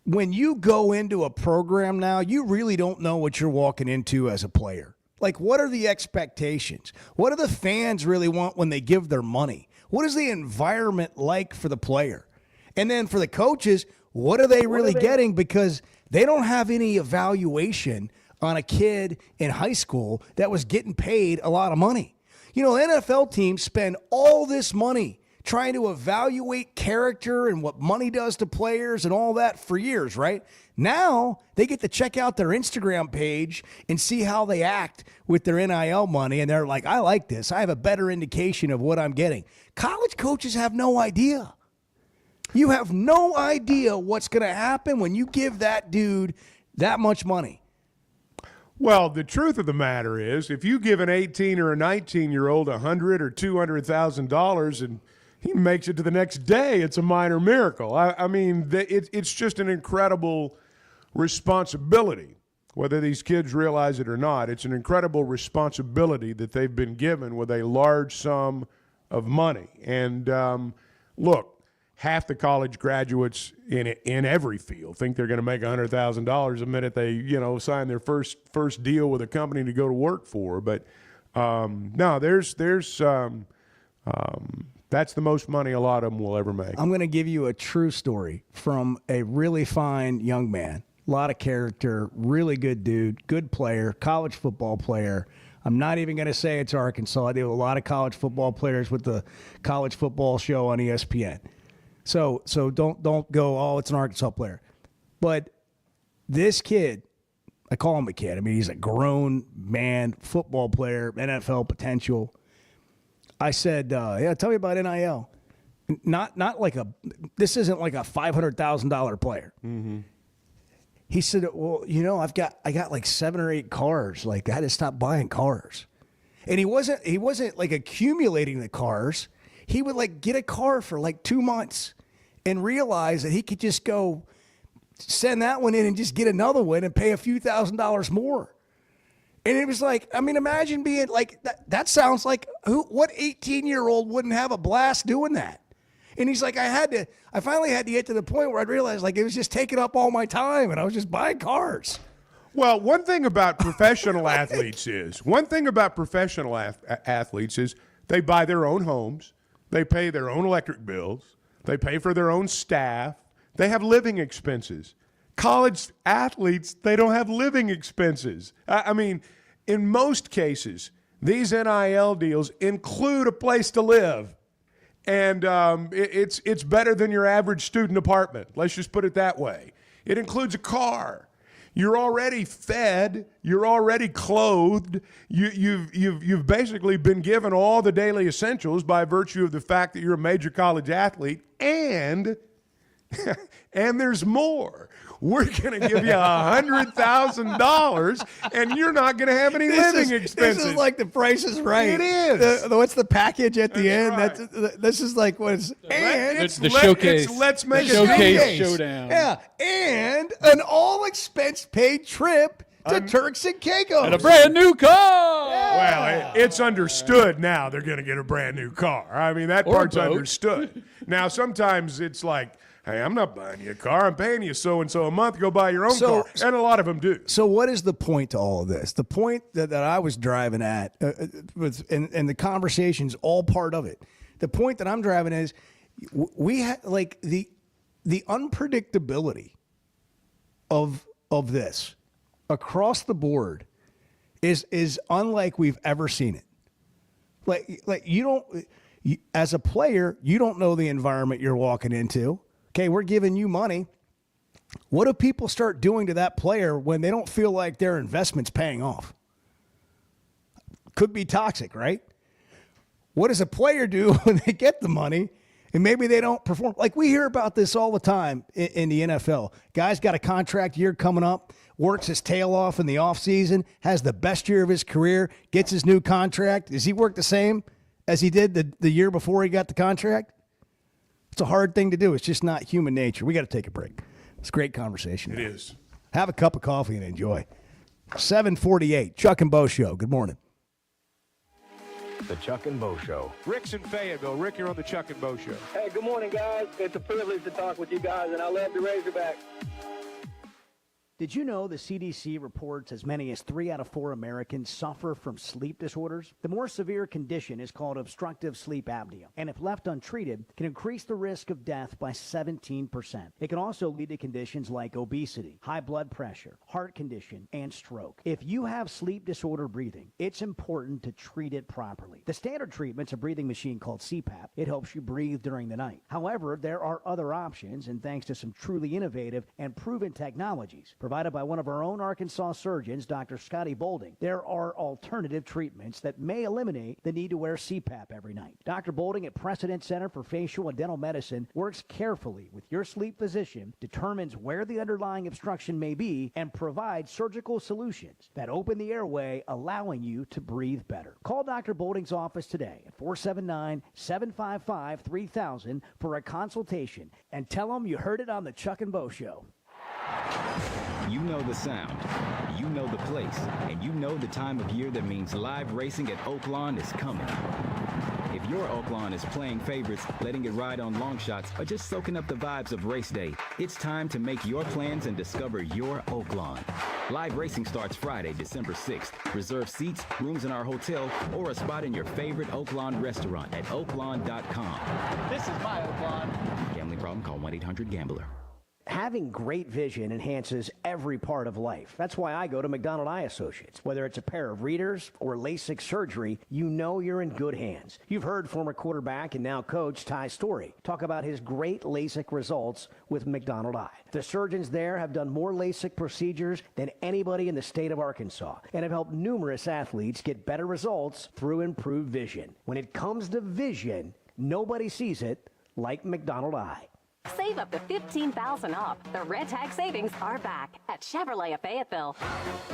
Speaker 6: when you go into a program now, you really don't know what you're walking into as a player. Like, what are the expectations? What do the fans really want when they give their money? What is the environment like for the player? And then for the coaches, what are they really getting? Because they don't have any evaluation on a kid in high school that was getting paid a lot of money. You know, NFL teams spend all this money trying to evaluate character and what money does to players and all that for years, right? Now they get to check out their Instagram page and see how they act with their NIL money, and they're like, I like this. I have a better indication of what I'm getting. College coaches have no idea. You have no idea what's going to happen when you give that dude that much money.
Speaker 4: Well, the truth of the matter is, if you give an 18 or a 19-year-old $100,000 or $200,000 and he makes it to the next day, it's a minor miracle. I mean, it's just an incredible responsibility, whether these kids realize it or not. It's an incredible responsibility that they've been given with a large sum of money. And look, half the college graduates in every field think they're going to make $100,000 the minute they sign their first deal with a company to go to work for. But no, there's that's the most money a lot of them will ever make.
Speaker 6: I'm going to give you a true story from a really fine young man. A lot of character, really good dude, good player, college football player. I'm not even going to say it's Arkansas. I deal with a lot of college football players with the college football show on ESPN. So don't go, oh, it's an Arkansas player. But this kid, I call him a kid. I mean, he's a grown man, football player, NFL potential. I said, yeah, tell me about NIL. Not like this isn't like a $500,000 player. Mm-hmm. He said, well, I got like 7 or 8 cars. Like, I had to stop buying cars. And he wasn't like accumulating the cars. He would like get a car for like 2 months and realize that he could just go send that one in and just get another one and pay a few $1,000s more. And it was like, I mean, imagine being like, that sounds like what 18-year-old wouldn't have a blast doing that? And he's like, I finally had to get to the point where I'd realize like it was just taking up all my time and I was just buying cars.
Speaker 4: Well, one thing about professional athletes is they buy their own homes, they pay their own electric bills, they pay for their own staff, they have living expenses. College athletes, they don't have living expenses. I mean, in most cases, these NIL deals include a place to live. And it's better than your average student apartment. Let's just put it that way. It includes a car. You're already fed. You're already clothed. You've basically been given all the daily essentials by virtue of the fact that you're a major college athlete. And there's more. We're going to give you $100,000, and you're not going to have any living expenses.
Speaker 6: This is like The Price is Right.
Speaker 4: It is.
Speaker 6: What's the package at the end?
Speaker 4: Right.
Speaker 6: This is like what is. And
Speaker 7: it's the showcase.
Speaker 4: Let's make
Speaker 7: the showcase showdown.
Speaker 6: Yeah, and an all-expense paid trip to Turks and Caicos
Speaker 7: and a brand new car.
Speaker 4: Well, it's understood now they're going to get a brand new car. I mean, that part's understood. Now, sometimes it's like, hey, I'm not buying you a car. I'm paying you so-and-so a month. Go buy your own car. And a lot of them do.
Speaker 6: So what is the point to all of this? The point that I was driving at, and the conversation's all part of it. The point that I'm driving is we have like the unpredictability of this across the board is unlike we've ever seen it. Like as a player, you don't know the environment you're walking into. Okay, we're giving you money. What do people start doing to that player when they don't feel like their investment's paying off? Could be toxic, right? What does a player do when they get the money and maybe they don't perform? Like we hear about this all the time in the NFL. Guy's got a contract year coming up, works his tail off in the offseason, has the best year of his career, gets his new contract. Does he work the same as he did the year before he got the contract? It's a hard thing to do. It's just not human nature. We got to take a break. It's a great conversation.
Speaker 4: It is.
Speaker 6: Have a cup of coffee and enjoy. 7:48, Chuck and Bo Show. Good morning.
Speaker 3: The Chuck and Bo Show.
Speaker 4: Rick's in Fayetteville. Rick, you're on the Chuck and Bo Show.
Speaker 18: Hey, good morning, guys. It's a privilege to talk with you guys, and I love the Razorbacks.
Speaker 15: Did you know the CDC reports as many as 3 out of 4 Americans suffer from sleep disorders? The more severe condition is called obstructive sleep apnea, and if left untreated, can increase the risk of death by 17%. It can also lead to conditions like obesity, high blood pressure, heart condition, and stroke. If you have sleep disorder breathing, it's important to treat it properly. The standard treatment's a breathing machine called CPAP. It helps you breathe during the night. However, there are other options, and thanks to some truly innovative and proven technologies provided by one of our own Arkansas surgeons, Dr. Scotty Bolding, there are alternative treatments that may eliminate the need to wear CPAP every night. Dr. Bolding at Precedent Center for Facial and Dental Medicine works carefully with your sleep physician, determines where the underlying obstruction may be, and provides surgical solutions that open the airway, allowing you to breathe better. Call Dr. Bolding's office today at 479-755-3000 for a consultation and tell them you heard it on the Chuck and Bo Show.
Speaker 8: You know the sound, you know the place, and you know the time of year that means live racing at Oaklawn is coming. If your Oaklawn is playing favorites, letting it ride on long shots, or just soaking up the vibes of race day, it's time to make your plans and discover your Oaklawn. Live racing starts Friday, December 6th. Reserve seats, rooms in our hotel, or a spot in your favorite Oaklawn restaurant at oaklawn.com.
Speaker 15: This is my Oaklawn.
Speaker 8: Gambling problem? Call 1-800-GAMBLER.
Speaker 15: Having great vision enhances every part of life. That's why I go to McDonald Eye Associates. Whether it's a pair of readers or LASIK surgery, you know you're in good hands. You've heard former quarterback and now coach Ty Storey talk about his great LASIK results with McDonald Eye. The surgeons there have done more LASIK procedures than anybody in the state of Arkansas and have helped numerous athletes get better results through improved vision. When it comes to vision, nobody sees it like McDonald Eye.
Speaker 9: Save up to $15,000 off. The Red Tag savings are back at Chevrolet of Fayetteville.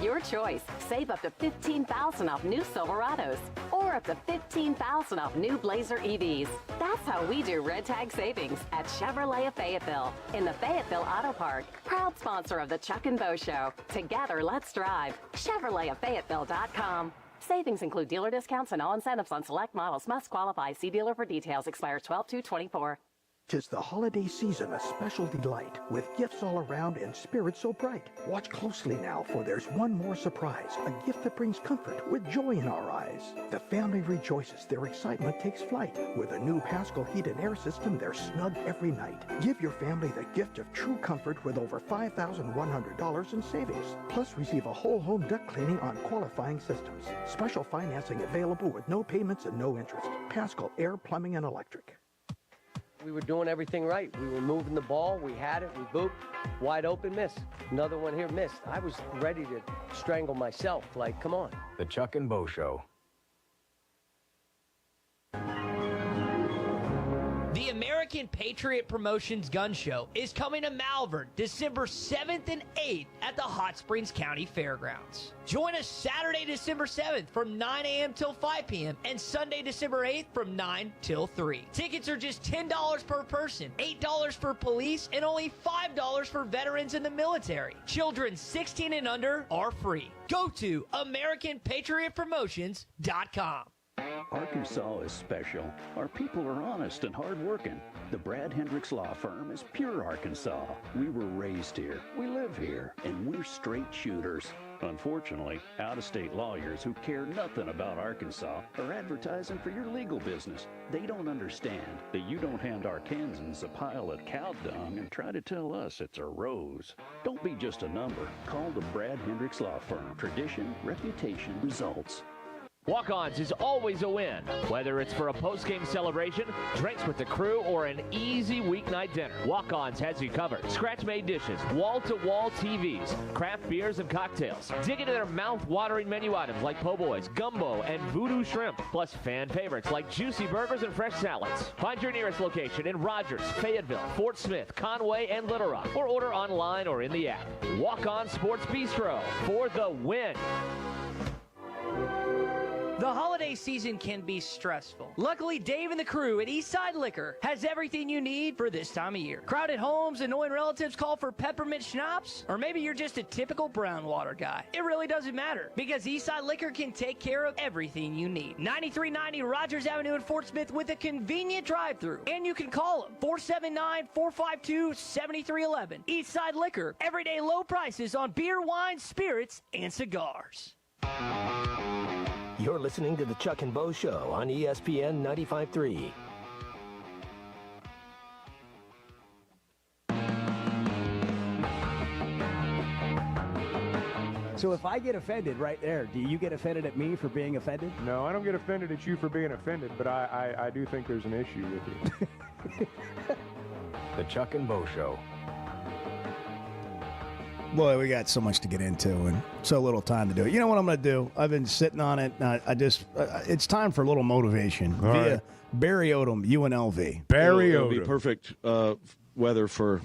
Speaker 9: Your choice. Save up to $15,000 off new Silverados or up to $15,000 off new Blazer EVs. That's how we do Red Tag savings at Chevrolet of Fayetteville in the Fayetteville Auto Park. Proud sponsor of the Chuck and Bo Show. Together, let's drive. ChevroletofFayetteville.com. Savings include dealer discounts and all incentives on select models. Must qualify. See dealer for details. Expires 12/2/24.
Speaker 12: 'Tis the holiday season, a special delight, with gifts all around and spirits so bright. Watch closely now, for there's one more surprise, a gift that brings comfort with joy in our eyes. The family rejoices, their excitement takes flight. With a new Pascal heat and air system, they're snug every night. Give your family the gift of true comfort with over $5,100 in savings. Plus, receive a whole home duct cleaning on qualifying systems. Special financing available with no payments and no interest. Pascal Air, Plumbing, and Electric.
Speaker 13: We were doing everything right. We were moving the ball. We had it. We booped. Wide open miss. Another one here missed. I was ready to strangle myself. Like, come on.
Speaker 3: The Chuck and Bo Show.
Speaker 24: The American Patriot Promotions Gun Show is coming to Malvern December 7th and 8th at the Hot Springs County Fairgrounds. Join us Saturday, December 7th from 9 a.m. till 5 p.m. and Sunday, December 8th from 9 till 3. Tickets are just $10 per person, $8 for police, and only $5 for veterans in the military. Children 16 and under are free. Go to AmericanPatriotPromotions.com.
Speaker 25: Arkansas is special. Our people are honest and hardworking. The Brad Hendricks Law Firm is pure Arkansas. We were raised here, we live here, and we're straight shooters. Unfortunately, out-of-state lawyers who care nothing about Arkansas are advertising for your legal business. They don't understand that you don't hand Arkansans a pile of cow dung and try to tell us it's a rose. Don't be just a number. Call the Brad Hendricks Law Firm. Tradition, reputation, results.
Speaker 26: Walk-Ons is always a win, whether it's for a post-game celebration, drinks with the crew, or an easy weeknight dinner. Walk-Ons has you covered. Scratch-made dishes, wall-to-wall TVs, craft beers and cocktails. Dig into their mouth-watering menu items like po' boys, gumbo, and voodoo shrimp, plus fan favorites like juicy burgers and fresh salads. Find your nearest location in Rogers, Fayetteville, Fort Smith, Conway, and Little Rock, or order online or in the app. Walk-On Sports Bistro for the win.
Speaker 24: The holiday season can be stressful. Luckily, Dave and the crew at Eastside Liquor has everything you need for this time of year. Crowded homes, annoying relatives call for peppermint schnapps, or maybe you're just a typical brown water guy. It really doesn't matter, because Eastside Liquor can take care of everything you need. 9390 Rogers Avenue in Fort Smith with a convenient drive-thru. And you can call them, 479-452-7311. Eastside Liquor, everyday low prices on beer, wine, spirits, and cigars.
Speaker 17: You're listening to the Chuck and Bo Show on ESPN 95.3.
Speaker 15: So if I get offended right there, do you get offended at me for being offended?
Speaker 11: No, I don't get offended at you for being offended, but I do think there's an issue with you.
Speaker 3: The Chuck and Bo Show.
Speaker 6: Boy, we got so much to get into and so little time to do it. You know what I'm going to do? I've been sitting on it. It's time for a little motivation via Barry Odom, UNLV.
Speaker 27: Barry Odom. It'll be perfect weather for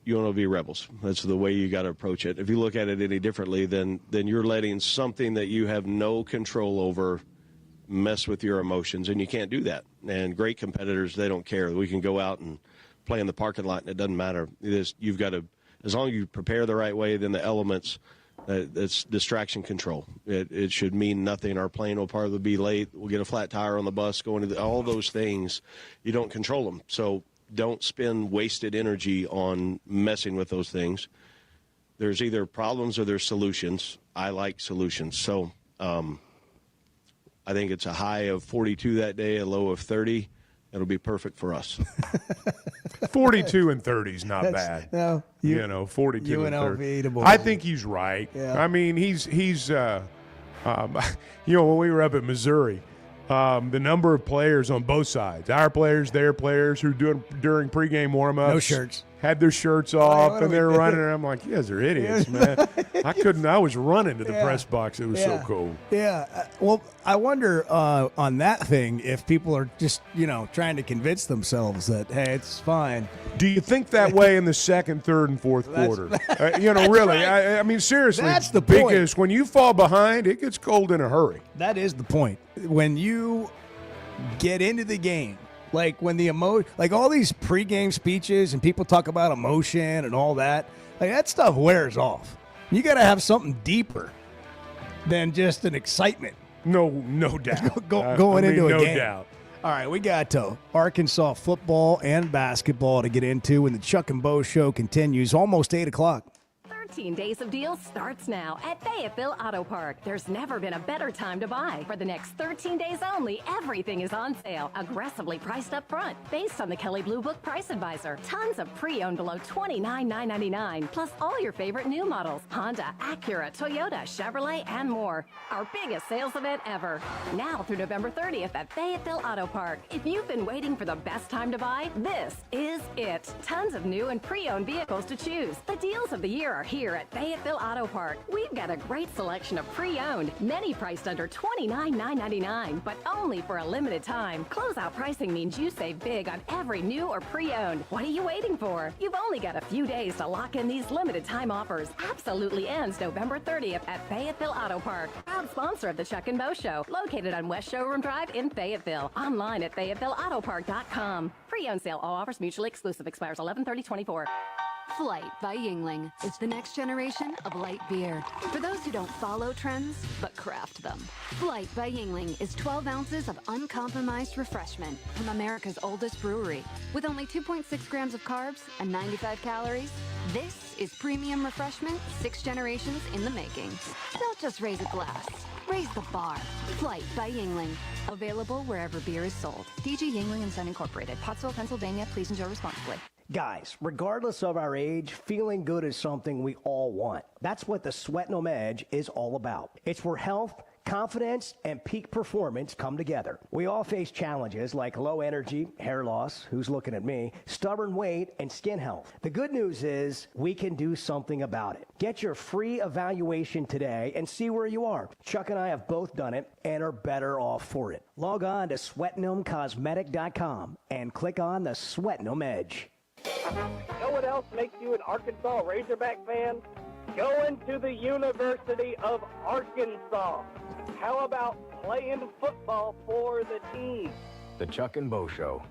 Speaker 27: UNLV Rebels. That's the way you got to approach it. If you look at it any differently, then you're letting something that you have no control over mess with your emotions, and you can't do that. And great competitors, they don't care. We can go out and play in the parking lot, and it doesn't matter. You've got to. As long as you prepare the right way, then the elements, it's distraction control. It should mean nothing. Our plane will probably be late. We'll get a flat tire on the bus, going to all those things. You don't control them. So don't spend wasted energy on messing with those things. There's either problems or there's solutions. I like solutions. So I think it's a high of 42 that day, a low of 30. It'll be perfect for us.
Speaker 4: 42 and 30 is not bad.
Speaker 6: No,
Speaker 4: 42
Speaker 6: UNLV
Speaker 4: and 30.
Speaker 6: to
Speaker 4: I think he's right.
Speaker 6: Yeah.
Speaker 4: I mean, he's when we were up at Missouri, the number of players on both sides, our players, their players, who doing during pregame warm-ups.
Speaker 6: No shirts.
Speaker 4: had their shirts off, and they're running. And I'm like, you guys are idiots, man. I was running to the press box. It was so cool.
Speaker 6: Yeah. Well, I wonder on that thing if people are just, trying to convince themselves that, hey, it's fine.
Speaker 4: Do you think that way in the second, third, and fourth quarter? Really. Right. I mean, seriously.
Speaker 6: That's the point.
Speaker 4: Because when you fall behind, it gets cold in a hurry.
Speaker 6: That is the point. When you get into the game, like when like all these pregame speeches and people talk about emotion and all that, like that stuff wears off. You got to have something deeper than just an excitement.
Speaker 4: No doubt.
Speaker 6: Going into a game.
Speaker 4: No doubt.
Speaker 6: All right, we got Arkansas football and basketball to get into, and the Chuck and Bo Show continues almost 8 o'clock.
Speaker 9: 13 Days of Deals starts now at Fayetteville Auto Park. There's never been a better time to buy. For the next 13 days only, everything is on sale, aggressively priced up front, based on the Kelley Blue Book Price Advisor. Tons of pre-owned below $29,999, plus all your favorite new models, Honda, Acura, Toyota, Chevrolet, and more. Our biggest sales event ever. Now through November 30th at Fayetteville Auto Park. If you've been waiting for the best time to buy, this is it. Tons of new and pre-owned vehicles to choose. The deals of the year are here at Fayetteville Auto Park. We've got a great selection of pre-owned, many priced under $29,999, but only for a limited time. Closeout pricing means you save big on every new or pre-owned. What are you waiting for? You've only got a few days to lock in these limited time offers. Absolutely ends November 30th at Fayetteville Auto Park. Proud sponsor of the Chuck and Bo Show, located on West Showroom Drive in Fayetteville. Online at FayettevilleAutoPark.com. Pre-owned sale. All offers mutually exclusive. Expires 11/30/24.
Speaker 2: Flight by Yuengling is the next generation of light beer. For those who don't follow trends, but craft them. Flight by Yuengling is 12 ounces of uncompromised refreshment from America's oldest brewery. With only 2.6 grams of carbs and 95 calories, this is premium refreshment 6 generations in the making. Don't just raise a glass. Raise the bar. Flight by Yuengling. Available wherever beer is sold. DG Yuengling and Son Incorporated. Pottsville, Pennsylvania. Please enjoy responsibly.
Speaker 15: Guys, regardless of our age, feeling good is something we all want. That's what the Sweatnum Edge is all about. It's where health, confidence, and peak performance come together. We all face challenges like low energy, hair loss, who's looking at me, stubborn weight, and skin health. The good news is we can do something about it. Get your free evaluation today and see where you are. Chuck and I have both done it and are better off for it. Log on to SweatnumCosmetic.com and click on the Sweatnum Edge.
Speaker 18: Know what else makes you an Arkansas Razorback fan? Going to the University of Arkansas. How about playing football for the team?
Speaker 3: The Chuck and Bo Show.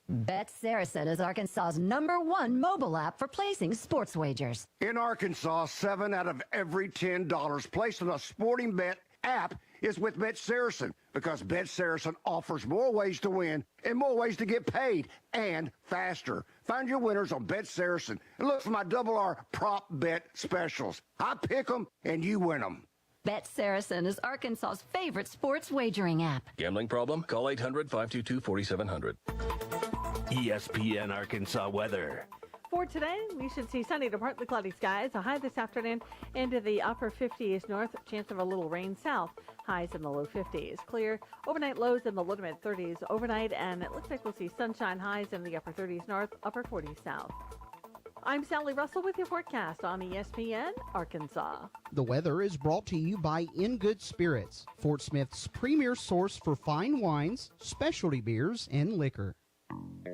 Speaker 10: Bet Saracen is Arkansas's #1 mobile app for placing sports wagers.
Speaker 14: In Arkansas, 7 out of every $10 placed on a sporting bet app is with Bet Saracen, because Bet Saracen offers more ways to win and more ways to get paid, and faster. Find your winners on Bet Saracen and look for my R prop bet specials. I pick them and you win them.
Speaker 10: Bet Saracen is Arkansas's favorite sports wagering app.
Speaker 19: Gambling problem? Call 800-522-4700.
Speaker 17: ESPN Arkansas weather.
Speaker 20: For today, we should see sunny to partly cloudy skies. A high this afternoon into the upper 50s north. Chance of a little rain south. Highs in the low 50s. Clear. Overnight lows in the low to mid 30s overnight. And it looks like we'll see sunshine. Highs in the upper 30s north, upper 40s south. I'm Sally Russell with your forecast on ESPN Arkansas.
Speaker 22: The weather is brought to you by In Good Spirits, Fort Smith's premier source for fine wines, specialty beers, and liquor.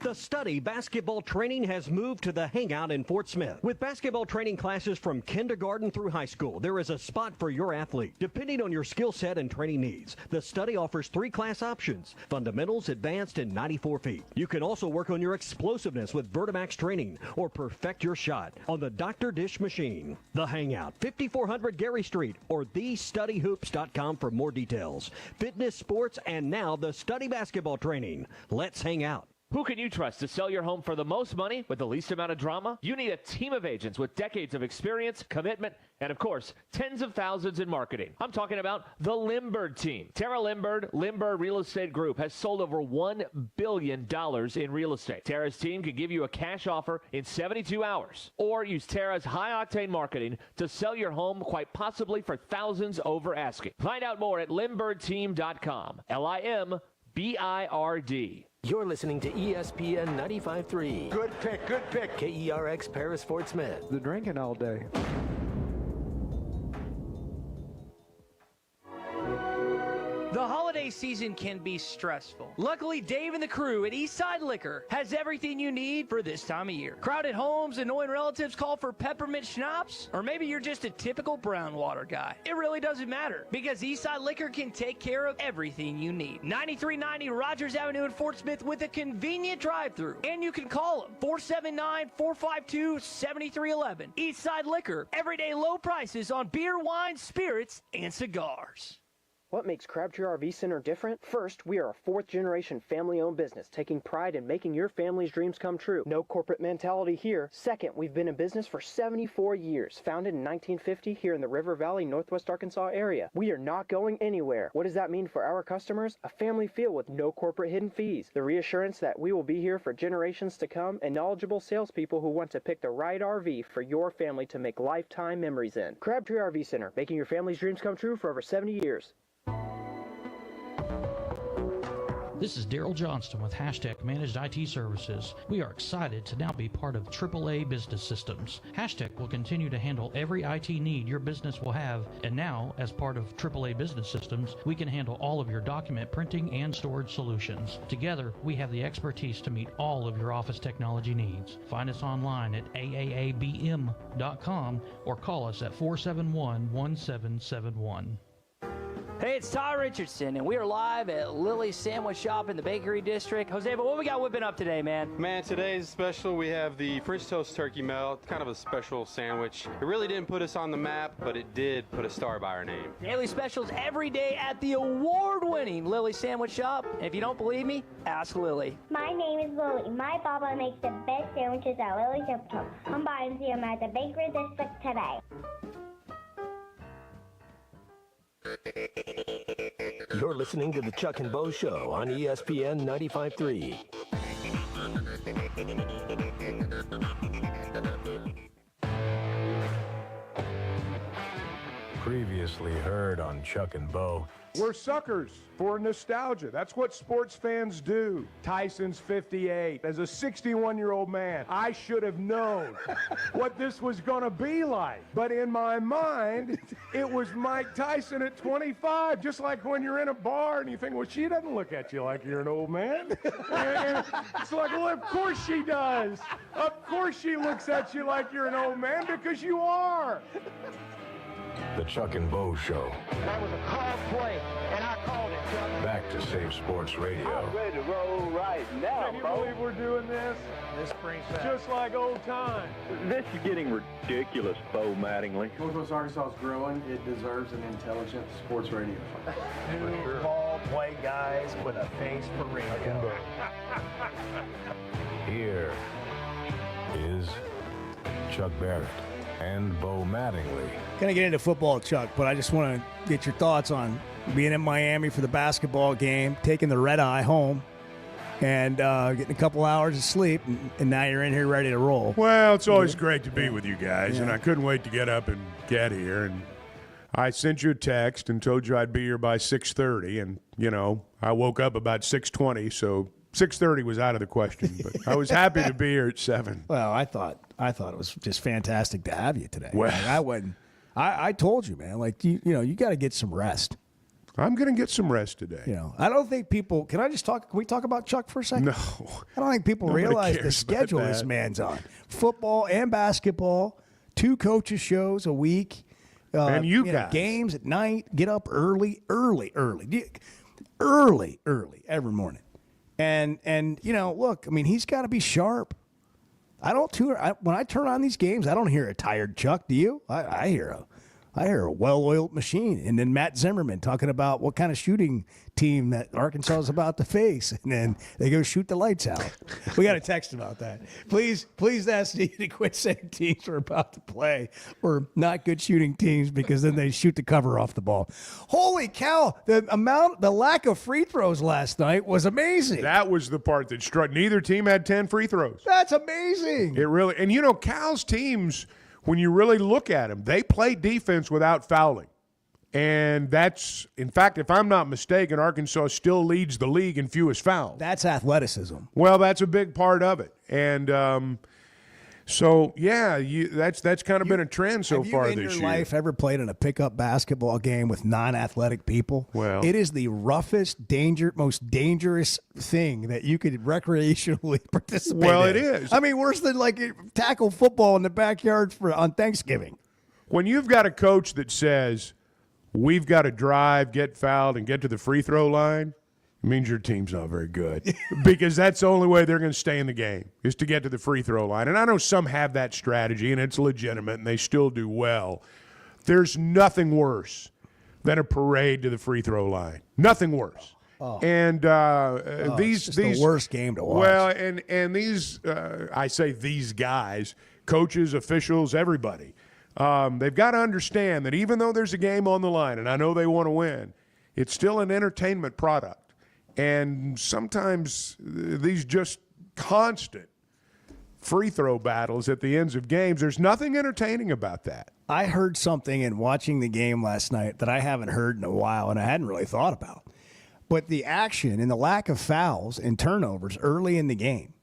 Speaker 16: The Study basketball training has moved to the Hangout in Fort Smith. With basketball training classes from kindergarten through high school, there is a spot for your athlete. Depending on your skill set and training needs, the Study offers 3 class options: fundamentals, advanced, and 94 feet. You can also work on your explosiveness with Vertimax training or perfect your shot on the Dr. Dish machine. The Hangout, 5400 Gary Street, or thestudyhoops.com for more details. Fitness, sports, and now the Study basketball training. Let's hang out.
Speaker 26: Who can you trust to sell your home for the most money with the least amount of drama? You need a team of agents with decades of experience, commitment, and of course, tens of thousands in marketing. I'm talking about the Limbird team. Tara Limbird Real Estate Group has sold over $1 billion in real estate. Tara's team can give you a cash offer in 72 hours, or use Tara's high-octane marketing to sell your home, quite possibly for thousands over asking. Find out more at limbirdteam.com. LIMBIRD.
Speaker 17: You're listening to ESPN 95.3.
Speaker 14: Good pick, good pick.
Speaker 17: KERX Paris Fort Smith.
Speaker 11: The drinking all day.
Speaker 24: The holiday season can be stressful. Luckily, Dave and the crew at Eastside Liquor has everything you need for this time of year. Crowded homes, annoying relatives call for peppermint schnapps, or maybe you're just a typical brown water guy. It really doesn't matter, because Eastside Liquor can take care of everything you need. 9390 Rogers Avenue in Fort Smith with a convenient drive-thru. And you can call them, 479-452-7311. Eastside Liquor, everyday low prices on beer, wine, spirits, and cigars.
Speaker 1: What makes Crabtree RV Center different? First, we are a fourth-generation family-owned business, taking pride in making your family's dreams come true. No corporate mentality here. Second, we've been in business for 74 years, founded in 1950 here in the River Valley, Northwest Arkansas area. We are not going anywhere. What does that mean for our customers? A family feel with no corporate hidden fees. The reassurance that we will be here for generations to come, and knowledgeable salespeople who want to pick the right RV for your family to make lifetime memories in. Crabtree RV Center, making your family's dreams come true for over 70 years.
Speaker 5: This is Daryl Johnston with Hashtag Managed IT Services. We are excited to now be part of AAA Business Systems. Hashtag will continue to handle every IT need your business will have, and now, as part of AAA Business Systems, we can handle all of your document printing and storage solutions. Together, we have the expertise to meet all of your office technology needs. Find us online at aaabm.com or call us at 471-1771.
Speaker 24: Hey, it's Ty Richardson, and we are live at Lily's Sandwich Shop in the Bakery District. Jose, but what we got whipping up today, man?
Speaker 7: Man, today's special. We have the French toast turkey melt, kind of a special sandwich. It really didn't put us on the map, but it did put a star by our name.
Speaker 24: Daily specials every day at the award-winning Lily's Sandwich Shop. And if you don't believe me, ask Lily.
Speaker 8: My name is Lily. My papa makes the best sandwiches at Lily's Sandwich Shop. Come by and see him at the Bakery District today.
Speaker 17: You're listening to the Chuck and Bo Show on ESPN 95.3.
Speaker 3: Previously heard on Chuck and Bo.
Speaker 4: We're suckers for nostalgia. That's what sports fans do. Tyson's 58. As a 61-year-old man, I should have known what this was going to be like. But in my mind, it was Mike Tyson at 25, just like when you're in a bar and you think, well, she doesn't look at you like you're an old man. And it's like, well, of course she does. Of course she looks at you like you're an old man, because you are.
Speaker 3: The Chuck and Bo Show.
Speaker 14: That was a called play, and I called it, Chuck.
Speaker 3: Back to Save Sports Radio.
Speaker 14: I'm ready to roll right now,
Speaker 4: Can you
Speaker 14: Bo.
Speaker 4: believe we're doing this?
Speaker 11: This brings back.
Speaker 4: Just like old times.
Speaker 12: This is getting ridiculous, Bo Mattingly.
Speaker 11: Northwest Arkansas is growing. It deserves an intelligent sports radio.
Speaker 14: Two ball play guys with a face for radio.
Speaker 3: Here is Chuck Barrett and Bo Mattingly.
Speaker 6: Gonna get into football, Chuck, but I just want to get your thoughts on being in Miami for the basketball game, taking the red eye home, and getting a couple hours of sleep, and now you're in here ready to roll.
Speaker 4: Well, it's always great to be with you guys, and I couldn't wait to get up and get here. And I sent you a text and told you I'd be here by 6:30, and, you know, I woke up about 6:20, so 6:30 was out of the question, but I was happy to be here at 7.
Speaker 6: Well, I thought it was just fantastic to have you today.
Speaker 4: Well,
Speaker 6: like, I told you, man, like, you got to get some rest.
Speaker 4: I'm going to get some rest today.
Speaker 6: You know, I don't think people, can we talk about Chuck for a second?
Speaker 4: No.
Speaker 6: I don't think people realize the schedule this man's on. Football and basketball, 2 coaches shows a week.
Speaker 4: And you
Speaker 6: know,
Speaker 4: guys.
Speaker 6: games at night, get up early every morning. And you know, look, I mean, he's got to be sharp. When I turn on these games, I don't hear a tired Chuck. Do you? I hear a well-oiled machine. And then Matt Zimmerman talking about what kind of shooting team that Arkansas is about to face. And then they go shoot the lights out. We got a text about that. Please ask Steve to quit saying teams we're about to play or not good shooting teams, because then they shoot the cover off the ball. Holy cow. The lack of free throws last night was amazing.
Speaker 4: That was the part that struck. Neither team had 10 free throws.
Speaker 6: That's amazing.
Speaker 4: It really, and you know, Cal's teams, when you really look at them, they play defense without fouling. And that's, in fact, if I'm not mistaken, Arkansas still leads the league in fewest fouls.
Speaker 6: That's athleticism.
Speaker 4: Well, that's a big part of it. And so, yeah, that's kind of been a trend so far this year.
Speaker 6: Have you in your life ever played in a pickup basketball game with non-athletic people?
Speaker 4: Well,
Speaker 6: it is the roughest, most dangerous thing that you could recreationally participate in.
Speaker 4: Well, it is.
Speaker 6: I mean, worse than like tackle football in the backyard on Thanksgiving.
Speaker 4: When you've got a coach that says, we've got to drive, get fouled, and get to the free throw line, it means your team's not very good. Because that's the only way they're going to stay in the game, is to get to the free throw line. And I know some have that strategy, and it's legitimate, and they still do well. There's nothing worse than a parade to the free throw line. Nothing worse.
Speaker 6: Oh.
Speaker 4: And
Speaker 6: it's just the worst game to watch.
Speaker 4: Well, and these, I say these guys, coaches, officials, everybody, they've got to understand that even though there's a game on the line, and I know they want to win, it's still an entertainment product. And sometimes these just constant free throw battles at the ends of games, there's nothing entertaining about that.
Speaker 6: I heard something in watching the game last night that I haven't heard in a while and I hadn't really thought about. But the action and the lack of fouls and turnovers early in the game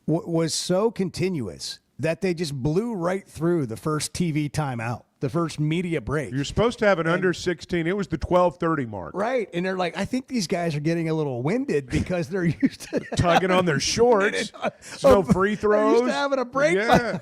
Speaker 6: was so continuous that they just blew right through the first TV timeout, the first media break.
Speaker 4: You're supposed to have an under 16. It was the 12:30 mark.
Speaker 6: Right. And they're like, I think these guys are getting a little winded because they're used to
Speaker 4: tugging on their shorts. No free throws.
Speaker 6: They're used to having a break.
Speaker 4: Yeah.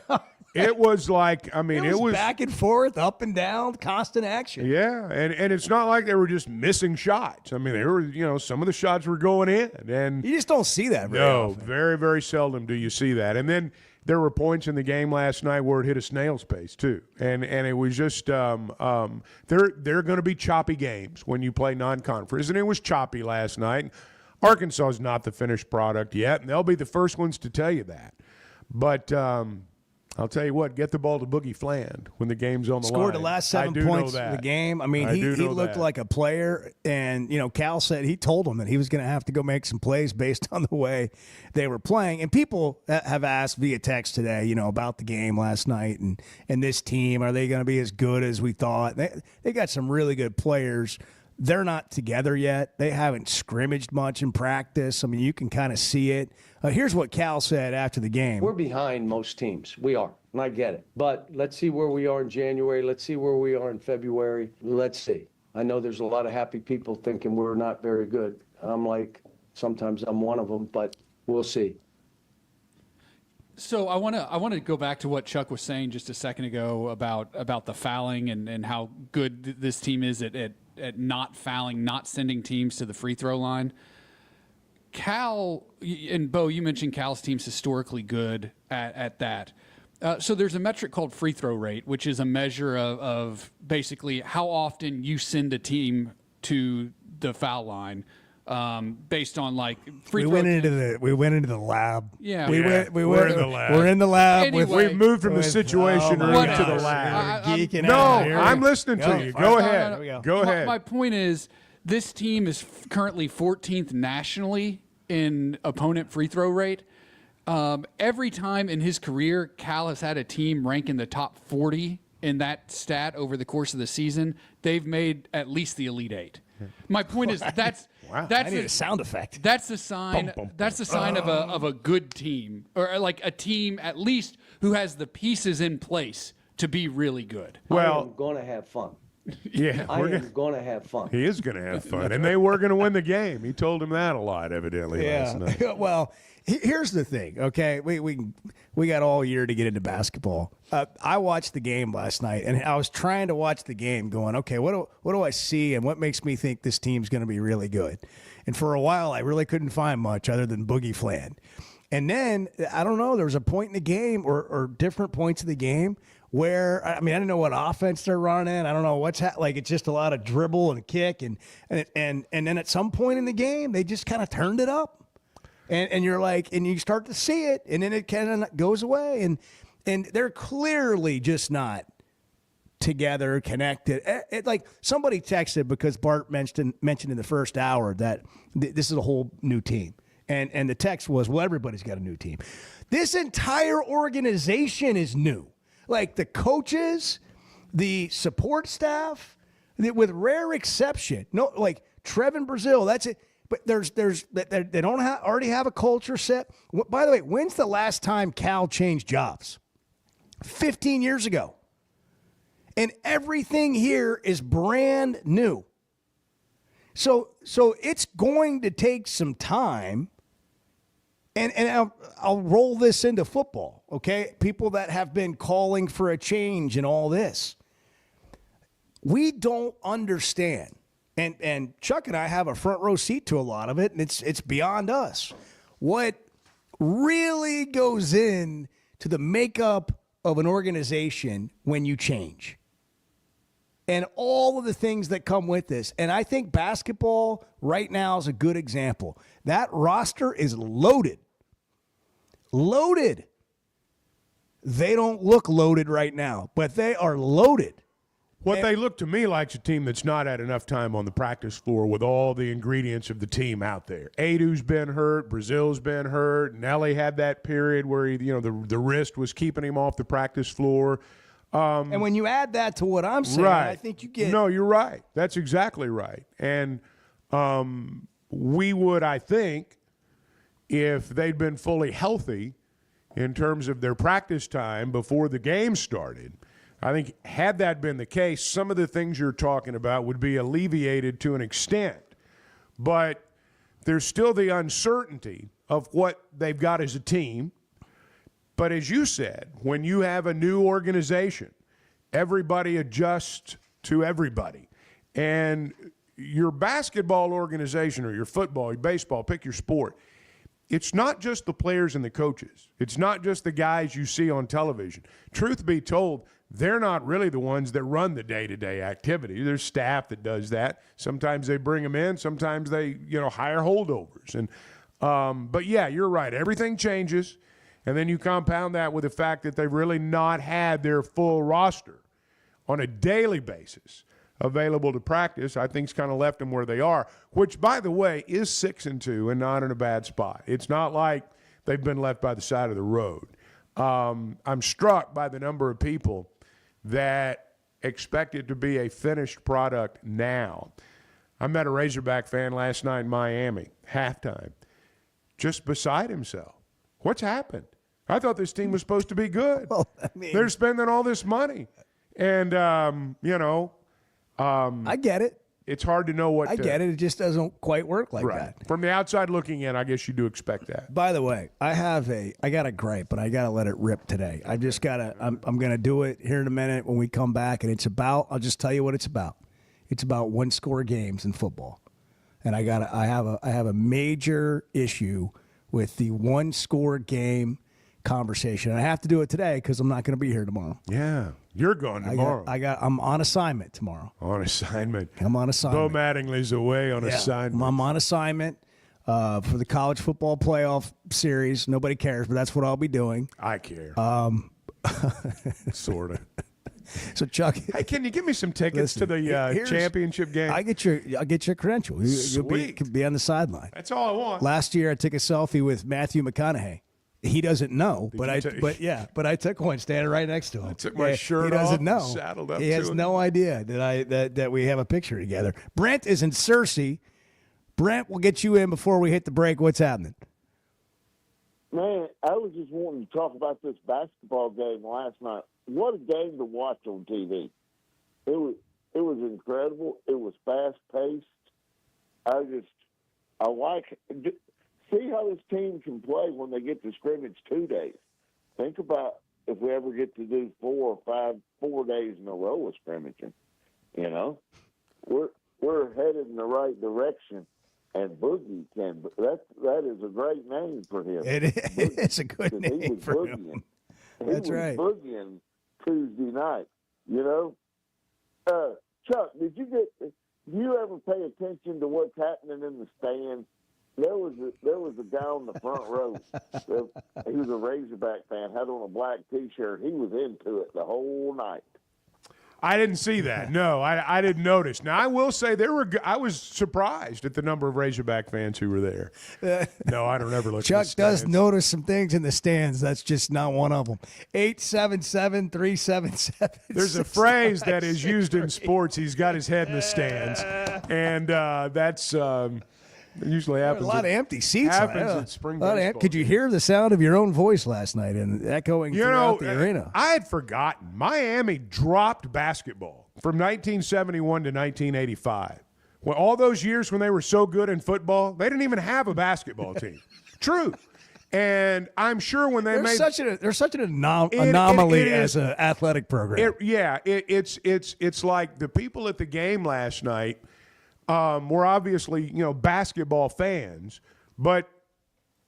Speaker 4: It was like, I mean, it was
Speaker 6: back and forth, up and down, constant action.
Speaker 4: Yeah, and it's not like they were just missing shots. I mean, they were, some of the shots were going in. And
Speaker 6: you just don't see that very often.
Speaker 4: Very, very seldom do you see that. And then there were points in the game last night where it hit a snail's pace too, and it was just they're going to be choppy games when you play non-conference, and it was choppy last night. Arkansas is not the finished product yet, and they'll be the first ones to tell you that. But I'll tell you what, get the ball to Boogie Fland when the game's on the line.
Speaker 6: Scored the last 7 points of the game. I mean, he looked like a player. And, Cal said he told him that he was going to have to go make some plays based on the way they were playing. And people have asked via text today, about the game last night and this team. Are they going to be as good as we thought? They got some really good players. They're not together yet. They haven't scrimmaged much in practice. I mean, you can kind of see it. Here's what Cal said after the game.
Speaker 2: We're behind most teams. We are, and I get it. But let's see where we are in January. Let's see where we are in February. Let's see. I know there's a lot of happy people thinking we're not very good. I'm like, sometimes I'm one of them, but we'll see.
Speaker 9: So I want to go back to what Chuck was saying just a second ago about the fouling and how good this team is at not fouling, not sending teams to the free throw line. Cal, and Bo, you mentioned Cal's team's historically good at that. So there's a metric called free throw rate, which is a measure of basically how often you send a team to the foul line. Based on like free throw.
Speaker 6: We went into the lab.
Speaker 9: Yeah,
Speaker 4: we're in the lab.
Speaker 6: We're in the lab.
Speaker 9: Anyway,
Speaker 4: we've moved from the situation room to the lab. I'm listening to you. Go ahead. Go ahead.
Speaker 9: My point is, this team is currently 14th nationally in opponent free throw rate. Every time in his career, Cal has had a team rank in the top 40 in that stat over the course of the season. They've made at least the Elite Eight. My point is that's
Speaker 6: I need a sound effect.
Speaker 9: That's the sign. That's the sign of a good team, or like a team at least who has the pieces in place to be really good.
Speaker 2: Well, I'm going to have fun.
Speaker 4: Yeah,
Speaker 2: I am going to have fun.
Speaker 4: He is going to have fun, and they were going to win the game. He told him that a lot, evidently, last night.
Speaker 6: Well, here's the thing. Okay, we got all year to get into basketball. I watched the game last night, and I was trying to watch the game, going, okay, what do I see, and what makes me think this team's going to be really good? And for a while, I really couldn't find much other than Boogie Fland. And then I don't know, there was a point in the game or different points of the game where, I mean, I don't know what offense they're running. I don't know what's like. It's just a lot of dribble and kick, and then at some point in the game, they just kind of turned it up, and you're like, and you start to see it, and then it kind of goes away, and they're clearly just not together, connected. Like somebody texted because Bart mentioned in the first hour that this is a whole new team, and the text was, well, everybody's got a new team. This entire organization is new. Like the coaches, the support staff, with rare exception. No, like Trevin Brazil, that's it. But they don't already have a culture set. By the way, when's the last time Cal changed jobs? 15 years ago. And everything here is brand new. So it's going to take some time. And I'll roll this into football, okay? People that have been calling for a change and all this. We don't understand. And Chuck and I have a front row seat to a lot of it, and it's beyond us. What really goes in to the makeup of an organization when you change? And all of the things that come with this. And I think basketball right now is a good example. That roster is loaded. Loaded. They don't look loaded right now, but they are loaded.
Speaker 4: What they look to me like is a team that's not had enough time on the practice floor with all the ingredients of the team out there. Adu's been hurt, Brazil's been hurt, Nelly had that period where he, the wrist was keeping him off the practice floor.
Speaker 6: And when you add that to what I'm saying,
Speaker 4: right.
Speaker 6: I think you get.
Speaker 4: No, you're right. That's exactly right. And we would, I think, if they'd been fully healthy in terms of their practice time before the game started, I think had that been the case, some of the things you're talking about would be alleviated to an extent. But there's still the uncertainty of what they've got as a team. But as you said, when you have a new organization, everybody adjusts to everybody. And your basketball organization or your football, your baseball, pick your sport, it's not just the players and the coaches. It's not just the guys you see on television. Truth be told, they're not really the ones that run the day-to-day activity. There's staff that does that. Sometimes they bring them in. Sometimes they, hire holdovers. And but, yeah, you're right. Everything changes. And then you compound that with the fact that they've really not had their full roster on a daily basis available to practice. I think it's kind of left them where they are, which, by the way, is 6-2 and not in a bad spot. It's not like they've been left by the side of the road. I'm struck by the number of people that expect it to be a finished product now. I met a Razorback fan last night in Miami, halftime, just beside himself. What's happened? I thought this team was supposed to be good.
Speaker 6: Well,
Speaker 4: they're spending all this money. And, I
Speaker 6: get it.
Speaker 4: It's hard to know what
Speaker 6: I get it. It just doesn't quite work like that.
Speaker 4: From the outside looking in, I guess you do expect that.
Speaker 6: By the way, I got a gripe, but I got to let it rip today. I'm going to do it here in a minute when we come back. And I'll just tell you what it's about. It's about one-score games in football. And I have a major issue with the one-score game conversation. I have to do it today because I'm not going to be here tomorrow.
Speaker 4: Yeah, you're going tomorrow.
Speaker 6: I'm on assignment tomorrow.
Speaker 4: On assignment.
Speaker 6: I'm on assignment.
Speaker 4: Bo Mattingly's away on assignment.
Speaker 6: I'm on assignment for the college football playoff series. Nobody cares, but that's what I'll be doing.
Speaker 4: I care. Sort of.
Speaker 6: So Chuck,
Speaker 4: hey, can you give me some tickets to the championship game?
Speaker 6: I'll get your credential. You'll be on the sideline.
Speaker 4: That's all I want.
Speaker 6: Last year, I took a selfie with Matthew McConaughey. He doesn't know, but I took one standing right next to him.
Speaker 4: I took my shirt off.
Speaker 6: He doesn't know.
Speaker 4: Saddled up.
Speaker 6: He has no idea that we have a picture together. Brent is in Searcy. Brent, we'll get you in before we hit the break. What's happening?
Speaker 13: Man, I was just wanting to talk about this basketball game last night. What a game to watch on TV. It was incredible. It was fast paced. I like see how this team can play when they get to scrimmage 2 days. Think about if we ever get to do 4 days in a row of scrimmaging. We're headed in the right direction. And Boogie that is a great name for him.
Speaker 6: It's a good name for him. That's right.
Speaker 13: He was boogieing Tuesday night. Chuck, did you ever pay attention to what's happening in the stands? There was a guy on the front row. He was a Razorback fan, had on a black T-shirt. He was into it the whole night.
Speaker 4: I didn't see that. No, I didn't notice. Now, I will say I was surprised at the number of Razorback fans who were there. No, I don't ever look
Speaker 6: Chuck
Speaker 4: at the stands.
Speaker 6: does notice some things in the stands. That's just not one of them. 877-377.
Speaker 4: There's a phrase that is used in sports. He's got his head in the stands. And that's usually happens.
Speaker 6: A lot of empty seats.
Speaker 4: Happens at spring baseball.
Speaker 6: Could you hear the sound of your own voice last night and echoing throughout the arena?
Speaker 4: I had forgotten. Miami dropped basketball from 1971 to 1985. Well, all those years when they were so good in football, they didn't even have a basketball team. True. And I'm sure when they made
Speaker 6: they're such an anomaly as an athletic program.
Speaker 4: It's like the people at the game last night were obviously, basketball fans, but,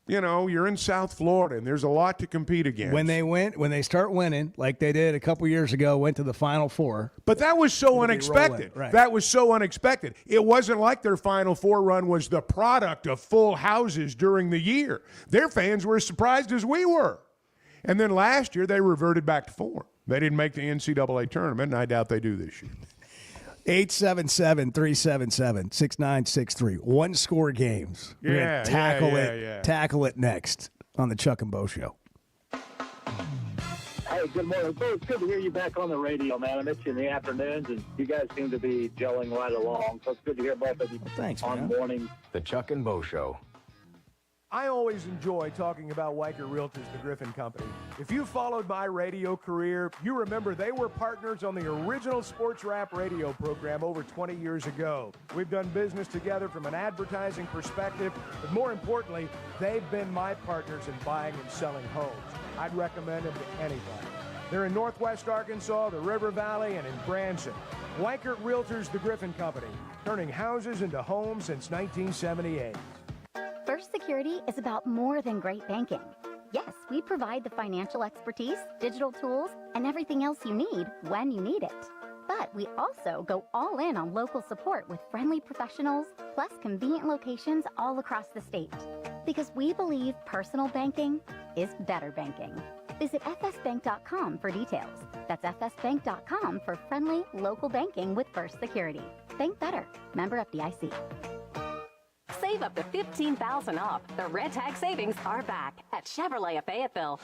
Speaker 4: you're in South Florida and there's a lot to compete against.
Speaker 6: When they start winning, like they did a couple years ago, went to the Final Four.
Speaker 4: But that was so unexpected.
Speaker 6: Right.
Speaker 4: That was so unexpected. It wasn't like their Final Four run was the product of full houses during the year. Their fans were as surprised as we were. And then last year they reverted back to form. They didn't make the NCAA tournament, and I doubt they do this year.
Speaker 6: 877-377-6963. One score games. We're going to tackle it next on the Chuck and Bo Show.
Speaker 10: Hey, good morning. Bo, it's good to hear you back on the radio, man. I missed you in the afternoons, and you guys seem to be gelling right along. So it's good to hear both of you on mornings.
Speaker 3: The Chuck and Bo Show.
Speaker 11: I always enjoy talking about Weicker Realtors, the Griffin Company. If you followed my radio career, you remember they were partners on the original sports rap radio program over 20 years ago. We've done business together from an advertising perspective, but more importantly, they've been my partners in buying and selling homes. I'd recommend them to anybody. They're in Northwest Arkansas, the River Valley, and in Branson. Weicker Realtors, the Griffin Company, turning houses into homes since 1978.
Speaker 15: First Security is about more than great banking. Yes, we provide the financial expertise, digital tools, and everything else you need when you need it. But we also go all in on local support with friendly professionals, plus convenient locations all across the state. Because we believe personal banking is better banking. Visit fsbank.com for details. That's fsbank.com for friendly local banking with First Security. Bank better. Member FDIC.
Speaker 18: Save up to $15,000 off. The Red Tag savings are back at Chevrolet of Fayetteville.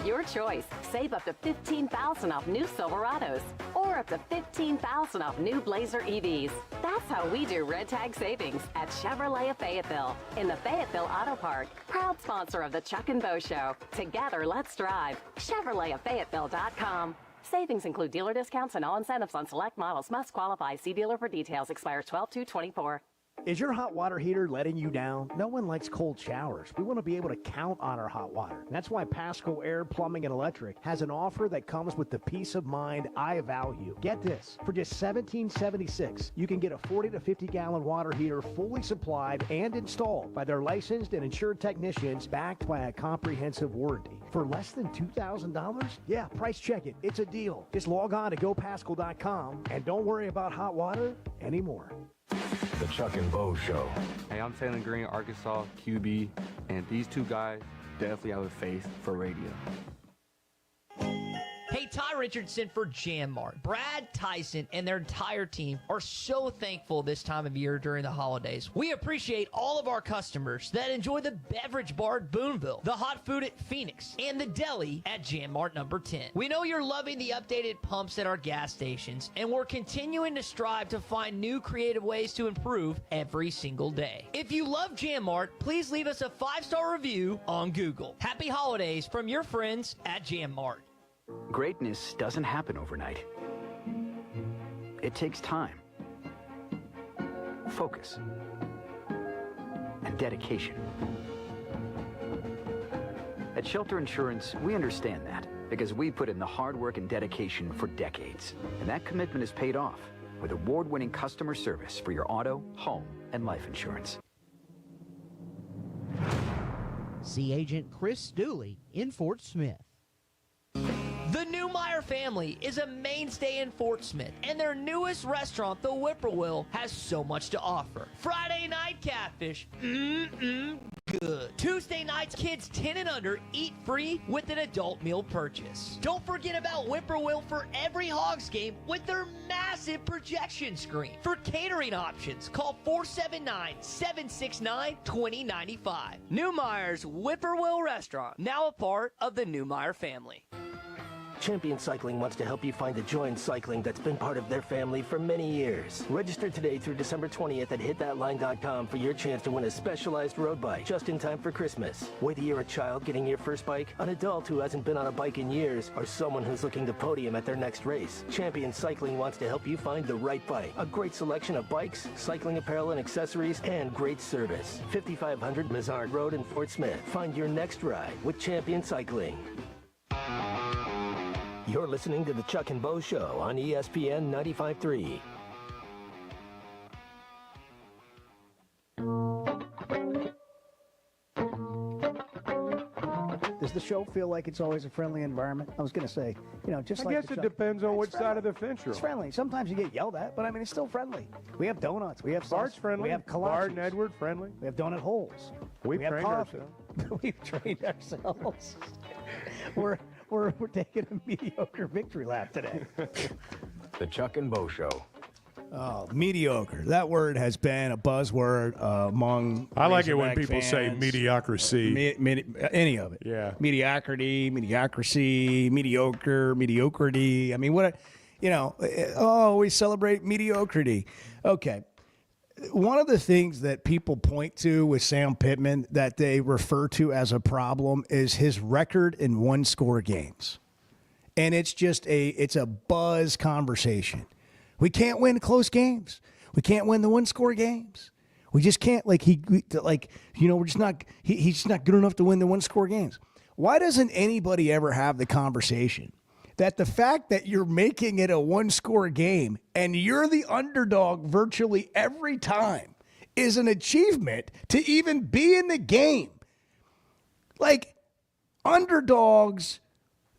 Speaker 18: Your choice. Save up to $15,000 off new Silverados or up to $15,000 off new Blazer EVs. That's how we do Red Tag savings at Chevrolet of Fayetteville in the Fayetteville Auto Park. Proud sponsor of the Chuck and Bo Show. Together, let's drive. ChevroletofFayetteville.com. Savings include dealer discounts and all incentives on select models. Must qualify. See dealer for details. Expires 12/2/24.
Speaker 21: Is your hot water heater letting you down? No one likes cold showers. We want to be able to count on our hot water. That's why Pasco Air Plumbing and Electric has an offer that comes with the peace of mind I value. Get this, for just $17.76, you can get a 40 to 50 gallon water heater fully supplied and installed by their licensed and insured technicians backed by a comprehensive warranty. For less than $2,000? Yeah, price check it. It's a deal. Just log on to GoPascal.com and don't worry about hot water anymore.
Speaker 3: The Chuck and Bo Show.
Speaker 23: Hey, I'm Taylor Green, Arkansas QB, and these two guys definitely have a face for radio.
Speaker 24: Hey, Ty Richardson for Jam Mart. Brad Tyson and their entire team are so thankful this time of year during the holidays. We appreciate all of our customers that enjoy the beverage bar at Boonville, the hot food at Phoenix, and the deli at Jam Mart number 10. We know you're loving the updated pumps at our gas stations, and we're continuing to strive to find new creative ways to improve every single day. If you love Jam Mart, please leave us a 5-star review on Google. Happy holidays from your friends at Jam Mart.
Speaker 25: Greatness doesn't happen overnight. It takes time, focus, and dedication. At Shelter Insurance, we understand that because we put in the hard work and dedication for decades. And that commitment has paid off with award-winning customer service for your auto, home, and life insurance.
Speaker 22: See Agent Chris Dooley in Fort Smith.
Speaker 24: The Newmeyer family is a mainstay in Fort Smith, and their newest restaurant, the Whippoorwill, has so much to offer. Friday night catfish, good. good. Tuesday nights, kids 10 and under eat free with an adult meal purchase. Don't forget about Whippoorwill for every Hogs game with their massive projection screen. For catering options, call 479-769-2095. Newmeyer's Whippoorwill Restaurant, now a part of the Newmeyer family.
Speaker 17: Champion Cycling wants to help you find the joy in cycling that's been part of their family for many years. Register today through December 20th at hitthatline.com for your chance to win a specialized road bike just in time for Christmas. Whether you're a child getting your first bike, an adult who hasn't been on a bike in years, or someone who's looking to podium at their next race, Champion Cycling wants to help you find the right bike. A great selection of bikes, cycling apparel and accessories, and great service. 5500 Mizard Road in Fort Smith. Find your next ride with Champion Cycling. You're listening to the Chuck and Bo Show on ESPN 95.3.
Speaker 21: Does the show feel like it's always a friendly environment? I was going to say, just
Speaker 4: I guess it depends on which side of the fence you're
Speaker 21: It's
Speaker 4: on.
Speaker 21: friendly. Sometimes you get yelled at, but I mean, it's still friendly. We have donuts. We have
Speaker 4: Bart's
Speaker 21: sauce.
Speaker 4: friendly.
Speaker 21: We have
Speaker 4: Bart
Speaker 21: kolaches.
Speaker 4: and Edward friendly.
Speaker 21: We have donut holes.
Speaker 4: We've
Speaker 21: we have
Speaker 4: trained
Speaker 21: coffee.
Speaker 4: ourselves.
Speaker 21: We've trained ourselves. We're taking a mediocre victory lap today.
Speaker 3: The Chuck and Bo Show.
Speaker 6: Oh, mediocre. That word has been a buzzword among
Speaker 4: I like it when
Speaker 6: Razorback
Speaker 4: people say
Speaker 6: fans.
Speaker 4: mediocrity.
Speaker 6: Any of it.
Speaker 4: Yeah.
Speaker 6: Mediocrity, mediocre, mediocrity. I mean, we celebrate mediocrity. Okay. One of the things that people point to with Sam Pittman that they refer to as a problem is his record in one-score games. And it's just it's a buzz conversation. We can't win close games. We can't win the one-score games. We just can't. We're just not. He's just not good enough to win the one-score games. Why doesn't anybody ever have the conversation that the fact that you're making it a one-score game and you're the underdog virtually every time is an achievement to even be in the game? Like, underdogs,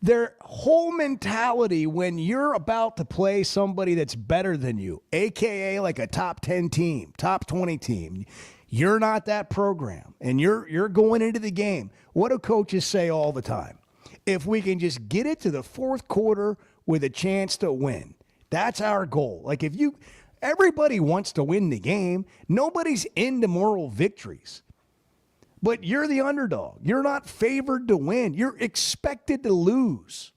Speaker 6: their whole mentality when you're about to play somebody that's better than you, AKA like a top 10 team, top 20 team, you're not that program and you're going into the game. What do coaches say all the time? If we can just get it to the fourth quarter with a chance to win, that's our goal. Like everybody wants to win the game. Nobody's into moral victories. But you're the underdog. You're not favored to win. You're expected to lose.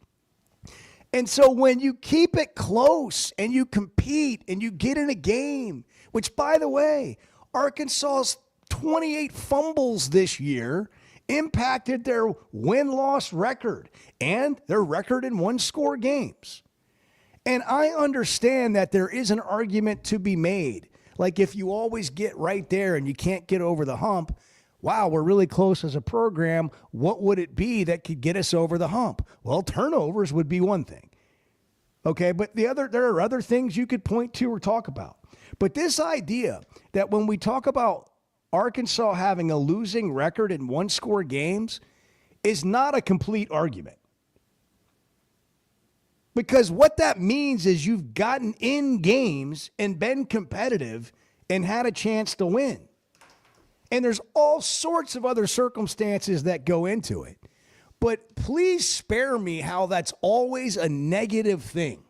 Speaker 6: And so when you keep it close and you compete and you get in a game, which, by the way, Arkansas's 28 fumbles this year impacted their win-loss record and their record in one-score games. And I understand that there is an argument to be made. Like if you always get right there and you can't get over the hump, wow, we're really close as a program. What would it be that could get us over the hump? Well, turnovers would be one thing. Okay, but there are other things you could point to or talk about. But this idea that when we talk about Arkansas having a losing record in one-score games is not a complete argument. Because what that means is you've gotten in games and been competitive and had a chance to win. And there's all sorts of other circumstances that go into it. But please spare me how that's always a negative thing.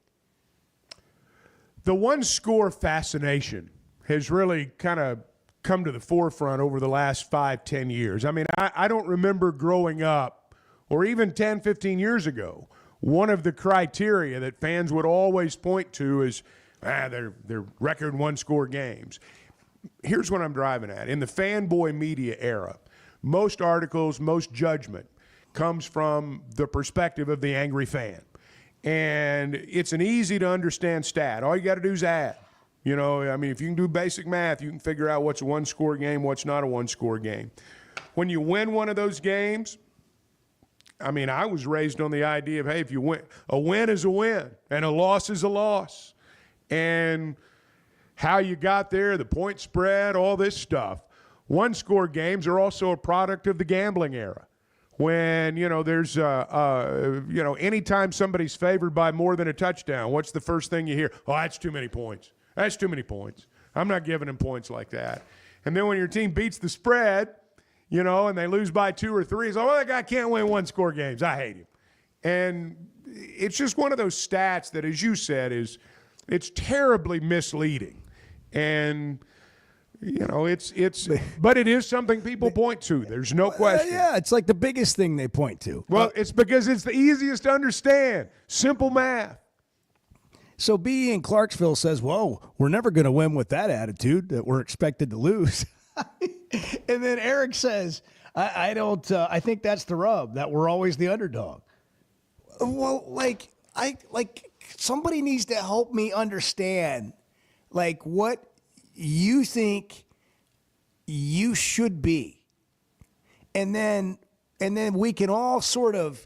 Speaker 4: The one-score fascination has really kind of come to the forefront over the last 5-10 years. I mean, I don't remember growing up, or even 10, 15 years ago, one of the criteria that fans would always point to is their record one-score games. Here's what I'm driving at. In the fanboy media era, most articles, most judgment comes from the perspective of the angry fan. And it's an easy-to-understand stat. All you got to do is add. You know, I mean, if you can do basic math, you can figure out what's a one-score game, what's not a one-score game. When you win one of those games, I mean, I was raised on the idea of, hey, if you win, a win is a win, and a loss is a loss. And how you got there, the point spread, all this stuff. One-score games are also a product of the gambling era. When, there's, anytime somebody's favored by more than a touchdown, what's the first thing you hear? Oh, that's too many points. That's too many points. I'm not giving them points like that. And then when your team beats the spread, and they lose by 2 or 3. It's like, well, that guy can't win one-score games. I hate him. And it's just one of those stats that, as you said, it's terribly misleading. And but it is something people point to. There's no question.
Speaker 6: Yeah, it's like the biggest thing they point to.
Speaker 4: Well, it's because it's the easiest to understand. Simple math.
Speaker 6: So B in Clarksville says, whoa, we're never going to win with that attitude that we're expected to lose. And then Eric says, I think that's the rub, that we're always the underdog. Well, somebody needs to help me understand, what you think you should be. And then we can all sort of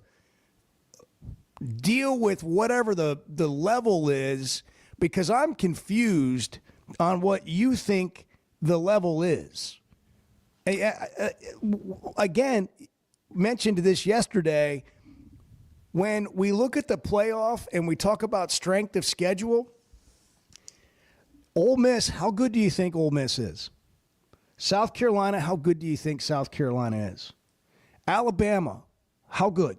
Speaker 6: deal with whatever the level is, because I'm confused on what you think the level is. Again, mentioned this yesterday, when we look at the playoff and we talk about strength of schedule, Ole Miss, how good do you think Ole Miss is? South Carolina, how good do you think South Carolina is? Alabama, how good?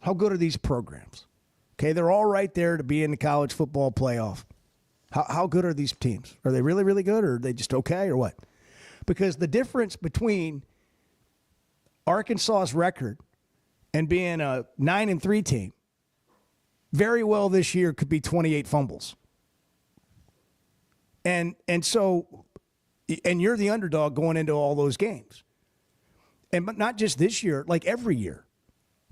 Speaker 6: How good are these programs? Okay, they're all right there to be in the college football playoff. How good are these teams? Are they really, really good, or are they just okay, or what? Because the difference between Arkansas's record and being a 9-3 team, very well this year could be 28 fumbles. And so you're the underdog going into all those games. But not just this year, like every year.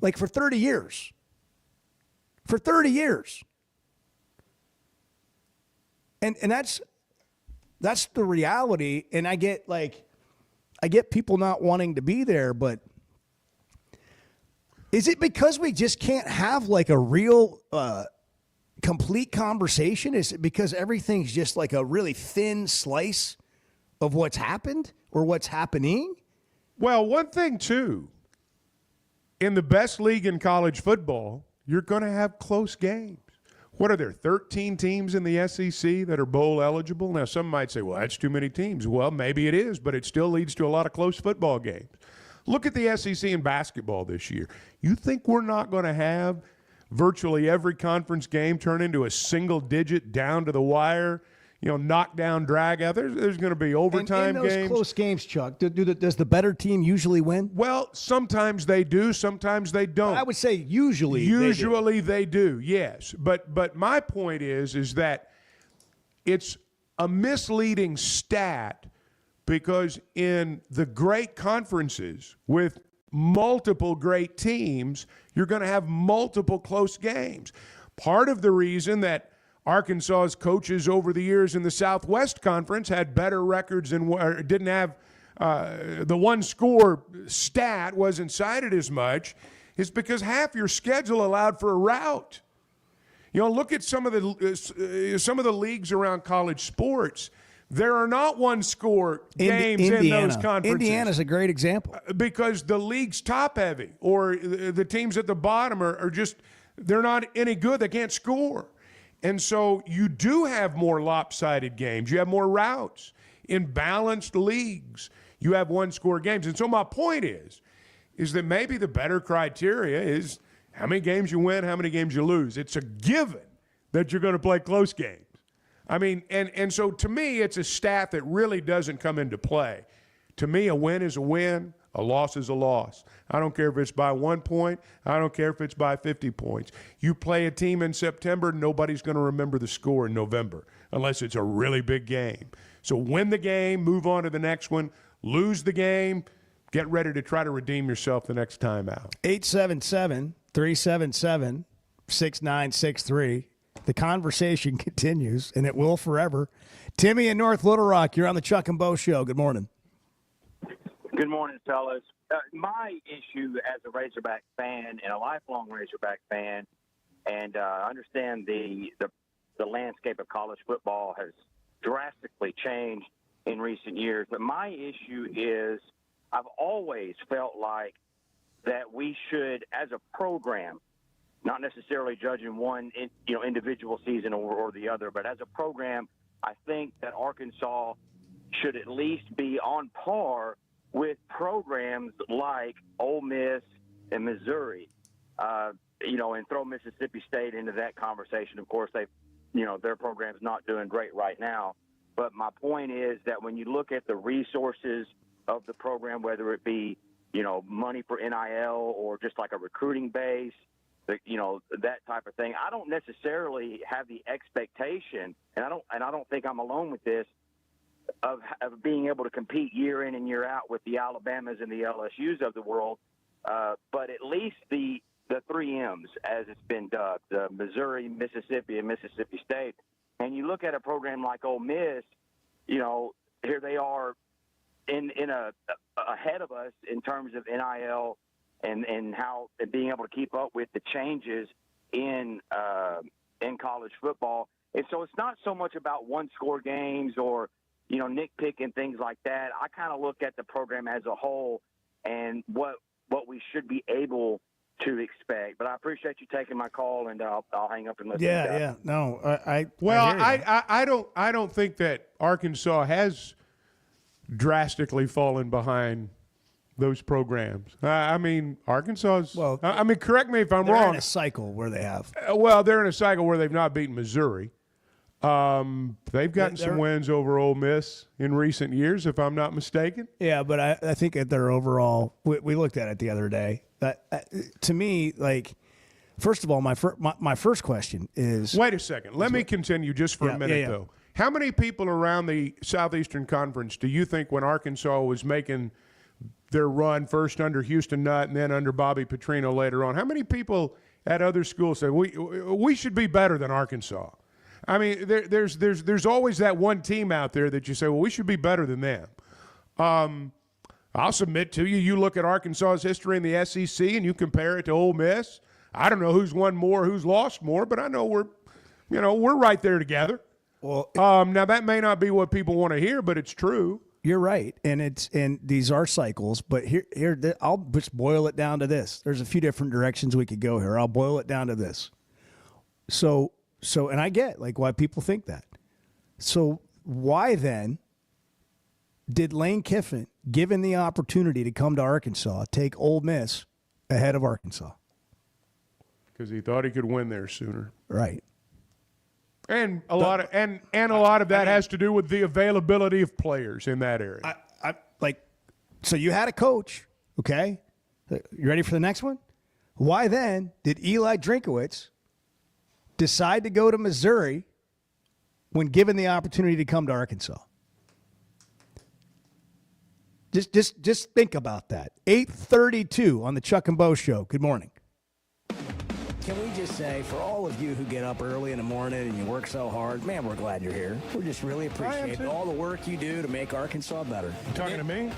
Speaker 6: Like for 30 years. For 30 years. And that's the reality. And I get people not wanting to be there, but is it because we just can't have a real complete conversation? Is it because everything's just like a really thin slice of what's happened or what's happening?
Speaker 4: Well, one thing, too, in the best league in college football, you're going to have close games. What are there, 13 teams in the SEC that are bowl eligible? Now, some might say, well, that's too many teams. Well, maybe it is, but it still leads to a lot of close football games. Look at the SEC in basketball this year. You think we're not going to have virtually every conference game turn into a single-digit, down-to-the-wire, knockdown, drag-out? There's going to be overtime
Speaker 6: games. In those close games, Chuck, does the better team usually win?
Speaker 4: Well, sometimes they do, sometimes they don't.
Speaker 6: I would say usually
Speaker 4: they do, yes. But my point is that it's a misleading stat, because in the great conferences with multiple great teams, you're going to have multiple close games. Part of the reason that Arkansas's coaches over the years in the Southwest Conference had better records and didn't have the one-score stat wasn't cited as much is because half your schedule allowed for a rout. Look at some of the leagues around college sports. There are not one-score games in those conferences.
Speaker 6: Indiana's a great example.
Speaker 4: Because the league's top-heavy, or the teams at the bottom are just, they're not any good. They can't score. And so you do have more lopsided games. You have more routes. In balanced leagues, you have one-score games. And so my point is that maybe the better criteria is how many games you win, how many games you lose. It's a given that you're going to play close games. I mean, and so to me, it's a stat that really doesn't come into play. To me, a win is a win, a loss is a loss. I don't care if it's by 1 point. I don't care if it's by 50 points. You play a team in September, nobody's going to remember the score in November unless it's a really big game. So win the game, move on to the next one, lose the game, get ready to try to redeem yourself the next time out.
Speaker 6: 877-377-6963. The conversation continues, and it will forever. Timmy in North Little Rock, you're on the Chuck and Bo Show. Good morning.
Speaker 1: Good morning, fellas. My issue as a Razorback fan and a lifelong Razorback fan, and I understand the landscape of college football has drastically changed in recent years, but my issue is I've always felt like that we should, as a program, not necessarily judging one individual season or the other, but as a program, I think that Arkansas should at least be on par with programs like Ole Miss and Missouri, and throw Mississippi State into that conversation. Of course, their program's not doing great right now. But my point is that when you look at the resources of the program, whether it be, money for NIL or just like a recruiting base, that type of thing, I don't necessarily have the expectation, and I don't think I'm alone with this, of being able to compete year in and year out with the Alabamas and the LSUs of the world. But at least the 3 M's, as it's been dubbed, Missouri, Mississippi, and Mississippi State. And you look at a program like Ole Miss, here they are ahead of us in terms of NIL and how being able to keep up with the changes in college football. And so it's not so much about one-score games or, nitpicking things like that. I kind of look at the program as a whole and what we should be able to expect. But I appreciate you taking my call, and I'll hang up and listen.
Speaker 6: Yeah. No,
Speaker 4: I don't think that Arkansas has drastically fallen behind those programs. I mean, Arkansas's. Well, I mean, correct me if I'm wrong.
Speaker 6: They're in a cycle where they have.
Speaker 4: They're in a cycle where they've not beaten Missouri. They've gotten some wins over Ole Miss in recent years, if I'm not mistaken.
Speaker 6: Yeah, but I think at their overall, we looked at it the other day. To me, like, first of all, my first question is.
Speaker 4: Wait a second. Let me continue just for a minute, though. How many people around the Southeastern Conference do you think when Arkansas was making their run first under Houston Nutt and then under Bobby Petrino later on, how many people at other schools say we should be better than Arkansas? I mean, there's always that one team out there that you say, well, we should be better than them. I'll submit to you, you look at Arkansas's history in the SEC and you compare it to Ole Miss. I don't know who's won more, who's lost more, but I know we're right there together.
Speaker 6: Well,
Speaker 4: now that may not be what people want to hear, but it's true.
Speaker 6: You're right, and these are cycles. But here, I'll just boil it down to this. There's a few different directions we could go here. I'll boil it down to this. So, and I get like why people think that. So why then did Lane Kiffin, given the opportunity to come to Arkansas, take Ole Miss ahead of Arkansas?
Speaker 4: Because he thought he could win there sooner.
Speaker 6: Right.
Speaker 4: And a lot of that has to do with the availability of players in that area.
Speaker 6: So you had a coach, okay? You ready for the next one? Why then did Eli Drinkowitz decide to go to Missouri when given the opportunity to come to Arkansas? Just think about that. 8:32 on the Chuck and Bo Show. Good morning.
Speaker 21: Can we just say, for all of you who get up early in the morning and you work so hard, man, we're glad you're here. We just really appreciate all the work you do to make Arkansas better.
Speaker 4: You talking to me?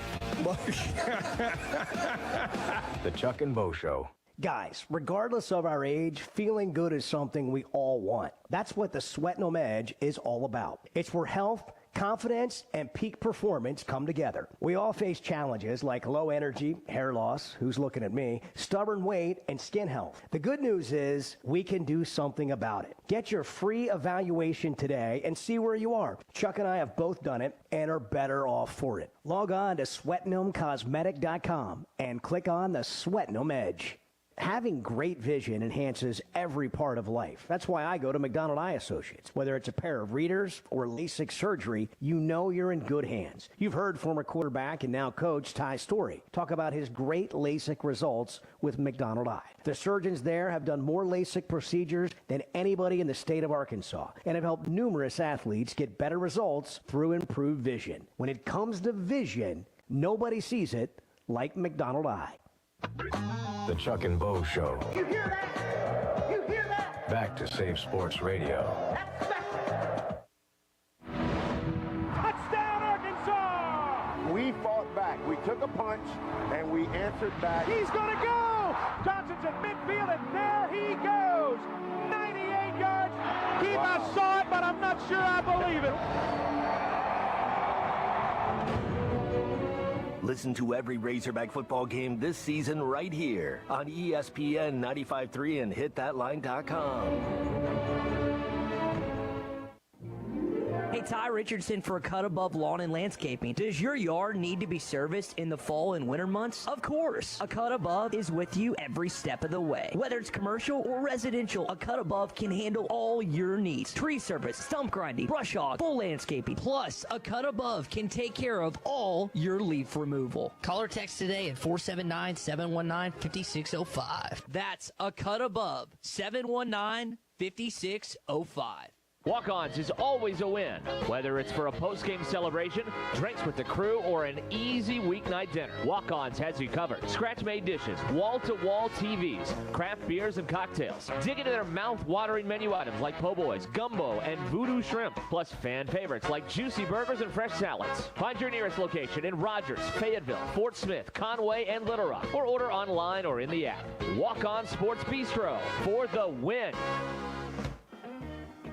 Speaker 3: The Chuck and Bo Show.
Speaker 21: Guys, regardless of our age, feeling good is something we all want. That's what the Sweatnum Edge is all about. It's where health, confidence, and peak performance come together. We all face challenges like low energy, hair loss, who's looking at me, stubborn weight, and skin health. The good news is we can do something about it. Get your free evaluation today and see where you are. Chuck and I have both done it and are better off for it. Log on to SweatnumCosmetic.com and click on the Sweatnum Edge. Having great vision enhances every part of life. That's why I go to McDonald Eye Associates. Whether it's a pair of readers or LASIK surgery, you know you're in good hands. You've heard former quarterback and now coach Ty Story talk about his great LASIK results with McDonald Eye. The surgeons there have done more LASIK procedures than anybody in the state of Arkansas and have helped numerous athletes get better results through improved vision. When it comes to vision, nobody sees it like McDonald Eye.
Speaker 3: The Chuck and Bo Show.
Speaker 5: You hear that? You hear that?
Speaker 3: Back to Save Sports Radio.
Speaker 5: Touchdown, Arkansas!
Speaker 14: We fought back. We took a punch, and we answered back.
Speaker 5: He's going to go! Johnson's at midfield, and there he goes! 98 yards. Keeba saw it, but I'm not sure I believe it.
Speaker 17: Listen to every Razorback football game this season right here on ESPN 95.3 and hitthatline.com.
Speaker 7: Hey,
Speaker 24: Ty Richardson for Cut Above Lawn and Landscaping. Does your yard need to be serviced in the fall and winter months? Of course. A Cut Above is with you every step of the way. Whether it's commercial or residential, a Cut Above can handle all your needs. Tree service, stump grinding, brush hog, full landscaping. Plus, a Cut Above can take care of all your leaf removal. Call or text today at 479-719-5605. That's a Cut Above, 719-5605.
Speaker 7: Walk-Ons is always a win, whether it's for a post-game celebration, drinks with the crew, or an easy weeknight dinner. Walk-Ons has you covered. Scratch-made dishes, wall-to-wall TVs, craft beers and cocktails. Dig into their mouth-watering menu items like po' boys, gumbo, and voodoo shrimp, plus fan favorites like juicy burgers and fresh salads. Find your nearest location in Rogers, Fayetteville, Fort Smith, Conway, and Little Rock, or order online or in the app. Walk-On Sports Bistro for the win.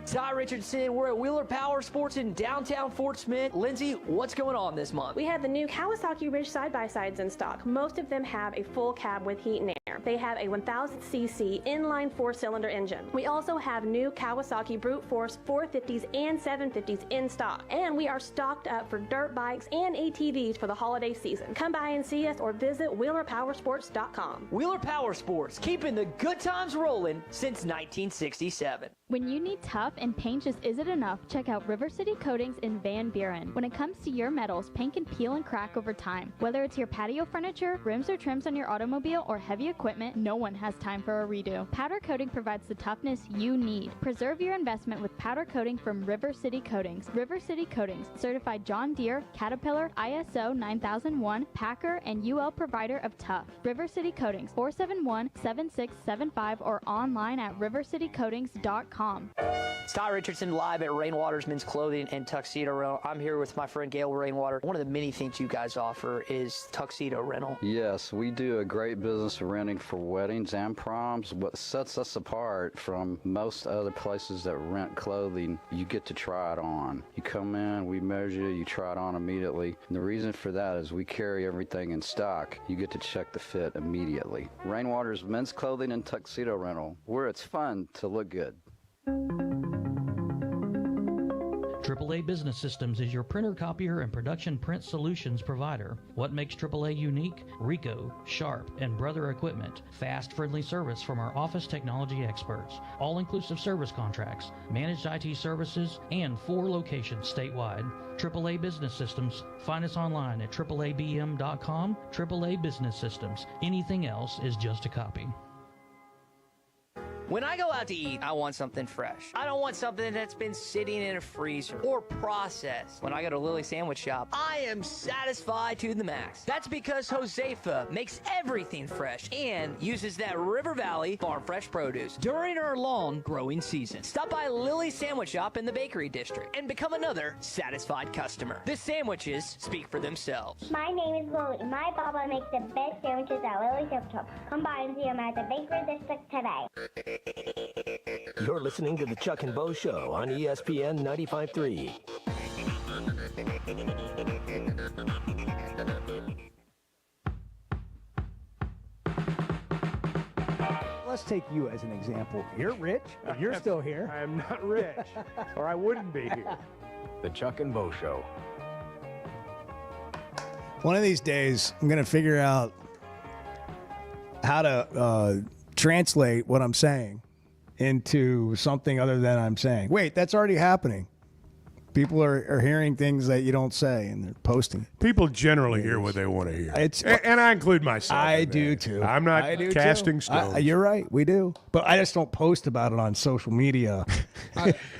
Speaker 24: Ty Richardson, we're at Wheeler Power Sports in downtown Fort Smith. Lindsay, what's going on this month?
Speaker 8: We have the new Kawasaki Ridge side-by-sides in stock. Most of them have a full cab with heat and air. They have a 1000cc inline 4-cylinder engine. We also have new Kawasaki Brute Force 450s and 750s in stock. And we are stocked up for dirt bikes and ATVs for the holiday season. Come by and see us or visit WheelerPowersports.com.
Speaker 24: Wheeler Power Sports, keeping the good times rolling since 1967.
Speaker 16: When you need tough and paint just isn't enough, check out River City Coatings in Van Buren. When it comes to your metals, paint can peel and crack over time. Whether it's your patio furniture, rims or trims on your automobile, or heavy equipment, no one has time for a redo. Powder coating provides the toughness you need. Preserve your investment with powder coating from River City Coatings. River City Coatings, certified John Deere, Caterpillar, ISO 9001, Packer, and UL provider of tough. River City Coatings, 471-7675 or online at rivercitycoatings.com.
Speaker 24: Ty Richardson live at Rainwater's Men's Clothing and Tuxedo Rental. I'm here with my friend Gail Rainwater. One of the many things you guys offer is tuxedo rental.
Speaker 19: Yes, we do a great business of renting for weddings and proms. What sets us apart from most other places that rent clothing, you get to try it on. You come in, we measure you, try it on immediately. And the reason for that is we carry everything in stock. You get to check the fit immediately. Rainwater's Men's Clothing and Tuxedo Rental, where it's fun to look good.
Speaker 20: AAA Business Systems is your printer, copier, and production print solutions provider. What makes AAA unique? Ricoh, Sharp, and Brother Equipment. Fast, friendly service from our office technology experts. All-inclusive service contracts, managed IT services, and 4 locations statewide. AAA Business Systems. Find us online at AAABM.com. AAA Business Systems. Anything else is just a copy.
Speaker 24: When I go out to eat, I want something fresh. I don't want something that's been sitting in a freezer or processed. When I go to Lily Sandwich Shop, I am satisfied to the max. That's because Josefa makes everything fresh and uses that River Valley farm fresh produce during our long growing season. Stop by Lily Sandwich Shop in the Bakery District and become another satisfied customer. The sandwiches speak for themselves.
Speaker 26: My name is Lily. My Papa makes the best sandwiches at Lily Sandwich Shop. Come by and see him at the Bakery District today.
Speaker 17: You're listening to the Chuck and Bo Show on ESPN 95.3.
Speaker 21: Let's take you as an example. You're rich. You're still here.
Speaker 11: I am not rich, or I wouldn't be here.
Speaker 3: The Chuck and Bo Show.
Speaker 6: One of these days, I'm going to figure out how to translate what I'm saying into something other than I'm saying. Wait, that's already happening. People are hearing things that you don't say, and they're posting.
Speaker 4: People generally hear what they want to hear. And I include myself.
Speaker 6: I do too.
Speaker 4: I'm not casting stones.
Speaker 6: You're right. We do. But I just don't post about it on social media.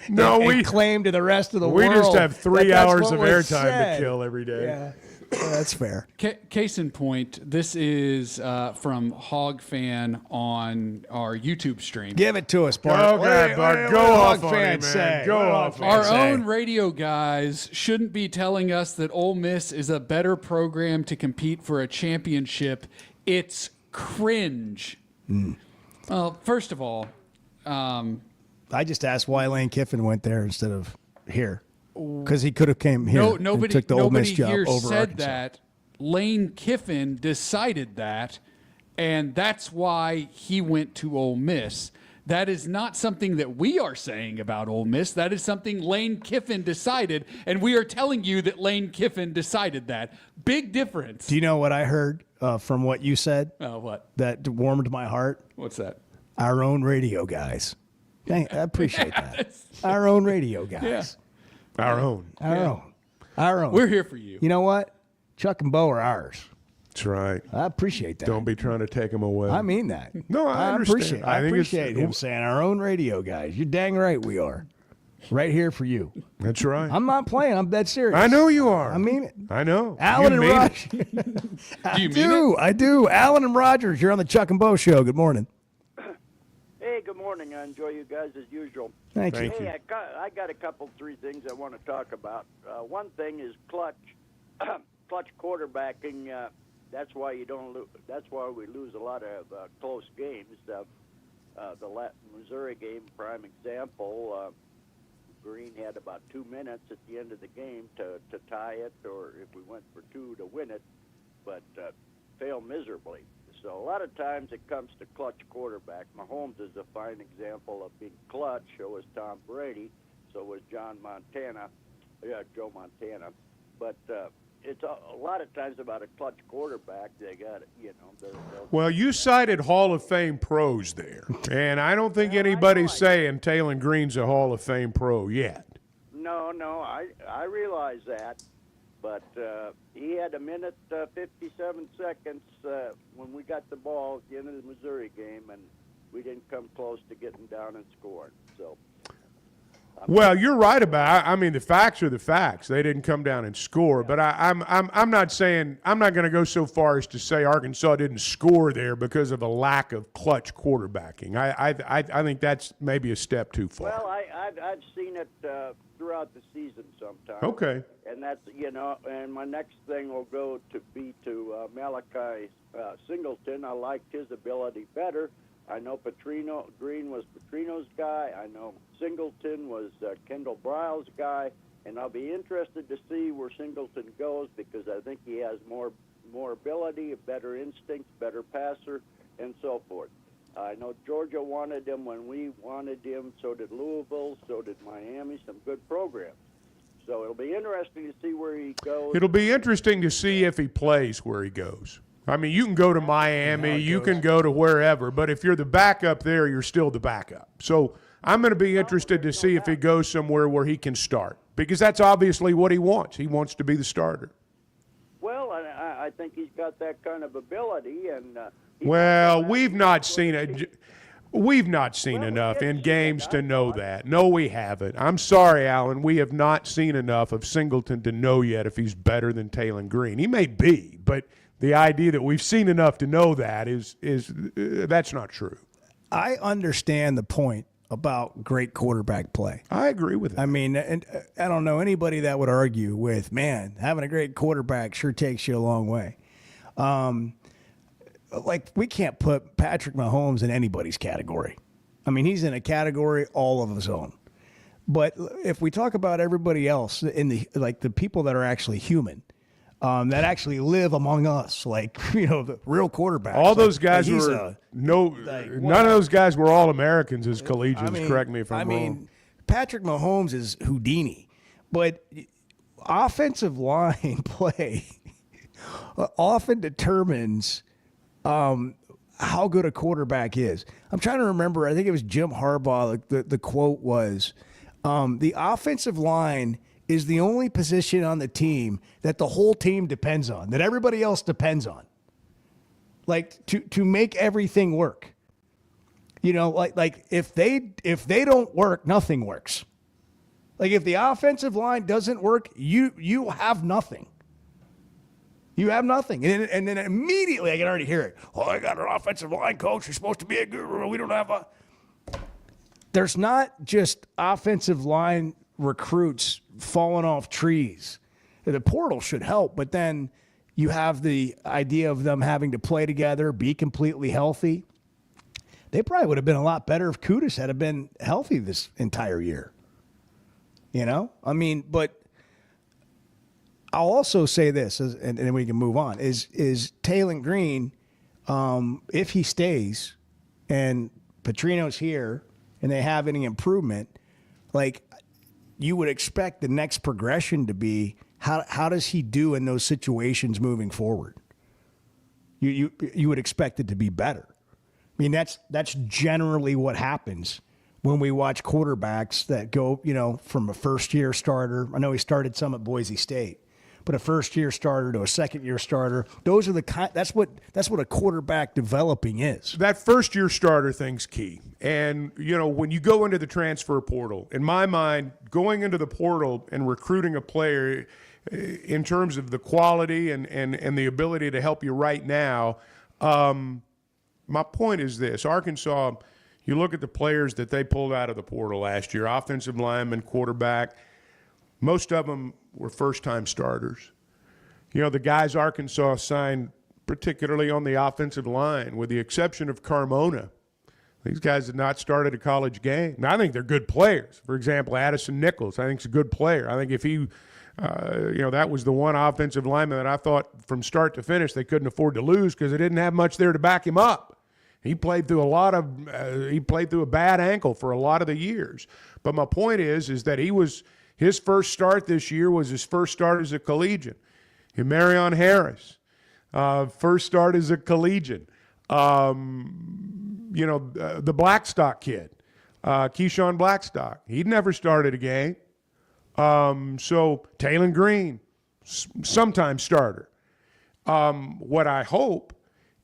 Speaker 4: No,
Speaker 6: we claim to the rest of the
Speaker 4: we
Speaker 6: world.
Speaker 4: We just have 3 hours of airtime to kill every day.
Speaker 6: Yeah. Well, that's fair.
Speaker 9: Case in point, this is from Hog Fan on our YouTube stream.
Speaker 6: Give it to us, Bart.
Speaker 4: Okay, Bart, go off on it, man. Go off.
Speaker 9: Our own radio guys shouldn't be telling us that Ole Miss is a better program to compete for a championship. It's cringe. Well, first of all,
Speaker 6: I just asked why Lane Kiffin went there instead of here. Because he could have came here and took the Ole Miss job over
Speaker 9: said
Speaker 6: Arkansas.
Speaker 9: that. Lane Kiffin decided that, and that's why he went to Ole Miss. That is not something that we are saying about Ole Miss. That is something Lane Kiffin decided, and we are telling you that Lane Kiffin decided that. Big difference.
Speaker 6: Do you know what I heard from what you said?
Speaker 9: What?
Speaker 6: That warmed my heart?
Speaker 9: What's that?
Speaker 6: Our own radio guys. I appreciate that. Our own radio guys.
Speaker 4: Yeah. Our own.
Speaker 6: Our own.
Speaker 9: We're here for you.
Speaker 6: You know what? Chuck and Bo are ours.
Speaker 4: That's right.
Speaker 6: I appreciate that.
Speaker 4: Don't be trying to take them away.
Speaker 6: I mean that.
Speaker 4: No, I understand.
Speaker 6: I appreciate him saying our own radio guys. You're dang right we are. Right here for you.
Speaker 4: That's right.
Speaker 6: I'm not playing. I'm dead serious.
Speaker 4: I know you are.
Speaker 6: I mean it.
Speaker 4: I know.
Speaker 6: Alan and Rogers. I do. Alan and Rogers, you're on the Chuck and Bo Show. Good morning.
Speaker 2: Hey, good morning. I enjoy you guys as usual.
Speaker 6: Thank you.
Speaker 2: Hey, I got a couple, 3 things I want to talk about. One thing is clutch quarterbacking. That's why you don't. That's why we lose a lot of close games. The Missouri game, prime example. Green had about 2 minutes at the end of the game to tie it, or if we went for 2 to win it, but failed miserably. So a lot of times it comes to clutch quarterback. Mahomes is a fine example of being clutch. So was Tom Brady. So was Joe Montana. But it's a lot of times about a clutch quarterback. They got it,
Speaker 4: Well, you cited Hall of Fame pros there, and I don't think anybody's saying Taylor Green's a Hall of Fame pro yet.
Speaker 2: No, I realize that. But he had 1:57 when we got the ball at the end of the Missouri game, and we didn't come close to getting down and scoring. So,
Speaker 4: well, you're right about. I mean, the facts are the facts. They didn't come down and score. But I'm not saying, I'm not going to go so far as to say Arkansas didn't score there because of a lack of clutch quarterbacking. I think that's maybe a step too far.
Speaker 2: Well, I've seen it throughout the season sometimes.
Speaker 4: Okay.
Speaker 2: And that's, and my next thing will go to Malachi Singleton. I liked his ability better. I know Green was Petrino's guy. I know Singleton was Kendall Briles' guy. And I'll be interested to see where Singleton goes because I think he has more ability, a better instinct, better passer, and so forth. I know Georgia wanted him when we wanted him. So did Louisville. So did Miami. Some good programs. So it'll be interesting to see where he goes.
Speaker 4: It'll be interesting to see if he plays where he goes. I mean, you can go to Miami, you can go to wherever, but if you're the backup there, you're still the backup. So I'm going to be interested to see if he goes somewhere where he can start because that's obviously what he wants. He wants to be the starter.
Speaker 2: Well, I think he's got that kind of ability. And
Speaker 4: well, we've not seen it. We've not seen enough in games to know that. No, we haven't. I'm sorry, Alan. We have not seen enough of Singleton to know yet if he's better than Taylor Green. He may be, but the idea that we've seen enough to know that is that's not true.
Speaker 6: I understand the point about great quarterback play.
Speaker 4: I agree with it.
Speaker 6: I mean, and I don't know anybody that would argue with, man, having a great quarterback sure takes you a long way. Like, we can't put Patrick Mahomes in anybody's category. I mean, he's in a category all of his own. But if we talk about everybody else in the people that are actually human, that actually live among us, the real quarterbacks.
Speaker 4: All those guys none of those guys were all Americans as collegians. Correct me if I'm wrong.
Speaker 6: I mean, Patrick Mahomes is Houdini, but offensive line play often determines how good a quarterback is. I'm trying to remember. I think it was Jim Harbaugh. The quote was, the offensive line is the only position on the team that the whole team depends on, that everybody else depends on. Like to make everything work. Like if they don't work, nothing works. Like if the offensive line doesn't work, you have nothing. You have nothing. And then immediately I can already hear it. Oh, I got an offensive line coach. You're supposed to be a guru. We don't have a. There's not just offensive line recruits falling off trees. The portal should help, but then you have the idea of them having to play together, be completely healthy. They probably would have been a lot better if Kudus had been healthy this entire year. I mean, but I'll also say this, and then we can move on, is Taylor Green, if he stays and Petrino's here and they have any improvement, like you would expect the next progression to be how does he do in those situations moving forward? You would expect it to be better. I mean, that's generally what happens when we watch quarterbacks that go, from a first-year starter. I know he started some at Boise State, but a first-year starter to a second-year starter. Those are that's what a quarterback developing is.
Speaker 4: That first-year starter thing's key. And, when you go into the transfer portal, in my mind, going into the portal and recruiting a player in terms of the quality and the ability to help you right now, my point is this. Arkansas, you look at the players that they pulled out of the portal last year, offensive lineman, quarterback, most of them were first-time starters. The guys Arkansas signed, particularly on the offensive line, with the exception of Carmona, these guys had not started a college game. Now, I think they're good players. For example, Addison Nichols, I think, is a good player. I think if he that was the one offensive lineman that I thought from start to finish they couldn't afford to lose because they didn't have much there to back him up. He played through a bad ankle for a lot of the years. But my point is that his first start this year was his first start as a collegian. And Marion Harris, first start as a collegian. The Blackstock kid, Keyshawn Blackstock, he'd never started a game. So Taylon Green, sometimes starter. What I hope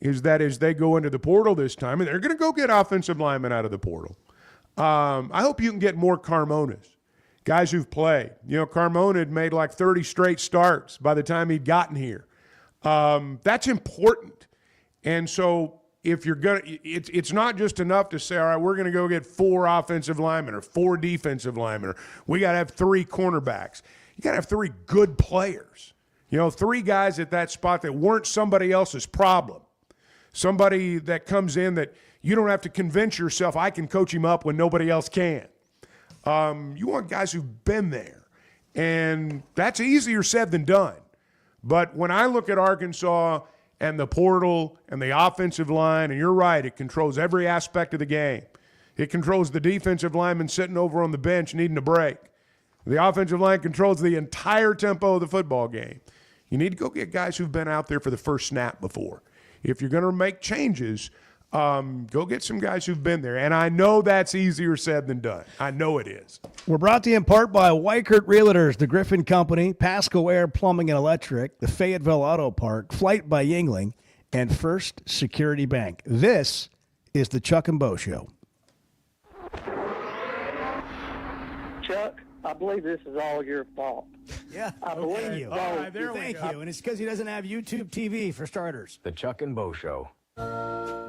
Speaker 4: is that as they go into the portal this time, and they're going to go get offensive linemen out of the portal, I hope you can get more Carmonas, guys who've played. Carmona had made like 30 straight starts by the time he'd gotten here. That's important. And so if you're going to, it's not just enough to say, all right, we're going to go get 4 offensive linemen or 4 defensive linemen, or we got to have 3 cornerbacks. You got to have 3 good players. 3 guys at that spot that weren't somebody else's problem. Somebody that comes in that you don't have to convince yourself I can coach him up when nobody else can. You want guys who've been there. And that's easier said than done. But when I look at Arkansas and the portal and the offensive line, and you're right, it controls every aspect of the game. It controls the defensive lineman sitting over on the bench needing a break. The offensive line controls the entire tempo of the football game. You need to go get guys who've been out there for the first snap before. If you're going to make changes, go get some guys who've been there. And I know that's easier said than done. I know it is.
Speaker 6: We're brought to you in part by Weichert Realtors, the Griffin Company, Pasco Air Plumbing and Electric, the Fayetteville Auto Park, Flight by Yingling, and First Security Bank. This is the Chuck and Bo Show.
Speaker 10: Chuck, I believe this is all your fault.
Speaker 6: Yeah,
Speaker 10: I believe you.
Speaker 6: All right, Thank you. And it's because he doesn't have YouTube TV, for starters.
Speaker 3: The Chuck and Bo Show.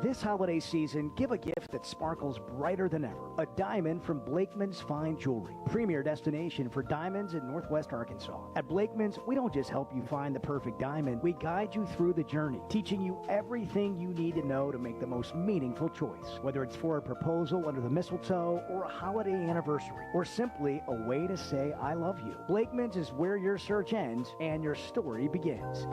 Speaker 21: This holiday season, give a gift that sparkles brighter than ever. A diamond from Blakeman's Fine Jewelry, premier destination for diamonds in Northwest Arkansas. At Blakeman's, we don't just help you find the perfect diamond, we guide you through the journey, teaching you everything you need to know to make the most meaningful choice. Whether it's for a proposal under the mistletoe, or a holiday anniversary, or simply a way to say I love you. Blakeman's is where your search ends and your story begins.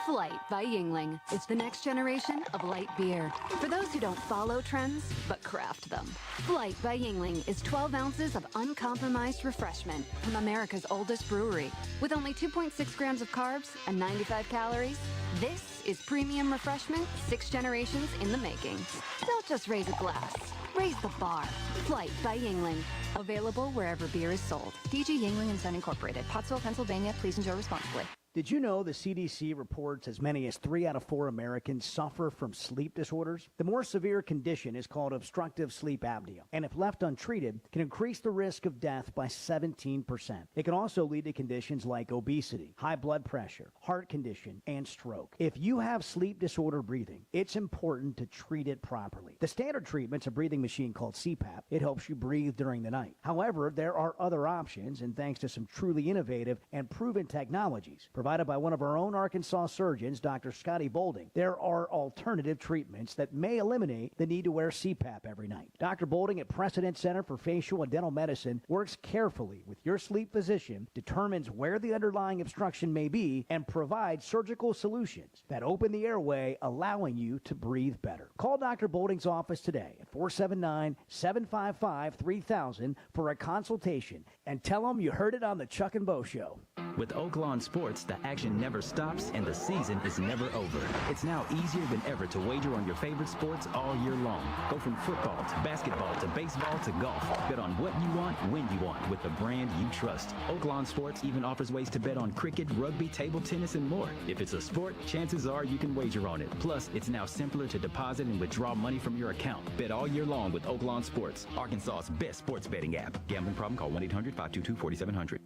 Speaker 12: Flight by Yingling is the next generation of light beer. For those who don't follow trends, but craft them. Flight by Yingling is 12 ounces of uncompromised refreshment from America's oldest brewery. With only 2.6 grams of carbs and 95 calories, this is premium refreshment 6 generations in the making. Don't just raise a glass, raise the bar. Flight by Yingling. Available wherever beer is sold. DG Yingling and Son Incorporated, Pottsville, Pennsylvania. Please enjoy responsibly.
Speaker 21: Did you know the CDC reports as many as 3 out of 4 Americans suffer from sleep disorders? The more severe condition is called obstructive sleep apnea, and if left untreated, can increase the risk of death by 17%. It can also lead to conditions like obesity, high blood pressure, heart condition, and stroke. If you have sleep disorder breathing, it's important to treat it properly. The standard treatment's a breathing machine called CPAP. It helps you breathe during the night. However, there are other options, and thanks to some truly innovative and proven technologies, provided by one of our own Arkansas surgeons, Dr. Scotty Bolding, there are alternative treatments that may eliminate the need to wear CPAP every night. Dr. Bolding at Precedent Center for Facial and Dental Medicine works carefully with your sleep physician, determines where the underlying obstruction may be, and provides surgical solutions that open the airway, allowing you to breathe better. Call Dr. Bolding's office today at 479-755-3000 for a consultation and tell them you heard it on the Chuck and Bo Show.
Speaker 13: With Oaklawn Sports, the action never stops and the season is never over. It's now easier than ever to wager on your favorite sports all year long. Go from football to basketball to baseball to golf. Bet on what you want, when you want, with the brand you trust. Oaklawn Sports even offers ways to bet on cricket, rugby, table tennis, and more. If it's a sport, chances are you can wager on it. Plus, it's now simpler to deposit and withdraw money from your account. Bet all year long with Oaklawn Sports, Arkansas's best sports betting app. Gambling problem? Call 1-800-522-4700.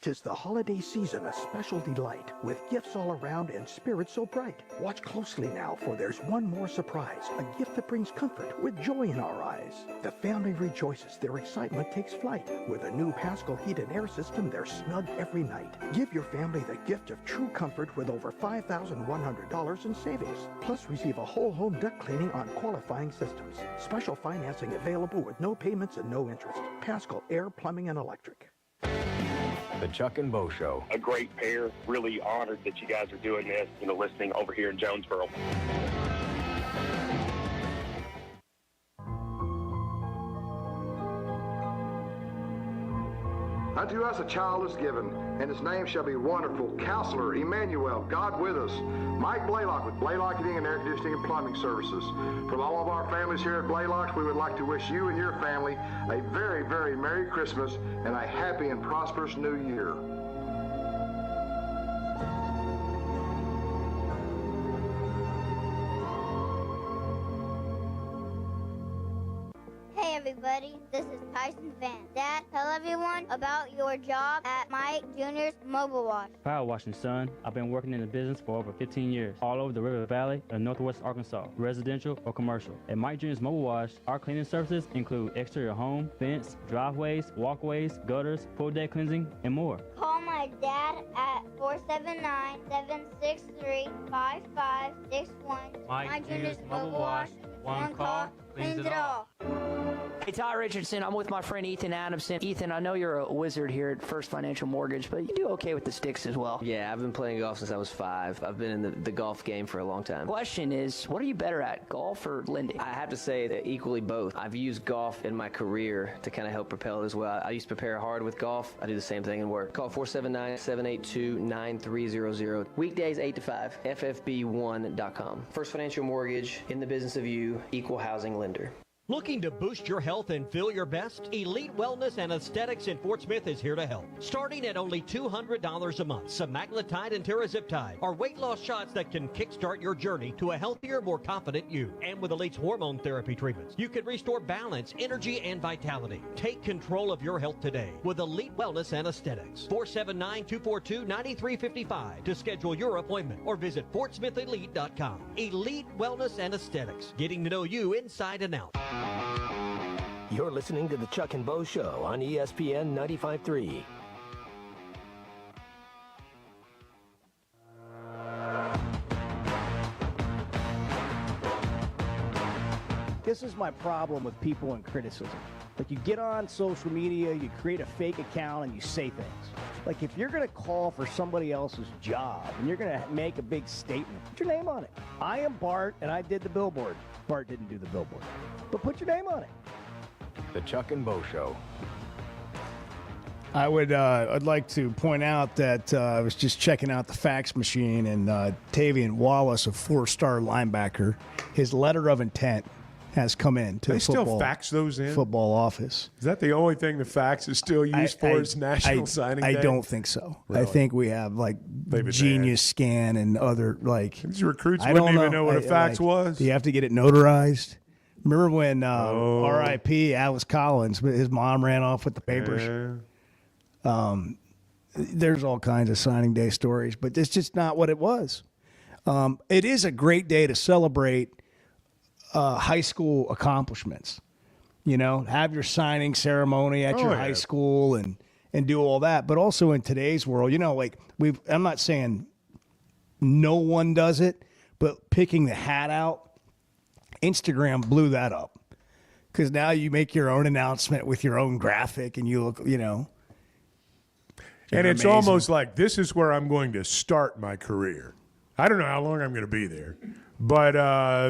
Speaker 15: 'Tis the holiday season, a special delight, with gifts all around and spirits so bright. Watch closely now, for there's one more surprise, a gift that brings comfort with joy in our eyes. The family rejoices, their excitement takes flight. With a new Paschal heat and air system, they're snug every night. Give your family the gift of true comfort with over $5,100 in savings. Plus, receive a whole home duct cleaning on qualifying systems. Special financing available with no payments and no interest. Paschal Air, Plumbing, and Electric.
Speaker 3: The Chuck and Bo Show.
Speaker 18: A great pair. Really honored that you guys are doing this, listening over here in Jonesboro.
Speaker 22: Unto us a child is given, and his name shall be Wonderful, Counselor, Emmanuel, God with us. Mike Blaylock with Blaylock Heating and Air Conditioning and Plumbing Services. From all of our families here at Blaylock's, we would like to wish you and your family a very, very Merry Christmas and a happy and prosperous New Year.
Speaker 26: Hey everybody, this is Tyson Van. Dad, tell everyone about your job at Mike Jr.'s Mobile Wash.
Speaker 23: Power washing, son. I've been working in the business for over 15 years, all over the River Valley and Northwest Arkansas, residential or commercial. At Mike Jr.'s Mobile Wash, our cleaning services include exterior home, fence, driveways, walkways, gutters, pool deck cleansing, and more.
Speaker 26: Call my dad at 479-763-5561.
Speaker 23: Mike Jr.'s Mobile Wash. One call cleans it all.
Speaker 24: Hey, Ty Richardson, I'm with my friend Ethan Adamson. Ethan, I know you're a wizard here at First Financial Mortgage, but you do okay with the sticks as well.
Speaker 25: Yeah, I've been playing golf since I was 5. I've been in the golf game for a long time.
Speaker 24: Question is, what are you better at, golf or lending?
Speaker 25: I have to say that equally both. I've used golf in my career to kind of help propel it as well. I used to prepare hard with golf. I do the same thing in work. Call 479-782-9300. Weekdays 8 to 5. FFB1.com. First Financial Mortgage, in the business of you, equal housing lender.
Speaker 27: Looking to boost your health and feel your best? Elite Wellness and Aesthetics in Fort Smith is here to help. Starting at only $200 a month, semaglutide and tirzepatide are weight loss shots that can kickstart your journey to a healthier, more confident you. And with Elite's hormone therapy treatments, you can restore balance, energy, and vitality. Take control of your health today with Elite Wellness and Aesthetics. 479-242-9355 to schedule your appointment or visit FortSmithElite.com. Elite Wellness and Aesthetics, getting to know you inside and out.
Speaker 17: You're listening to the Chuck and Bo Show on ESPN 95.3.
Speaker 21: This is my problem with people and criticism. Like, you get on social media, you create a fake account, and you say things. Like, if you're going to call for somebody else's job and you're going to make a big statement, put your name on it. I am Bart, and I did the billboard. Bart didn't do the billboard. But put your name on it.
Speaker 3: The Chuck and Bo Show.
Speaker 6: I'd like to point out that I was just checking out the fax machine, and Tavian Wallace, a 4-star linebacker, his letter of intent has come in to
Speaker 4: They
Speaker 6: the football,
Speaker 4: still fax those in?
Speaker 6: football office.
Speaker 4: Is that the only thing the fax is still used for is National Signing Day?
Speaker 6: I don't think so.
Speaker 4: Really?
Speaker 6: I think we have like Genius Scan and other like.
Speaker 4: These recruits wouldn't even know what a fax was.
Speaker 6: Do you have to get it notarized? Remember when R.I.P. Alice Collins, his mom ran off with the papers? Yeah. There's all kinds of signing day stories, but it's just not what it was. It is a great day to celebrate high school accomplishments. You know, have your signing ceremony at your high school and and do all that. But also in today's world, like I'm not saying no one does it, but picking the hat out, Instagram blew that up. Because now you make your own announcement with your own graphic and you look,
Speaker 4: And it's
Speaker 6: amazing.
Speaker 4: almost like this is where I'm going to start my career. I don't know how long I'm going to be there, but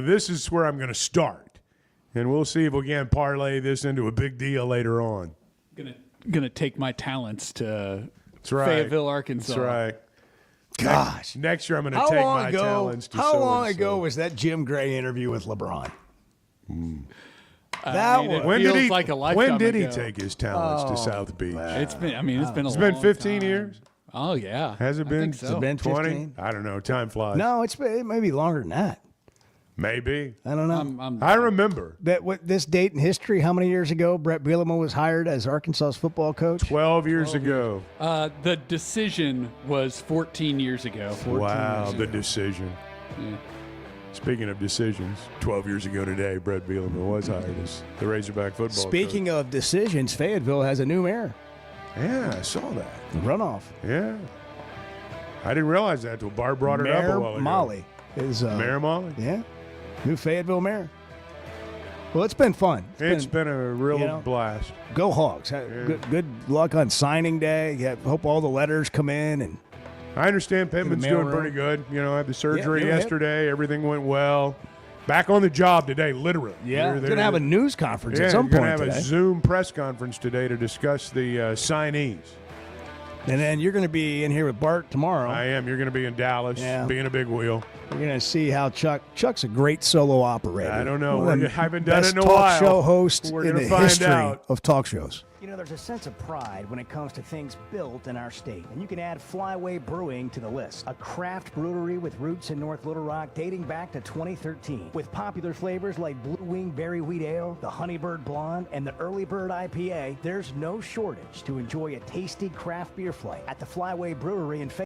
Speaker 4: this is where I'm going to start. And we'll see if we can parlay this into a big deal later on.
Speaker 9: Gonna take my talents to
Speaker 4: That's right.
Speaker 9: Fayetteville, Arkansas.
Speaker 4: That's right.
Speaker 6: Gosh.
Speaker 4: Next year I'm going to take my talents to
Speaker 6: How long
Speaker 4: so-and-so.
Speaker 6: ago was that Jim Gray interview with LeBron?
Speaker 9: When did he
Speaker 4: take his talents to South Beach?
Speaker 9: It's been a
Speaker 4: been
Speaker 9: long
Speaker 4: 15
Speaker 9: time.
Speaker 4: years.
Speaker 9: Oh yeah.
Speaker 4: Has it
Speaker 9: I
Speaker 4: been?
Speaker 9: think so.
Speaker 6: Has it been
Speaker 4: 20?
Speaker 6: 15?
Speaker 4: I don't know. Time flies.
Speaker 6: No, it may be longer than that.
Speaker 4: Maybe.
Speaker 6: I don't know.
Speaker 4: I remember.
Speaker 6: This date in history, how many years ago Brett Bielema was hired as Arkansas's football coach?
Speaker 4: 12 years ago.
Speaker 9: The decision was 14 years ago.
Speaker 4: Wow, the decision.
Speaker 9: Yeah.
Speaker 4: Speaking of decisions, 12 years ago today, Brett Bielema was hired as the Razorback football
Speaker 6: Speaking of decisions, Fayetteville has a new mayor.
Speaker 4: Yeah, I saw that.
Speaker 6: Runoff.
Speaker 4: Yeah. I didn't realize that until Barb brought it up a while ago.
Speaker 6: Molly is
Speaker 4: Mayor Molly?
Speaker 6: Yeah. New Fayetteville mayor. Well, it's been fun.
Speaker 4: It's been a real blast.
Speaker 6: Go Hogs. Good luck on signing day. Yeah, hope all the letters come in. And
Speaker 4: I understand Pittman's doing
Speaker 6: mailroom.
Speaker 4: pretty good. I had the surgery
Speaker 6: Yeah,
Speaker 4: yesterday. Everything went well. Back on the job today, literally.
Speaker 6: Yeah,
Speaker 4: They're
Speaker 6: going to have a news conference
Speaker 4: Yeah,
Speaker 6: at some
Speaker 4: you're
Speaker 6: point
Speaker 4: gonna have
Speaker 6: today.
Speaker 4: a Zoom press conference today to discuss the signees.
Speaker 6: And then you're going to be in here with Bart tomorrow.
Speaker 4: I am. You're going to be in Dallas, being a big wheel.
Speaker 6: We're going to see how Chuck's a great solo operator.
Speaker 4: I don't know.
Speaker 6: One of
Speaker 4: I
Speaker 6: the
Speaker 4: haven't done it
Speaker 6: best
Speaker 4: in a
Speaker 6: talk
Speaker 4: while.
Speaker 6: show host
Speaker 4: We're
Speaker 6: in
Speaker 4: gonna
Speaker 6: the
Speaker 4: find
Speaker 6: history
Speaker 4: out.
Speaker 6: of talk shows.
Speaker 21: There's a sense of pride when it comes to things built in our state, and you can add Flyway Brewing to the list. A craft brewery with roots in North Little Rock dating back to 2013. With popular flavors like Blue Wing Berry Wheat Ale, the Honeybird Blonde, and the Early Bird IPA, there's no shortage to enjoy a tasty craft beer flight at the Flyway Brewery in